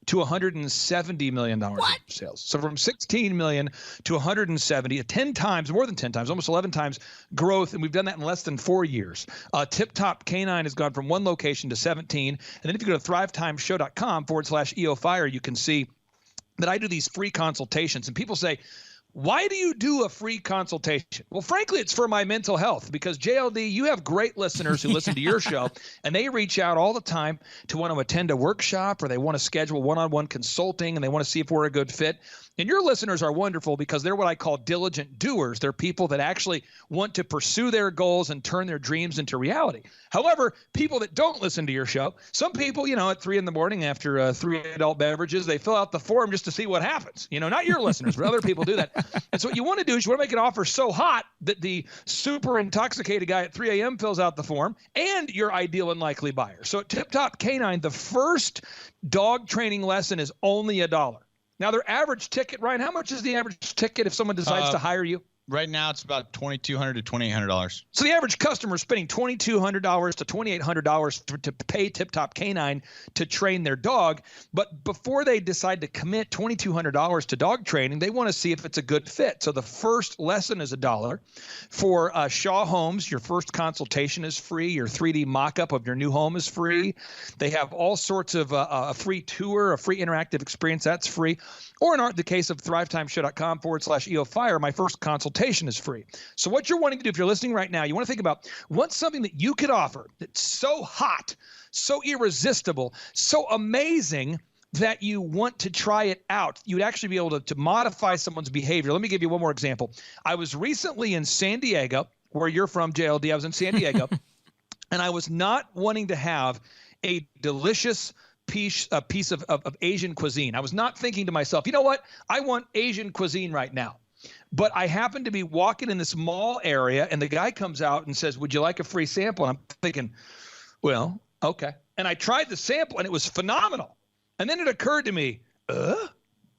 to $170 million of sales. So from 16 million to 170, 10 times, more than 10 times, almost 11 times growth. And we've done that in less than 4 years. Tip Top Canine has gone from one location to 17. And then if you go to thrivetimeshow.com/EOFire, you can see that I do these free consultations. And people say, why do you do a free consultation? Well, frankly, it's for my mental health because, JLD, you have great listeners who listen to your show, and they reach out all the time to want to attend a workshop or they want to schedule one-on-one consulting and they want to see if we're a good fit. And your listeners are wonderful because they're what I call diligent doers. They're people that actually want to pursue their goals and turn their dreams into reality. However, people that don't listen to your show, some people, at 3 a.m. after 3 adult beverages, they fill out the form just to see what happens. Not your listeners, but other people do that. And so what you want to do is you want to make an offer so hot that the super intoxicated guy at 3 a.m. fills out the form and your ideal and likely buyer. So at Tip Top Canine, the first dog training lesson is only $1. Now, their average ticket, Ryan, how much is the average ticket if someone decides to hire you?
Right now, it's about $2,200 to $2,800.
So the average customer is spending $2,200 to $2,800 to pay Tip Top Canine to train their dog. But before they decide to commit $2,200 to dog training, they want to see if it's a good fit. So the first lesson is $1. For Shaw Homes, your first consultation is free. Your 3D mock-up of your new home is free. They have all sorts of a free tour, a free interactive experience. That's free. Or in the case of thrivetimeshow.com/EOFire, my first consultation is free. So what you're wanting to do, if you're listening right now, you want to think about what's something that you could offer that's so hot, so irresistible, so amazing that you want to try it out. You'd actually be able to modify someone's behavior. Let me give you one more example. I was recently in San Diego, where you're from, JLD. I was in San Diego, and I was not wanting to have a delicious piece of Asian cuisine. I was not thinking to myself, you know what? I want Asian cuisine right now. But I happened to be walking in this mall area, and the guy comes out and says, would you like a free sample? And I'm thinking, well, okay. And I tried the sample, and it was phenomenal. And then it occurred to me,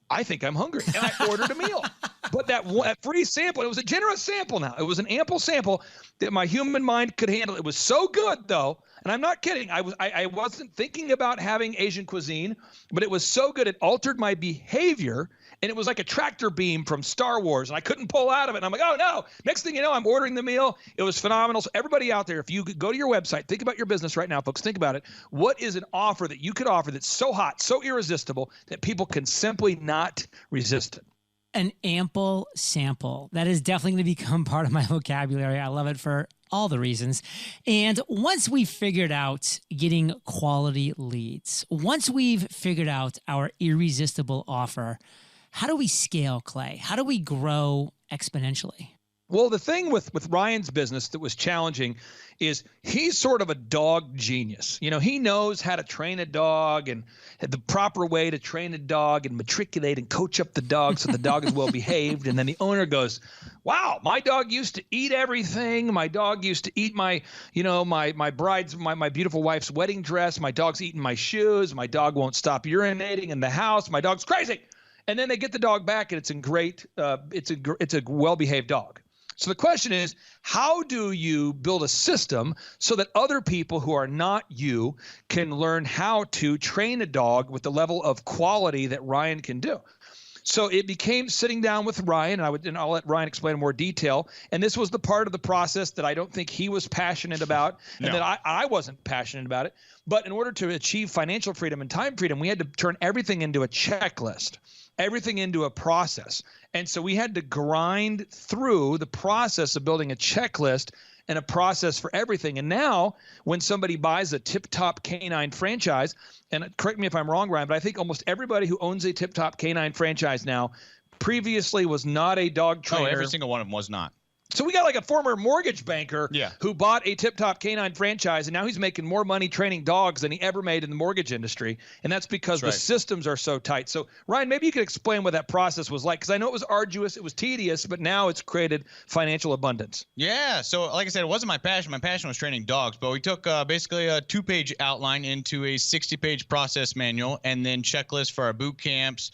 I think I'm hungry. And I ordered a meal. But that free sample, it was a generous sample now. It was an ample sample that my human mind could handle. It was so good, though. And I'm not kidding. I wasn't thinking about having Asian cuisine, but it was so good it altered my behavior. And it was like a tractor beam from Star Wars, and I couldn't pull out of it. And I'm like, oh, no. Next thing you know, I'm ordering the meal. It was phenomenal. So everybody out there, if you go to your website, think about your business right now, folks. Think about it. What is an offer that you could offer that's so hot, so irresistible that people can simply not resist it?
An ample sample. That is definitely going to become part of my vocabulary. I love it for all the reasons. And once we've figured out getting quality leads, once we've figured out our irresistible offer, how do we scale, Clay? How do we grow exponentially?
Well, the thing with Ryan's business that was challenging is he's sort of a dog genius. You know, he knows how to train a dog and the proper way to train a dog and matriculate and coach up the dog so the dog is well behaved. And then the owner goes, wow, my dog used to eat everything. My dog used to eat my beautiful wife's wedding dress. My dog's eating my shoes. My dog won't stop urinating in the house. My dog's crazy. And then they get the dog back, and it's a well-behaved dog. So the question is, how do you build a system so that other people who are not you can learn how to train a dog with the level of quality that Ryan can do? So it became sitting down with Ryan, and I'll let Ryan explain in more detail. And this was the part of the process that I don't think he was passionate about, and that I wasn't passionate about it. But in order to achieve financial freedom and time freedom, we had to turn everything into a checklist, everything into a process. And so we had to grind through the process of building a checklist and a process for everything. And now when somebody buys a Tip Top Canine franchise, and correct me if I'm wrong, Ryan, but I think almost everybody who owns a Tip Top Canine franchise now previously was not a dog trainer.
Oh, every single one of them was not.
So we got like a former mortgage banker who bought a Tip Top Canine franchise, and now he's making more money training dogs than he ever made in the mortgage industry. And that's because the systems are so tight. So, Ryan, maybe you could explain what that process was like, because I know it was arduous, it was tedious, but now it's created financial abundance.
Yeah. So, like I said, it wasn't my passion. My passion was training dogs, but we took basically a 2-page outline into a 60-page process manual, and then checklists for our boot camps,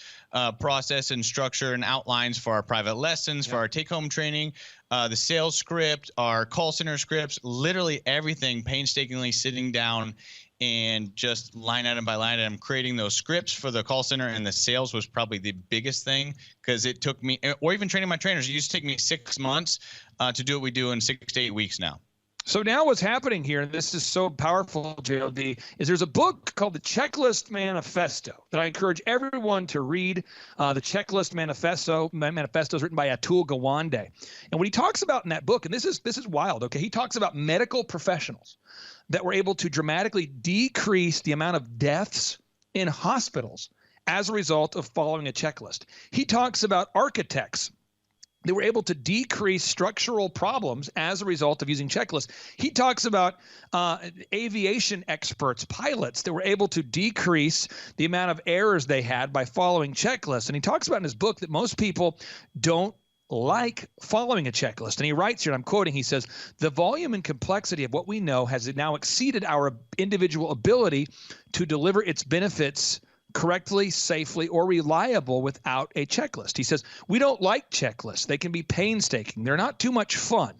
process and structure and outlines for our private lessons, for our take-home training, the sales script, our call center scripts, literally everything painstakingly sitting down and just line item by line item creating those scripts for the call center. And the sales was probably the biggest thing, because it took me, or even training my trainers, it used to take me 6 months to do what we do in 6 to 8 weeks now.
So now what's happening here, and this is so powerful, JLD, is there's a book called The Checklist Manifesto that I encourage everyone to read. The Checklist Manifesto is written by Atul Gawande. And what he talks about in that book, and this is wild, okay? He talks about medical professionals that were able to dramatically decrease the amount of deaths in hospitals as a result of following a checklist. He talks about architects. They were able to decrease structural problems as a result of using checklists. He talks about aviation experts, pilots, that were able to decrease the amount of errors they had by following checklists. And he talks about in his book that most people don't like following a checklist. And he writes here, and I'm quoting, he says, the volume and complexity of what we know has now exceeded our individual ability to deliver its benefits correctly, safely, or reliable without a checklist. He says, we don't like checklists. They can be painstaking. They're not too much fun.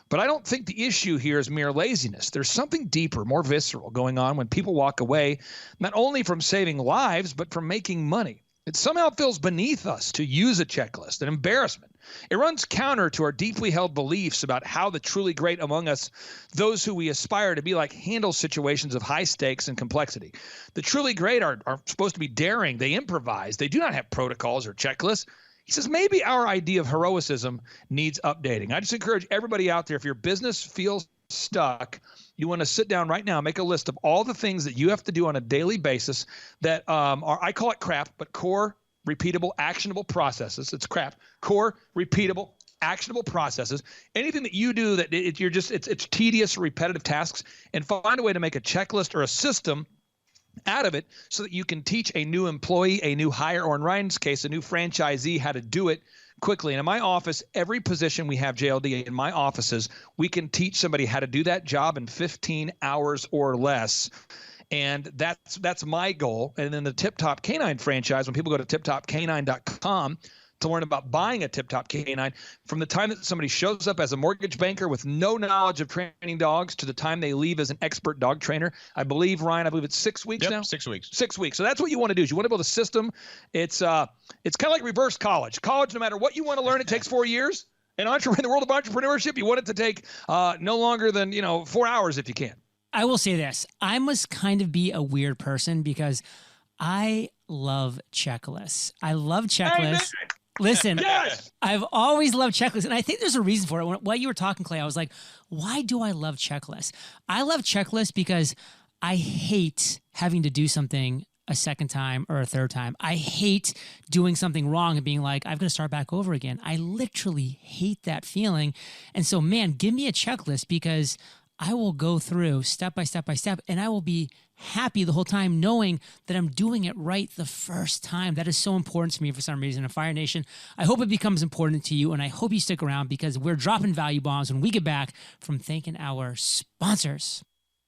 But I don't think the issue here is mere laziness. There's something deeper, more visceral going on when people walk away, not only from saving lives, but from making money. It somehow feels beneath us to use a checklist, an embarrassment. It runs counter to our deeply held beliefs about how the truly great among us, those who we aspire to be like, handle situations of high stakes and complexity. The truly great are supposed to be daring. They improvise. They do not have protocols or checklists. He says maybe our idea of heroicism needs updating. I just encourage everybody out there, if your business feels stuck, you want to sit down right now, make a list of all the things that you have to do on a daily basis that are, I call it crap, but core, repeatable, actionable processes. It's crap. Core, repeatable, actionable processes. Anything that you do that it's tedious, repetitive tasks, and find a way to make a checklist or a system out of it so that you can teach a new employee, a new hire, or in Ryan's case, a new franchisee how to do it quickly. And in my office, every position we have JLD in my offices, we can teach somebody how to do that job in 15 hours or less. And that's my goal. And then the Tip Top Canine franchise, when people go to tiptopcanine.com to learn about buying a Tip Top Canine, from the time that somebody shows up as a mortgage banker with no knowledge of training dogs to the time they leave as an expert dog trainer, I believe, Ryan, it's 6 weeks now?
6 weeks.
6 weeks. So that's what you want to do is you want to build a system. It's kind of like reverse college. College, no matter what you want to learn, it takes 4 years. In the world of entrepreneurship, you want it to take no longer than 4 hours if you can.
I will say this. I must kind of be a weird person because I love checklists. I love checklists. Listen, yes! I've always loved checklists, and I think there's a reason for it. While you were talking, Clay, I was like, why do I love checklists? I love checklists because I hate having to do something a second time or a third time. I hate doing something wrong and being like, I've got to start back over again. I literally hate that feeling. And so, man, give me a checklist because I will go through step by step by step, and I will be happy the whole time knowing that I'm doing it right the first time. That is so important to me for some reason. And Fire Nation, I hope it becomes important to you, and I hope you stick around because we're dropping value bombs when we get back from thanking our sponsors.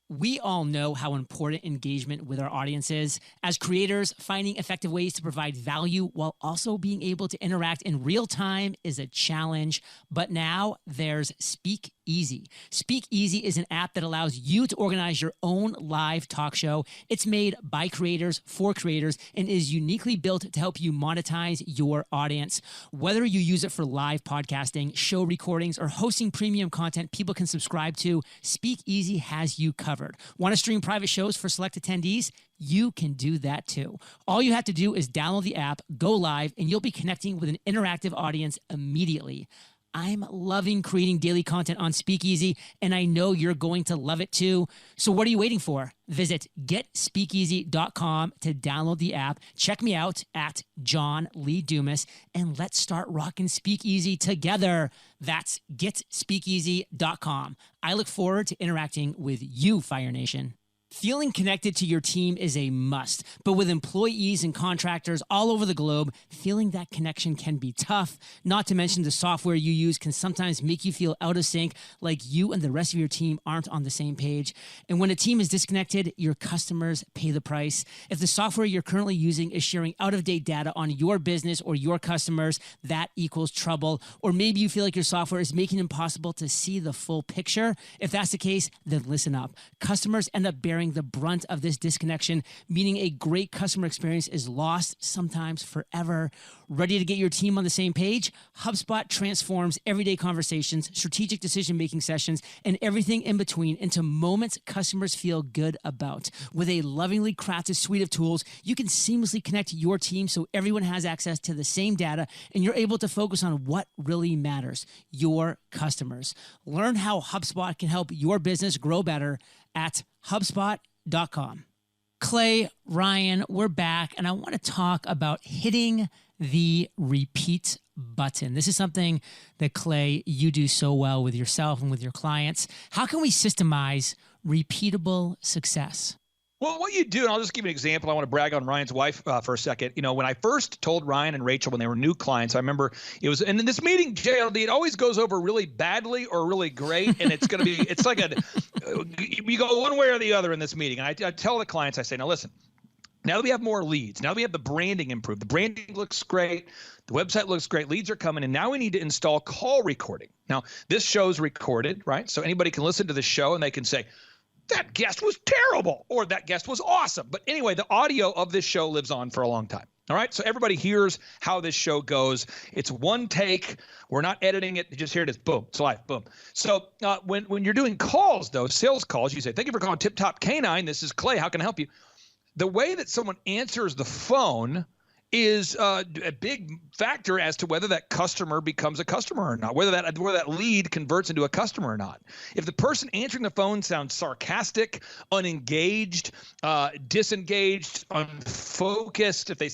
We all know how important engagement with our audience is. As creators, finding effective ways to provide value while also being able to interact in real time is a challenge. But now there's Speak Easy. Speak Easy is an app that allows you to organize your own live talk show. It's made by creators for creators and is uniquely built to help you monetize your audience. Whether you use it for live podcasting, show recordings, or hosting premium content people can subscribe to, Speak Easy has you covered. Want to stream private shows for select attendees? You can do that too. All you have to do is download the app, go live, and you'll be connecting with an interactive audience immediately. I'm loving creating daily content on Speakeasy, and I know you're going to love it too. So what are you waiting for? Visit getspeakeasy.com to download the app. Check me out at John Lee Dumas, and let's start rocking Speakeasy together. That's getspeakeasy.com. I look forward to interacting with you, Fire Nation. Feeling connected to your team is a must, but with employees and contractors all over the globe, feeling that connection can be tough. Not to mention the software you use can sometimes make you feel out of sync, like you and the rest of your team aren't on the same page. And when a team is disconnected, your customers pay the price. If the software you're currently using is sharing out-of-date data on your business or your customers, that equals trouble. Or maybe you feel like your software is making it impossible to see the full picture. If that's the case, then listen up. Customers end up bearing the brunt of this disconnection, meaning a great customer experience is lost, sometimes forever. Ready to get your team on the same page? HubSpot transforms everyday conversations, strategic decision-making sessions, and everything in between into moments customers feel good about. With a lovingly crafted suite of tools, you can seamlessly connect your team so everyone has access to the same data, and you're able to focus on what really matters, your customers. Learn how HubSpot can help your business grow better at HubSpot.com. Clay, Ryan, we're back, and I want to talk about hitting the repeat button. This is something that, Clay, you do so well with yourself and with your clients. How can we systemize repeatable success?
Well, what you do, and I'll just give you an example. I want to brag on Ryan's wife for a second. You know, when I first told Ryan and Rachel when they were new clients, I remember it was, and in this meeting, JLD, it always goes over really badly or really great. And it's going to be, it's like you go one way or the other in this meeting. And I tell the clients, I say, now listen, Now that we have more leads, now that we have the branding improved, the branding looks great, the website looks great, leads are coming, and now we need to install call recording. Now, this show's recorded, right? So anybody can listen to the show and they can say, that guest was terrible, or that guest was awesome. But anyway, the audio of this show lives on for a long time. All right, so everybody hears how this show goes. It's one take. We're not editing it. You just hear it as boom. It's live. Boom. So when you're doing calls, though, sales calls, you say, thank you for calling Tip Top Canine. This is Clay. How can I help you? The way that someone answers the phone is a big factor as to whether that customer becomes a customer or not, whether that lead converts into a customer or not. If the person answering the phone sounds sarcastic, unengaged, disengaged, unfocused, if they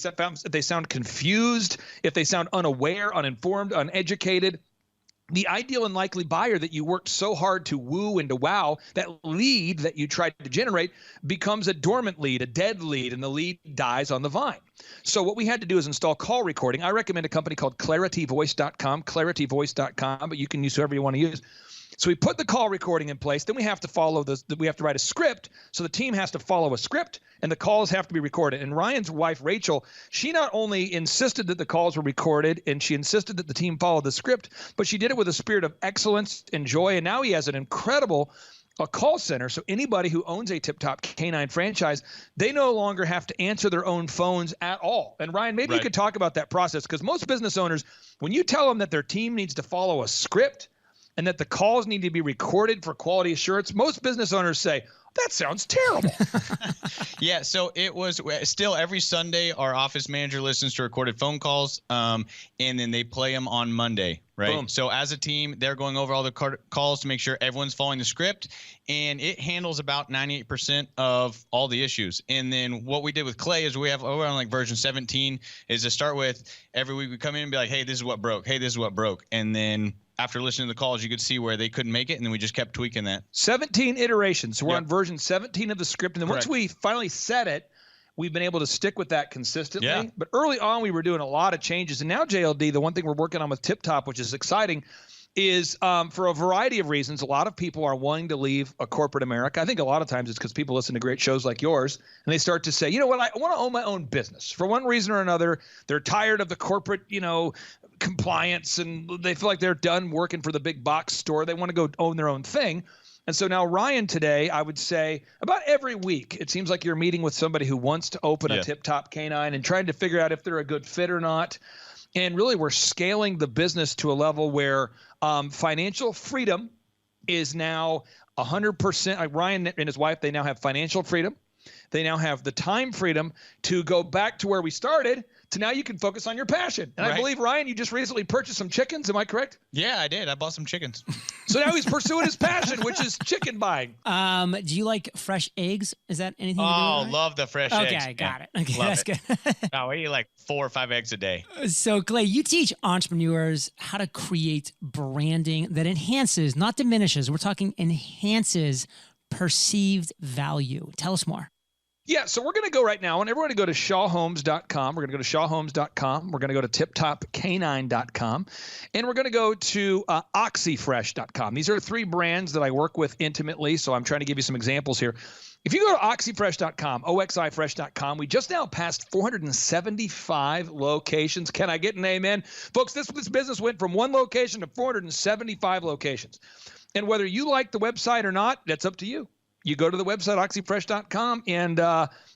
sound confused, if they sound unaware, uninformed, uneducated, the ideal and likely buyer that you worked so hard to woo and to wow, that lead that you tried to generate becomes a dormant lead, a dead lead, and the lead dies on the vine. So what we had to do is install call recording. I recommend a company called clarityvoice.com, clarityvoice.com, but you can use whoever you want to use. So we put the call recording in place. Then we have to follow this. We have to write a script. So the team has to follow a script, and the calls have to be recorded. And Ryan's wife, Rachel, she not only insisted that the calls were recorded, and she insisted that the team follow the script, but she did it with a spirit of excellence and joy. And now he has an incredible call center. So anybody who owns a Tip Top Canine franchise, they no longer have to answer their own phones at all. And Ryan, maybe you could talk about that process, because most business owners, when you tell them that their team needs to follow a script and that the calls need to be recorded for quality assurance, most business owners say, that sounds terrible.
Yeah, so it was still every Sunday our office manager listens to recorded phone calls, and then they play them on Monday, right?
Boom.
So as a team, they're going over all the calls to make sure everyone's following the script, and it handles about 98% of all the issues. And then what we did with Clay is we're on like version 17, is to start with every week we come in and be like, hey, this is what broke. Hey, this is what broke. And then after listening to the calls, you could see where they couldn't make it, and then we just kept tweaking that.
17 iterations. So we're on version 17 of the script. And then once
Correct.
we finally set it, we've been able to stick with that consistently.
Yeah.
But early on, we were doing a lot of changes. And now, JLD, the one thing we're working on with Tip Top, which is exciting, is for a variety of reasons, a lot of people are wanting to leave a corporate America. I think a lot of times it's because people listen to great shows like yours, and they start to say, you know what, I want to own my own business. For one reason or another, they're tired of the corporate, compliance, and they feel like they're done working for the big box store. They want to go own their own thing. And so now, Ryan, today, I would say about every week, it seems like you're meeting with somebody who wants to open a Tip Top Canine and trying to figure out if they're a good fit or not. And really, we're scaling the business to a level where financial freedom is now 100%. Like Ryan and his wife, they now have financial freedom. They now have the time freedom to go back to where we started, to now you can focus on your passion. And I believe, Ryan, you just recently purchased some chickens. Am I correct?
Yeah, I did. I bought some chickens.
So now he's pursuing his passion, which is chicken buying.
Do you like fresh eggs? Is that anything to do
Oh,
with it?
love the fresh eggs.
Okay, got it. Okay,
Love
that's
it.
good.
Oh, we eat like 4 or 5 eggs a day.
So, Clay, you teach entrepreneurs how to create branding that enhances, not diminishes, we're talking enhances perceived value. Tell us more.
Yeah, so we're going to go right now, and everyone to go to shawhomes.com. We're going to go to shawhomes.com. We're going to go to tiptopcanine.com, and we're going to go to oxyfresh.com. These are 3 brands that I work with intimately, so I'm trying to give you some examples here. If you go to oxyfresh.com, oxifresh.com, we just now passed 475 locations. Can I get an amen? Folks, this business went from 1 location to 475 locations. And whether you like the website or not, that's up to you. You go to the website, oxyfresh.com, and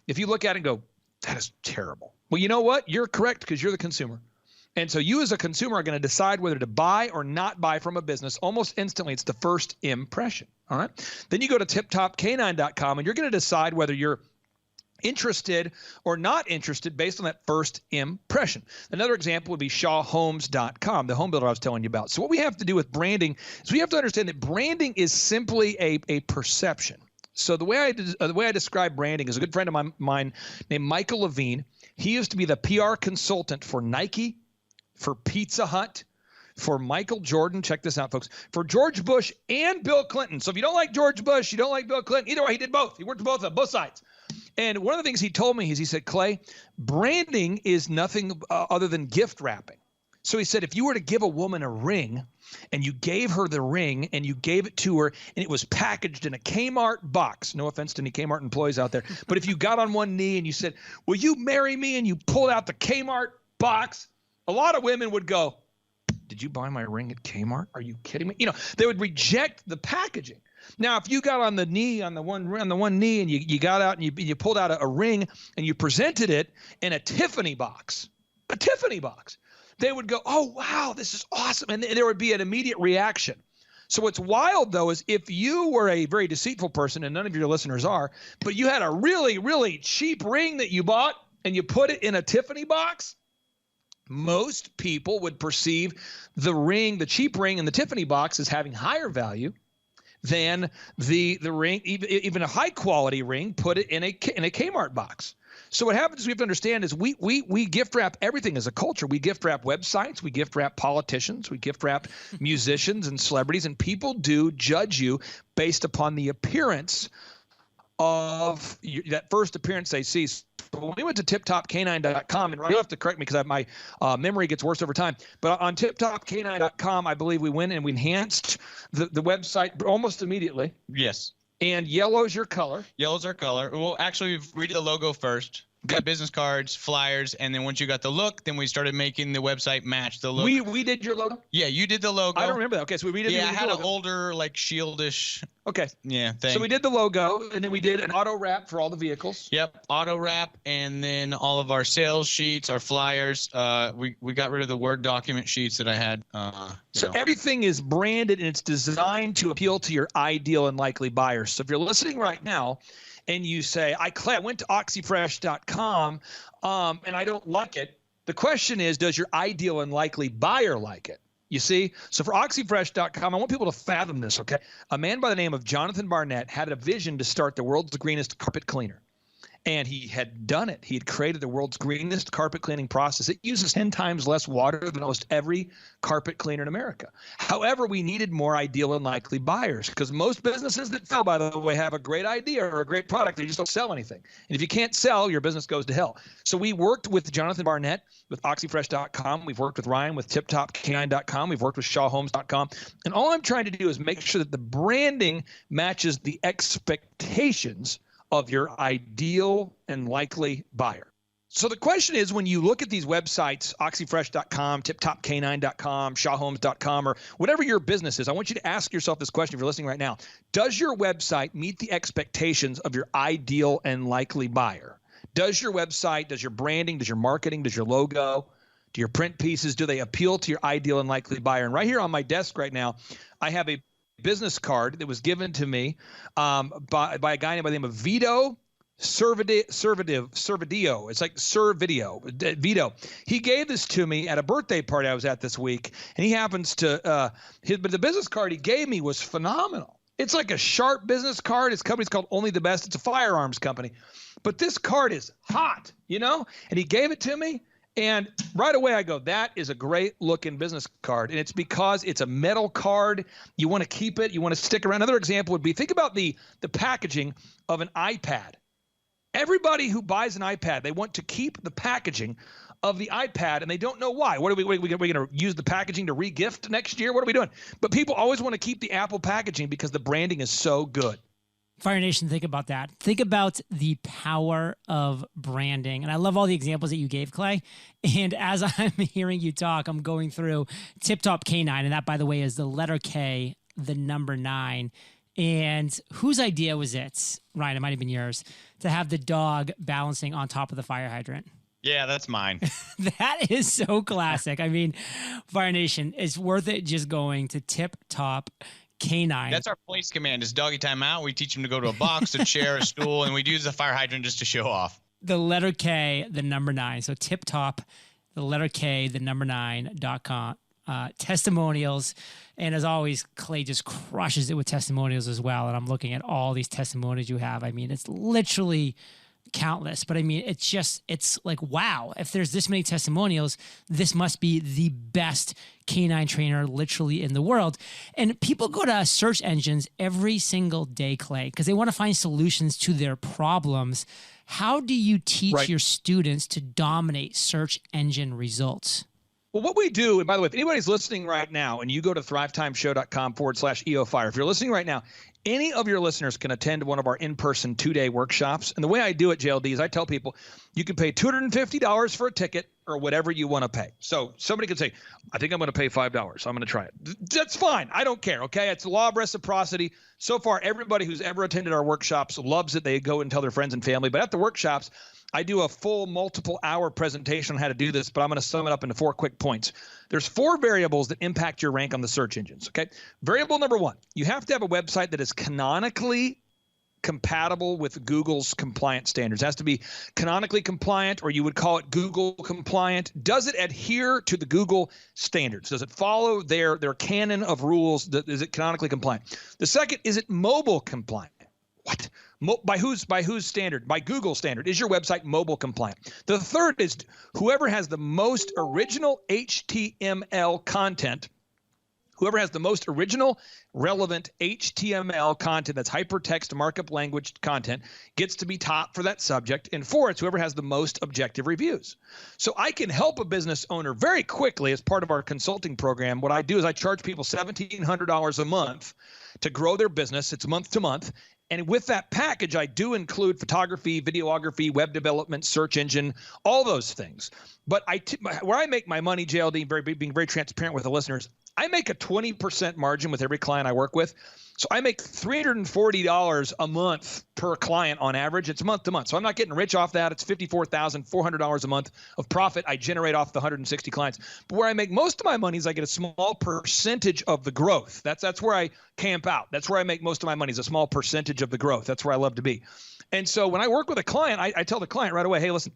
if you look at it and go, that is terrible. Well, you know what? You're correct, because you're the consumer. And so you as a consumer are going to decide whether to buy or not buy from a business almost instantly. It's the first impression, all right? Then you go to tiptopcanine.com, and you're going to decide whether you're interested or not interested based on that first impression. Another example would be shawhomes.com, the home builder I was telling you about. So what we have to do with branding is we have to understand that branding is simply a perception. So the way I describe branding is a good friend of mine named Michael Levine. He used to be the PR consultant for Nike, for Pizza Hut, for Michael Jordan. Check this out, folks. For George Bush and Bill Clinton. So if you don't like George Bush, you don't like Bill Clinton. Either way, he did both. He worked with both sides. And one of the things he told me is he said, Clay, branding is nothing other than gift wrapping. So he said, if you were to give a woman a ring and you gave her the ring and you gave it to her and it was packaged in a Kmart box, no offense to any Kmart employees out there, but if you got on one knee and you said, will you marry me? And you pulled out the Kmart box, a lot of women would go, did you buy my ring at Kmart? Are you kidding me? You know, they would reject the packaging. Now, if you got on the knee, on the one knee, and you got out and you pulled out a ring and you presented it in a Tiffany box, they would go, oh, wow, this is awesome. And there would be an immediate reaction. So what's wild, though, is if you were a very deceitful person, and none of your listeners are, but you had a really, really cheap ring that you bought and you put it in a Tiffany box, most people would perceive the ring, the cheap ring in the Tiffany box, as having higher value than the ring, even a high quality ring, put it in a Kmart box. So what happens is we have to understand is we gift wrap everything as a culture. We gift wrap websites, we gift wrap politicians, we gift wrap musicians and celebrities, and people do judge you based upon the appearance of that first appearance they see. So when we went to tiptopk9.com, and you'll have to correct me because my memory gets worse over time, but on tiptopk9.com, I believe we went and we enhanced the website almost immediately.
Yes.
And yellow's your color.
Yellow's our color. Well, actually, we did the logo first. Got business cards, flyers, and then once you got the look, then we started making the website match the look.
We did your logo?
Yeah, you did the logo.
I don't remember that. Okay, so we did.
Yeah, I
the
had
logo.
an older, like shieldish.
Okay.
Yeah, thing.
So we did the logo, and then we did an auto wrap for all the vehicles.
Yep, auto wrap, and then all of our sales sheets, our flyers. We got rid of the Word document sheets that I had.
So everything is branded and it's designed to appeal to your ideal and likely buyers. So if you're listening right now and you say, I went to oxyfresh.com and I don't like it, the question is, does your ideal and likely buyer like it? You see? So for oxyfresh.com, I want people to fathom this, okay? A man by the name of Jonathan Barnett had a vision to start the world's greenest carpet cleaner. And he had done it. He had created the world's greenest carpet cleaning process. It uses 10 times less water than almost every carpet cleaner in America. However, we needed more ideal and likely buyers because most businesses that fail, by the way, have a great idea or a great product. They just don't sell anything. And if you can't sell, your business goes to hell. So we worked with Jonathan Barnett with oxyfresh.com. We've worked with Ryan with tiptopk9.com. We've worked with shawhomes.com. And all I'm trying to do is make sure that the branding matches the expectations of your ideal and likely buyer. So the question is, when you look at these websites, oxyfresh.com, tiptopk9.com, shawhomes.com, or whatever your business is, I want you to ask yourself this question if you're listening right now. Does your website meet the expectations of your ideal and likely buyer? Does your website, does your branding, does your marketing, does your logo, do your print pieces, do they appeal to your ideal and likely buyer? And right here on my desk right now, I have a business card that was given to me by a guy by the name of Vito Servideo. It's like Servideo. Vito. He gave this to me at a birthday party I was at this week, and he happens to but the business card he gave me was phenomenal. It's like a sharp business card. His company's called Only the Best. It's a firearms company. But this card is hot, you know? And he gave it to me. And right away I go, that is a great looking business card. And it's because it's a metal card. You want to keep it. You want to stick around. Another example would be, think about the packaging of an iPad. Everybody who buys an iPad, they want to keep the packaging of the iPad, and they don't know why. What are we going to use the packaging to re-gift next year? What are we doing? But people always want to keep the Apple packaging because the branding is so good.
Fire Nation, think about that. Think about the power of branding. And I love all the examples that you gave, Clay. And as I'm hearing you talk, I'm going through Tip Top K9. And that, by the way, is the letter K, the number 9. And whose idea was it, Ryan? It might have been yours, to have the dog balancing on top of the fire hydrant.
Yeah, that's mine.
That is so classic. I mean, Fire Nation, it's worth it just going to Tip Top K9.
That's our place command. Is doggy time out. We teach him to go to a box, a chair, a stool, and we use the fire hydrant just to show off.
The letter K, the number 9. So Tip Top, the letter K, the number 9.com. Testimonials. And as always, Clay just crushes it with testimonials as well. And I'm looking at all these testimonials you have. I mean, it's literally countless, but I mean, it's like, wow, if there's this many testimonials, this must be the best canine trainer literally in the world. And people go to search engines every single day, Clay, because they want to find solutions to their problems. How do you teach your students to dominate search engine results?
Well, what we do, and by the way, if anybody's listening right now and you go to thrivetimeshow.com/EOFire, if you're listening right now, any of your listeners can attend one of our in-person 2-day workshops. And the way I do it, JLD, is I tell people you can pay $250 for a ticket or whatever you want to pay. So somebody could say, I think I'm going to pay $5. I'm going to try it. That's fine. I don't care. Okay. It's the law of reciprocity. So far, everybody who's ever attended our workshops loves it. They go and tell their friends and family. But at the workshops, I do a full multiple-hour presentation on how to do this, but I'm going to sum it up into 4 quick points. There's 4 variables that impact your rank on the search engines, okay? Variable number 1, you have to have a website that is canonically compatible with Google's compliance standards. It has to be canonically compliant, or you would call it Google compliant. Does it adhere to the Google standards? Does it follow their canon of rules? Is it canonically compliant? The second, is it mobile compliant? What? By whose standard? By Google standard. Is your website mobile compliant? The third is whoever has the most original HTML content, whoever has the most original relevant HTML content, that's hypertext markup language content, gets to be top for that subject. And 4, it's whoever has the most objective reviews. So I can help a business owner very quickly as part of our consulting program. What I do is I charge people $1,700 a month to grow their business. It's month to month. And with that package, I do include photography, videography, web development, search engine, all those things. But where I make my money, JLD, being very transparent with the listeners, I make a 20% margin with every client I work with. So I make $340 a month per client on average. It's month to month. So I'm not getting rich off that. It's $54,400 a month of profit I generate off the 160 clients. But where I make most of my money is I get a small percentage of the growth. That's where I camp out. That's where I make most of my money, is a small percentage of the growth. That's where I love to be. And so when I work with a client, I tell the client right away, hey, listen,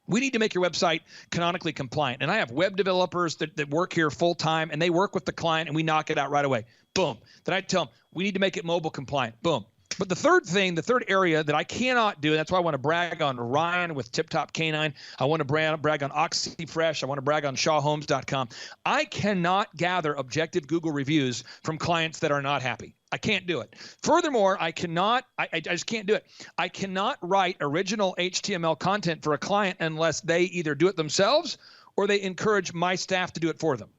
we need to make your website canonically compliant. And I have web developers that work here full time, and they work with the client, and we knock it out right away. Boom. Then I tell them, we need to make it mobile compliant. Boom. But the third area that I cannot do, and that's why I want to brag on Ryan with Tip Top Canine. I want to brag on OxyFresh. I want to brag on ShawHomes.com. I cannot gather objective Google reviews from clients that are not happy. I can't do it. Furthermore, I just can't do it. I cannot write original HTML content for a client unless they either do it themselves or they encourage my staff to do it for them.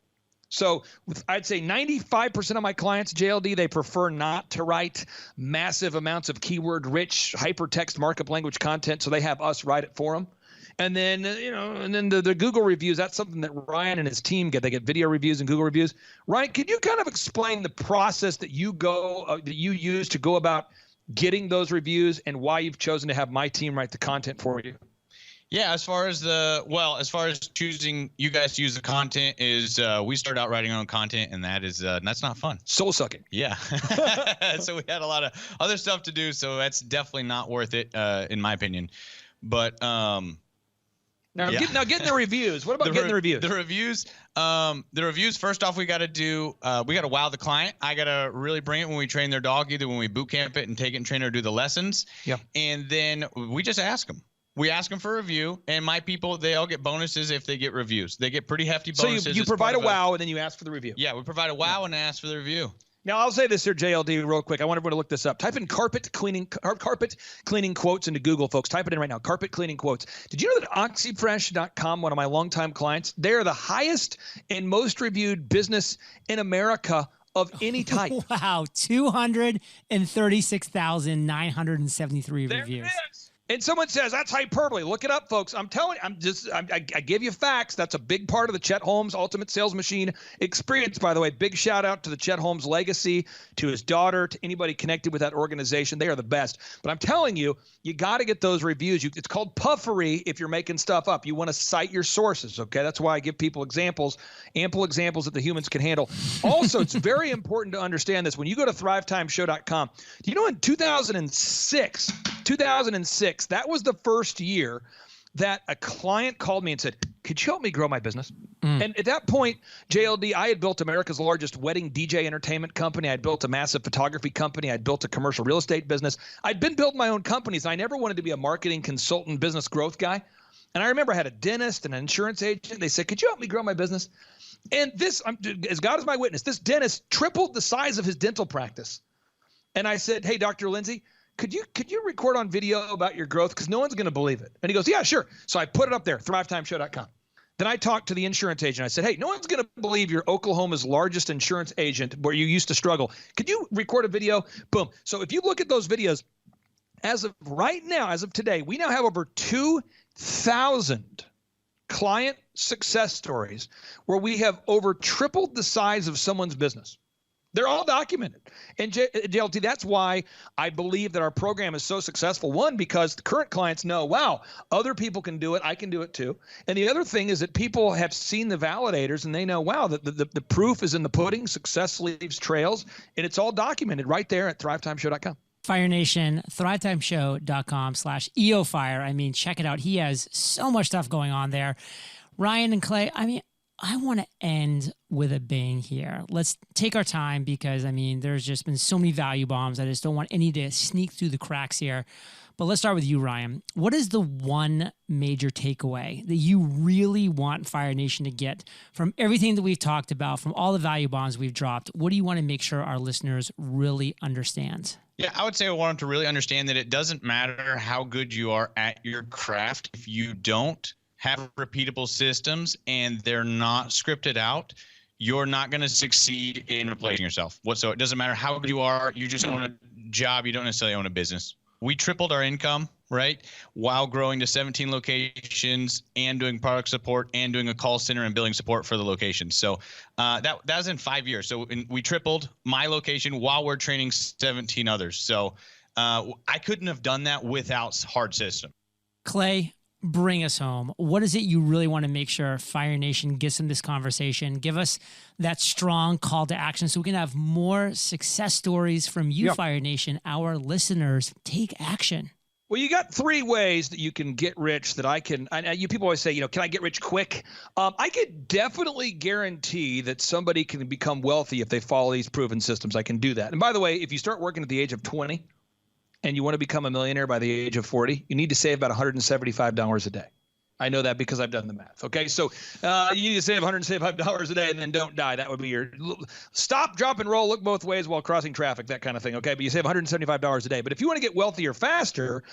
So I'd say 95% of my clients, JLD, they prefer not to write massive amounts of keyword-rich hypertext markup language content, so they have us write it for them. And then, the Google reviews, that's something that Ryan and his team get. They get video reviews and Google reviews. Ryan, can you kind of explain the process that you use to go about getting those reviews and why you've chosen to have my team write the content for you?
Yeah, as far as choosing you guys to use the content is we started out writing our own content, and that's not fun.
Soul sucking.
Yeah. So we had a lot of other stuff to do, so that's definitely not worth it in my opinion. But
Now getting the reviews. What about getting the reviews?
The reviews. First off, we got to wow the client. I got to really bring it when we train their dog, either when we boot camp it and take it and train it or do the lessons.
Yeah.
And then we just ask them. We ask them for a review, and my people, they all get bonuses if they get reviews. They get pretty hefty bonuses.
So you provide a wow, and then you ask for the review.
Yeah, we provide a wow and ask for the review.
Now, I'll say this here, JLD, real quick. I want everyone to look this up. Type in carpet cleaning quotes into Google, folks. Type it in right now, carpet cleaning quotes. Did you know that OxyFresh.com, one of my longtime clients, they're the highest and most reviewed business in America of any type.
Wow, 236,973 reviews.
And someone says, that's hyperbole. Look it up, folks. I'm telling you, I give you facts. That's a big part of the Chet Holmes Ultimate Sales Machine experience, by the way. Big shout out to the Chet Holmes legacy, to his daughter, to anybody connected with that organization. They are the best. But I'm telling you, you got to get those reviews. It's called puffery if you're making stuff up. You want to cite your sources, okay? That's why I give people examples, ample examples that the humans can handle. Also, it's very important to understand this. When you go to thrivetimeshow.com, do you know in 2006, that was the first year that a client called me and said, could you help me grow my business? And at that point, JLD, I had built America's largest wedding DJ entertainment company. I had built a massive photography company. I'd built a commercial real estate business. I'd been building my own companies. I never wanted to be a marketing consultant, business growth guy. And I remember I had a dentist and an insurance agent. They said, could you help me grow my business? And this, as God is my witness, this dentist tripled the size of his dental practice. And I said, hey, Dr. Lindsay, could you record on video about your growth? Because no one's going to believe it. And he goes, yeah, sure. So I put it up there, thrivetimeshow.com. Then I talked to the insurance agent. I said, hey, no one's going to believe you're Oklahoma's largest insurance agent where you used to struggle. Could you record a video? Boom. So if you look at those videos, as of right now, as of today, we now have over 2,000 client success stories where we have over tripled the size of someone's business. They're all documented. And JLT, that's why I believe that our program is so successful. One, because the current clients know, wow, other people can do it. I can do it too. And the other thing is that people have seen the validators and they know, wow, the proof is in the pudding. Success leaves trails. And it's all documented right there at thrivetimeshow.com.
Fire Nation, thrivetimeshow.com/EOFire. I mean, check it out. He has so much stuff going on there. Ryan and Clay, I mean, I want to end with a bang here. Let's take our time because, I mean, there's just been so many value bombs. I just don't want any to sneak through the cracks here. But let's start with you, Ryan. What is the one major takeaway that you really want Fire Nation to get from everything that we've talked about, from all the value bombs we've dropped? What do you want to make sure our listeners really understand?
Yeah, I would say I want them to really understand that it doesn't matter how good you are at your craft. If you don't have repeatable systems and they're not scripted out, you're not going to succeed in replacing yourself. So it doesn't matter how good you are. You just own a job. You don't necessarily own a business. We tripled our income, right, while growing to 17 locations and doing product support and doing a call center and billing support for the locations. So that was in 5 years. So we tripled my location while we're training 17 others. So I couldn't have done that without hard system.
Clay, bring us home. What is it you really want to make sure Fire Nation gets in this conversation? Give us that strong call to action so we can have more success stories from you, Fire Nation. Our listeners, take action.
Well, you got 3 ways that you can get rich that you people always say, can I get rich quick? I can definitely guarantee that somebody can become wealthy if they follow these proven systems. I can do that. And by the way, if you start working at the age of 20, and you want to become a millionaire by the age of 40, you need to save about $175 a day. I know that because I've done the math. Okay, so you need to save $175 a day and then don't die. That would be your stop, drop, and roll, look both ways while crossing traffic, that kind of thing. Okay, but you save $175 a day. But if you want to get wealthier faster,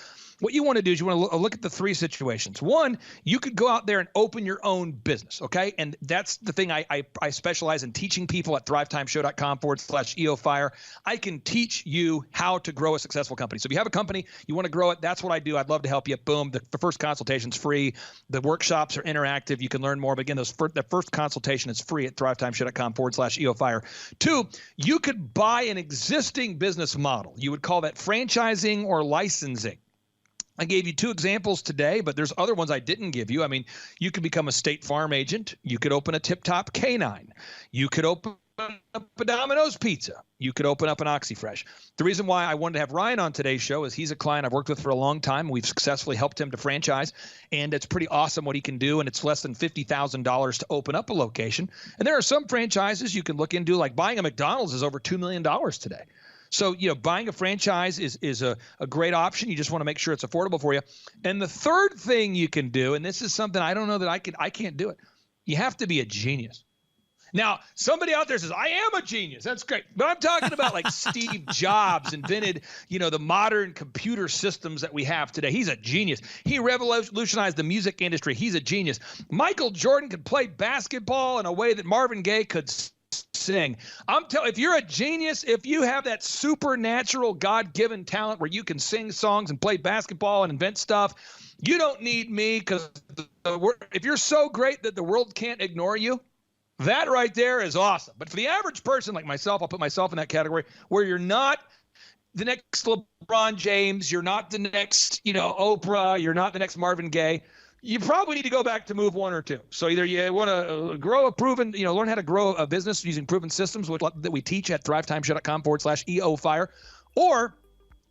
what you want to do is you want to look at the 3 situations. One, you could go out there and open your own business, okay? And that's the thing I specialize in teaching people at thrivetimeshow.com/EOFire. I can teach you how to grow a successful company. So if you have a company, you want to grow it, that's what I do. I'd love to help you. Boom. The first consultation's free. The workshops are interactive. You can learn more. But again, the first consultation is free at thrivetimeshow.com/EOFire. 2, you could buy an existing business model. You would call that franchising or licensing. I gave you 2 examples today, but there's other ones I didn't give you. I mean, you could become a State Farm agent. You could open a Tip Top Canine. You could open up a Domino's Pizza. You could open up an OxyFresh. The reason why I wanted to have Ryan on today's show is he's a client I've worked with for a long time. We've successfully helped him to franchise, and it's pretty awesome what he can do, and it's less than $50,000 to open up a location. And there are some franchises you can look into, like buying a McDonald's is over $2 million today. So, buying a franchise is a great option. You just want to make sure it's affordable for you. And the third thing you can do, and this is something I don't know that I can't do it. You have to be a genius. Now, somebody out there says, I am a genius. That's great. But I'm talking about like Steve Jobs invented, the modern computer systems that we have today. He's a genius. He revolutionized the music industry. He's a genius. Michael Jordan could play basketball in a way that Marvin Gaye could sing. If you're a genius, if you have that supernatural God-given talent where you can sing songs and play basketball and invent stuff, you don't need me, because if you're so great that the world can't ignore you, that right there is awesome. But for the average person like myself, I'll put myself in that category, where you're not the next LeBron James, you're not the next, Oprah, you're not the next Marvin Gaye, you probably need to go back to move 1 or 2. So either you want to grow a proven, learn how to grow a business using proven systems that we teach at thrivetimeshow.com/EOFire, or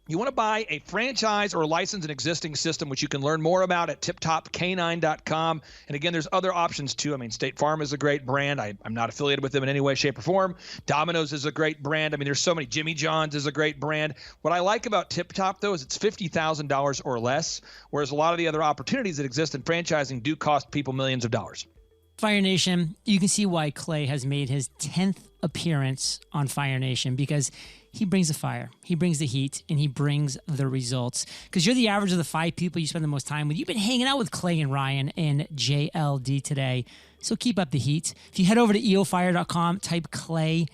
you want to buy a franchise or license an existing system, which you can learn more about at tiptopcanine.com. And again, there's other options too. I mean, State Farm is a great brand. I'm not affiliated with them in any way, shape, or form. Domino's is a great brand. I mean, there's so many. Jimmy John's is a great brand. What I like about Tip Top, though, is it's $50,000 or less, whereas a lot of the other opportunities that exist in franchising do cost people millions of dollars.
Fire Nation, you can see why Clay has made his 10th appearance on Fire Nation, because he brings the fire, he brings the heat, and he brings the results. Because you're the average of the 5 people you spend the most time with. You've been hanging out with Clay and Ryan and JLD today, so keep up the heat. If you head over to eofire.com, type Clay,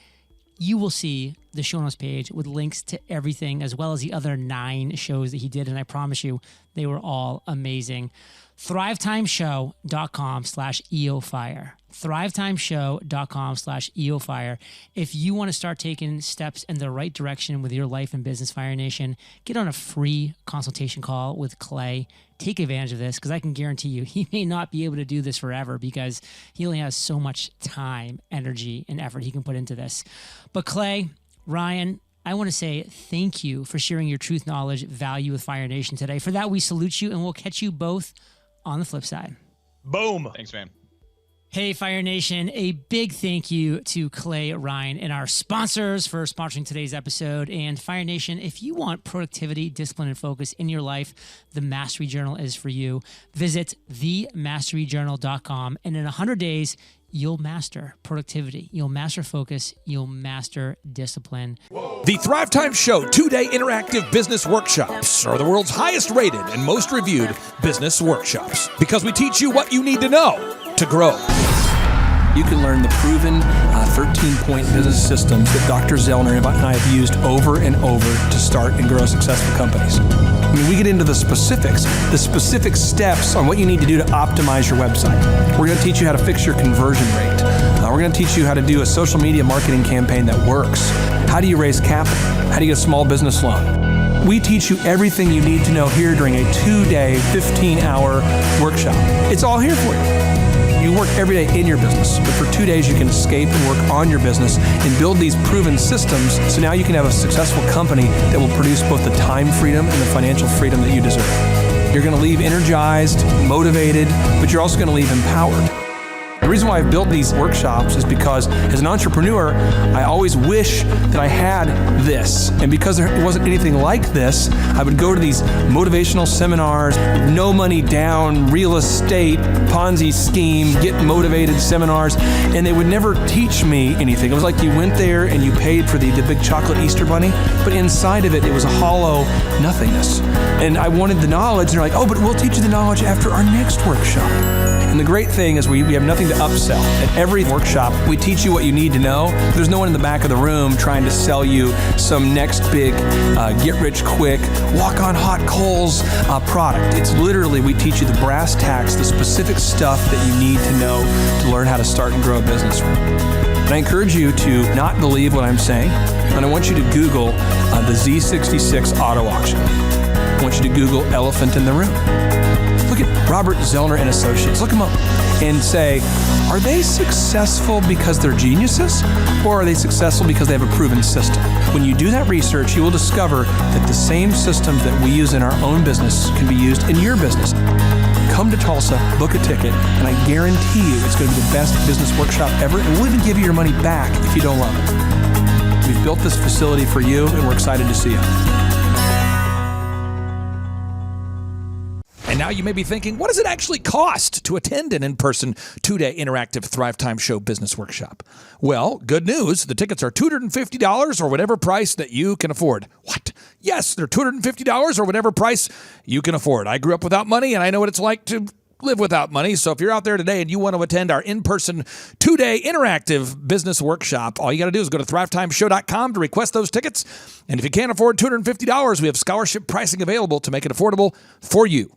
you will see the show notes page with links to everything, as well as the other 9 shows that he did, and I promise you, they were all amazing. ThriveTimeShow.com/EOFire. ThriveTimeShow.com/EOFire. If you want to start taking steps in the right direction with your life and business, Fire Nation, get on a free consultation call with Clay. Take advantage of this, because I can guarantee you he may not be able to do this forever, because he only has so much time, energy, and effort he can put into this. But Clay, Ryan, I want to say thank you for sharing your truth, knowledge, value with Fire Nation today. For that, we salute you, and we'll catch you both on the flip side.
Boom. Thanks, man.
Hey, Fire Nation, a big thank you to Clay, Ryan, and our sponsors for sponsoring today's episode. And Fire Nation, if you want productivity, discipline, and focus in your life, the Mastery Journal is for you. Visit themasteryjournal.com, and in 100 days, you'll master productivity, you'll master focus, you'll master discipline.
The Thrive Time Show 2-day interactive business workshops are the world's highest rated and most reviewed business workshops, because we teach you what you need to know to grow.
You can learn the proven 13-point business systems that Dr. Zellner and I have used over and over to start and grow successful companies. I mean, we get into the specific steps on what you need to do to optimize your website. We're going to teach you how to fix your conversion rate. We're going to teach you how to do a social media marketing campaign that works. How do you raise capital? How do you get a small business loan? We teach you everything you need to know here during a 2-day, 15-hour workshop. It's all here for you. You work every day in your business, but for 2 days you can escape and work on your business and build these proven systems, so now you can have a successful company that will produce both the time freedom and the financial freedom that you deserve. You're going to leave energized, motivated, but you're also going to leave empowered. The reason why I've built these workshops is because as an entrepreneur, I always wish that I had this. And because there wasn't anything like this, I would go to these motivational seminars, no money down, real estate, Ponzi scheme, get motivated seminars, and they would never teach me anything. It was like you went there and you paid for the big chocolate Easter bunny, but inside of it, it was a hollow nothingness. And I wanted the knowledge, and they're like, oh, but we'll teach you the knowledge after our next workshop. And the great thing is we have nothing to upsell. At every workshop, we teach you what you need to know. There's no one in the back of the room trying to sell you some next big get-rich-quick, walk-on-hot coals product. It's literally, we teach you the brass tacks, the specific stuff that you need to know to learn how to start and grow a business. And I encourage you to not believe what I'm saying, and I want you to Google the Z66 auto auction. I want you to Google elephant in the room. Look at Robert Zellner and Associates. Look them up and say, are they successful because they're geniuses, or are they successful because they have a proven system? When you do that research, you will discover that the same systems that we use in our own business can be used in your business. Come to Tulsa, book a ticket, and I guarantee you it's going to be the best business workshop ever, and we'll even give you your money back if you don't love it. We've built this facility for you, and we're excited to see you.
And now you may be thinking, what does it actually cost to attend an in-person 2-day interactive Thrive Time Show business workshop? Well, good news. The tickets are $250 or whatever price that you can afford. What? Yes, they're $250 or whatever price you can afford. I grew up without money, and I know what it's like to live without money. So if you're out there today and you want to attend our in-person 2-day interactive business workshop, all you got to do is go to thrivetimeshow.com to request those tickets. And if you can't afford $250, we have scholarship pricing available to make it affordable for you.